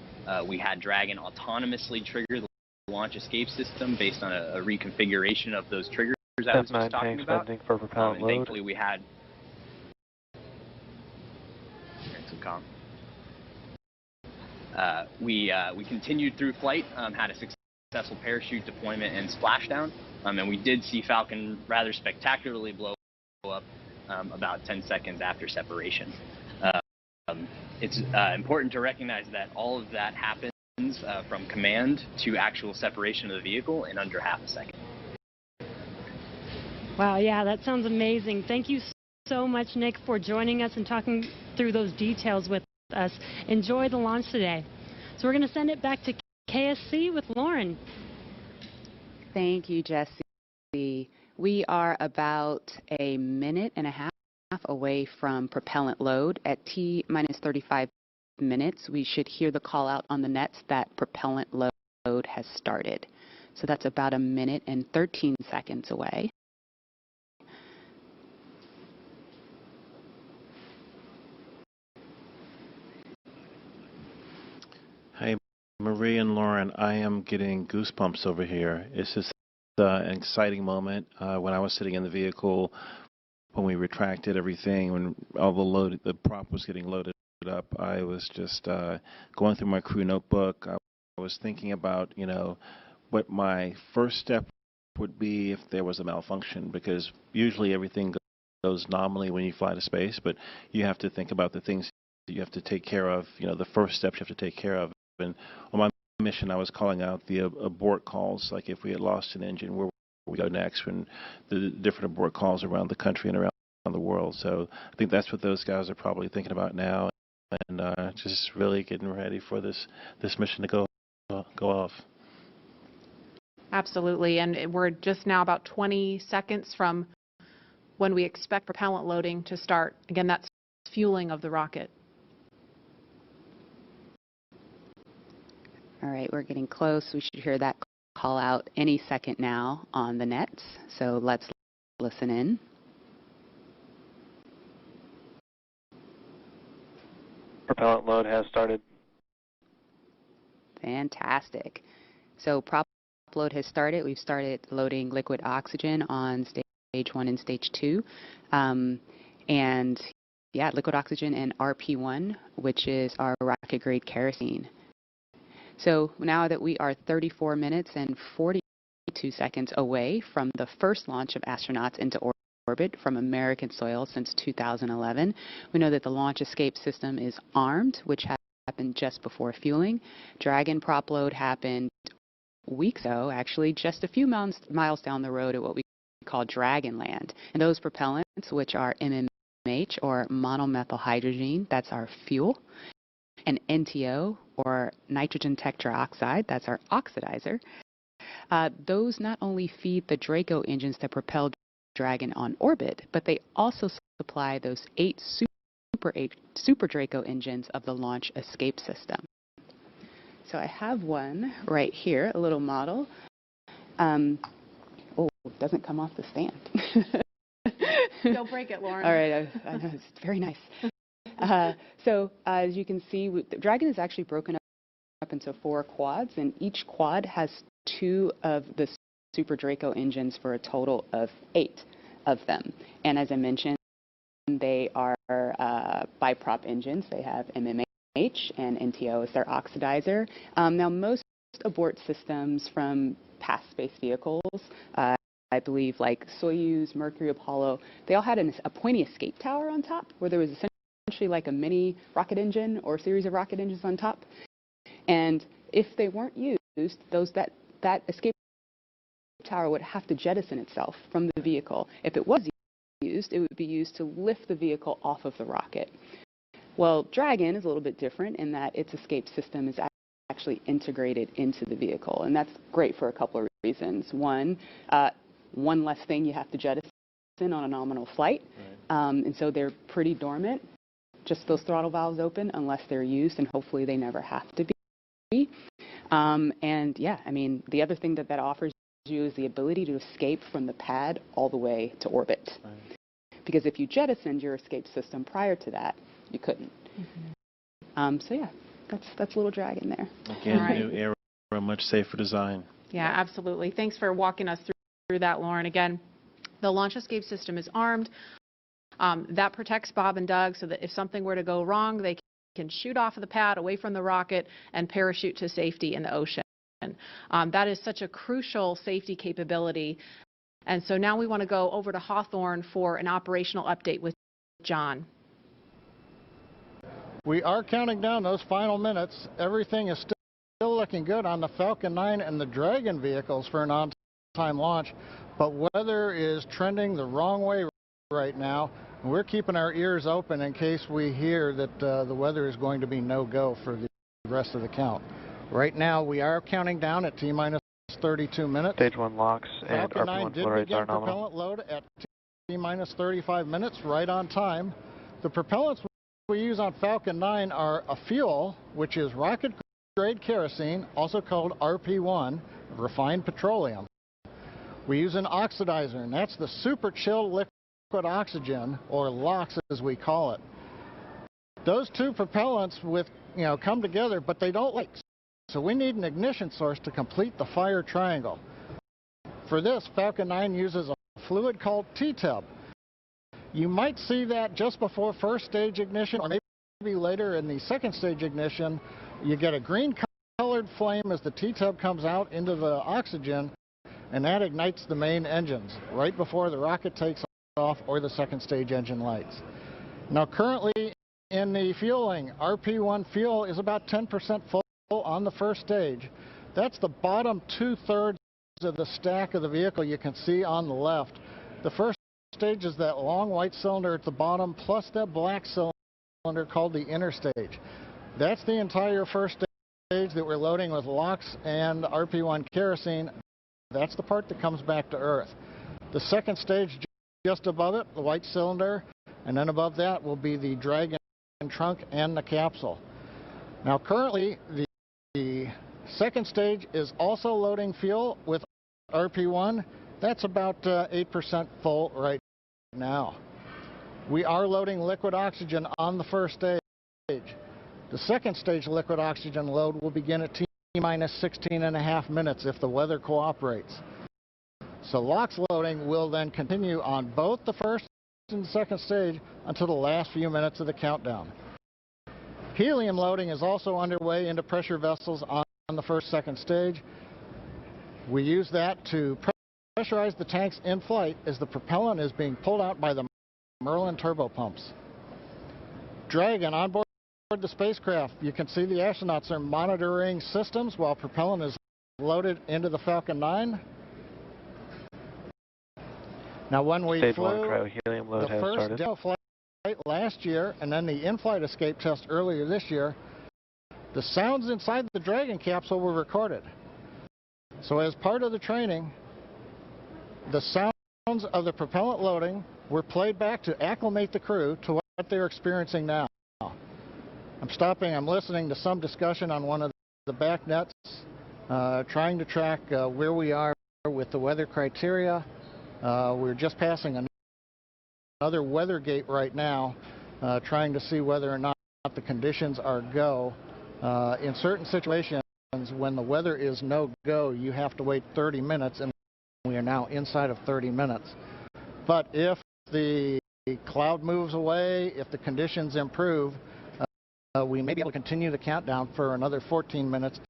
we had Dragon autonomously trigger the launch escape system based on a reconfiguration of those triggers I was just talking about. For propellant and load. thankfully we had some calm. We continued through flight, had a successful parachute deployment and splashdown, and we did see Falcon rather spectacularly blow up about 10 seconds after separation. It's important to recognize that all of that happens from command to actual separation of the vehicle in under half a second. Wow, yeah, that sounds amazing. Thank you so much, Nick, for joining us and talking through those details with us. Enjoy the launch today. So we're going to send it back to KSC with Lauren. Thank you, Jesse. We are about a minute and a half away from propellant load. At T-minus 35 minutes, we should hear the call out on the nets that propellant load has started. So that's about a minute and 13 seconds away. Hey, Marie and Lauren, I am getting goosebumps over here. It's just an exciting moment. When I was sitting in the vehicle, when we retracted everything, when all the prop was getting loaded up, I was just going through my crew notebook. I was thinking about, what my first step would be if there was a malfunction, because usually everything goes nominally when you fly to space, but you have to think about the things that you have to take care of, the first steps you have to take care of. And on my mission, I was calling out the abort calls, like if we had lost an engine, where we go next, when the different abort calls around the country and around the world. So I think that's what those guys are probably thinking about now, and just really getting ready for this mission to go off. Absolutely, and we're just now about 20 seconds from when we expect propellant loading to start. Again, that's fueling of the rocket. All right, we're getting close. We should hear that call out any second now on the nets. So let's listen in. Propellant load has started. Fantastic. So prop load has started. We've started loading liquid oxygen on stage 1 and stage 2. And yeah, liquid oxygen and RP1, which is our rocket grade kerosene. So now that we are 34 minutes and 42 seconds away from the first launch of astronauts into orbit from American soil since 2011, we know that the launch escape system is armed, which happened just before fueling. Dragon prop load happened weeks ago, actually, just a few miles down the road at what we call Dragon Land. And those propellants, which are MMH, or monomethyl hydrogen, that's our fuel, and NTO, or nitrogen tetroxide, that's our oxidizer. Those not only feed the Draco engines that propel Dragon on orbit, but they also supply those 8 Super Draco engines of the launch escape system. So I have one right here, a little model. Oh, it doesn't come off the stand. Don't break it, Lauren. All right, I know, it's very nice. So as you can see, the Dragon is actually broken up into 4 quads, and each quad has 2 of the Super Draco engines for a total of 8 of them. And as I mentioned, they are biprop engines. They have MMH and NTO as their oxidizer. Now, most abort systems from past space vehicles, I believe like Soyuz, Mercury, Apollo, they all had a pointy escape tower on top where there was essentially like a mini rocket engine or a series of rocket engines on top. And if they weren't used, that escape tower would have to jettison itself from the vehicle. If it was used, it would be used to lift the vehicle off of the rocket. Well, Dragon is a little bit different in that its escape system is actually integrated into the vehicle, and that's great for a couple of reasons. One less thing you have to jettison on a nominal flight, and so they're pretty dormant, just those throttle valves open unless they're used, and hopefully they never have to be. And yeah, I mean, the other thing that offers you is the ability to escape from the pad all the way to orbit. Because if you jettisoned your escape system prior to that, you couldn't. So yeah, that's little Dragon there. Again, new era, a much safer design. Yeah, absolutely. Thanks for walking us through that, Lauren. Again, the launch escape system is armed. That protects Bob and Doug so that if something were to go wrong, they can shoot off of the pad away from the rocket and parachute to safety in the ocean. That is such a crucial safety capability. And so now we want to go over to Hawthorne for an operational update with John. We are counting down those final minutes. Everything is still looking good on the Falcon 9 and the Dragon vehicles for an on-time launch, but weather is trending the wrong way right now. And we're keeping our ears open in case we hear that the weather is going to be no-go for the rest of the count. Right now, we are counting down at T-minus 32 minutes. Stage 1 locks and Falcon 9 RP1 did flow rates begin are nominal. propellant load at T-minus 35 minutes, right on time. The propellants we use on Falcon 9 are a fuel, which is rocket-grade kerosene, also called RP1, refined petroleum. We use an oxidizer, and that's the super chilled liquid oxygen, or LOX as we call it. Those 2 propellants come together, but they don't like. So we need an ignition source to complete the fire triangle. For this, Falcon 9 uses a fluid called T-tub. You might see that just before first stage ignition, or maybe later in the second stage ignition. You get a green color colored flame as the T-tub comes out into the oxygen, and that ignites the main engines right before the rocket takes off or the second stage engine lights. Now currently in the fueling, RP1 fuel is about 10% full on the first stage. That's the bottom 2/3 of the stack of the vehicle you can see on the left. The first stage is that long white cylinder at the bottom plus that black cylinder called the inner stage. That's the entire first stage that we're loading with LOX and RP1 kerosene. That's the part that comes back to Earth. The second stage just above it, the white cylinder, and then above that will be the Dragon trunk and the capsule. Now currently the second stage is also loading fuel with RP1. That's about 8% full right now. We are loading liquid oxygen on the first stage. The second stage liquid oxygen load will begin at T-minus 16.5 minutes if the weather cooperates. So LOX loading will then continue on both the first and the second stage until the last few minutes of the countdown. Helium loading is also underway into pressure vessels on the first, second stage. We use that to pressurize the tanks in flight as the propellant is being pulled out by the Merlin turbopumps. Dragon on board the spacecraft. You can see the astronauts are monitoring systems while propellant is loaded into the Falcon 9. Now when we Stage flew 1 cryo-helium load the has first started. demo flight last year and then the in-flight escape test earlier this year, the sounds inside the Dragon capsule were recorded. So as part of the training, the sounds of the propellant loading were played back to acclimate the crew to what they're experiencing now. I'm listening to some discussion on one of the back nets, trying to track where we are with the weather criteria. We're just passing another weather gate right now, trying to see whether or not the conditions are go. In certain situations, when the weather is no go, you have to wait 30 minutes, and we are now inside of 30 minutes. But if the cloud moves away, if the conditions improve, we may be able to continue the countdown for another 14 minutes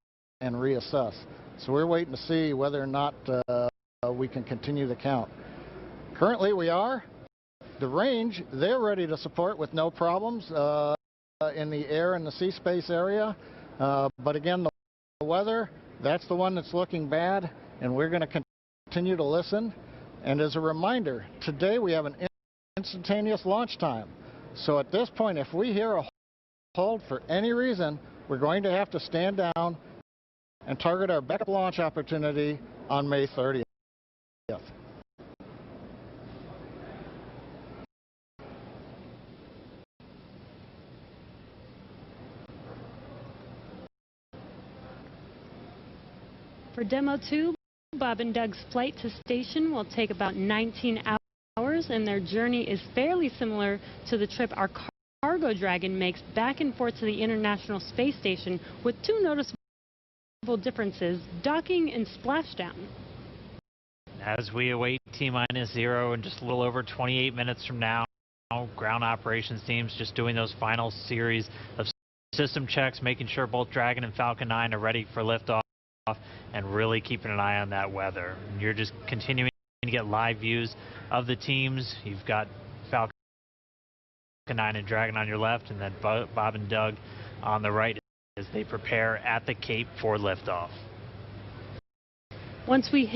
and reassess. So we're waiting to see whether or not we can continue the count. Currently we are. The range, they're ready to support with no problems in the air and the sea space area. But again, the weather, that's the one that's looking bad, and we're going to continue to listen. And as a reminder, today we have an instantaneous launch time. So at this point, if we hear a hold for any reason, we're going to have to stand down and target our backup launch opportunity on May 30th. For Demo 2, Bob and Doug's flight to station will take about 19 hours, and their journey is fairly similar to the trip our Cargo Dragon makes back and forth to the International Space Station, with two noticeable differences: docking and splashdown. As we await T-minus 0 and just a little over 28 minutes from now, ground operations teams just doing those final series of system checks, making sure both Dragon and Falcon 9 are ready for liftoff, and really keeping an eye on that weather. And you're just continuing to get live views of the teams. You've got Falcon 9 and Dragon on your left, and then Bob and Doug on the right as they prepare at the Cape for liftoff. Once we hit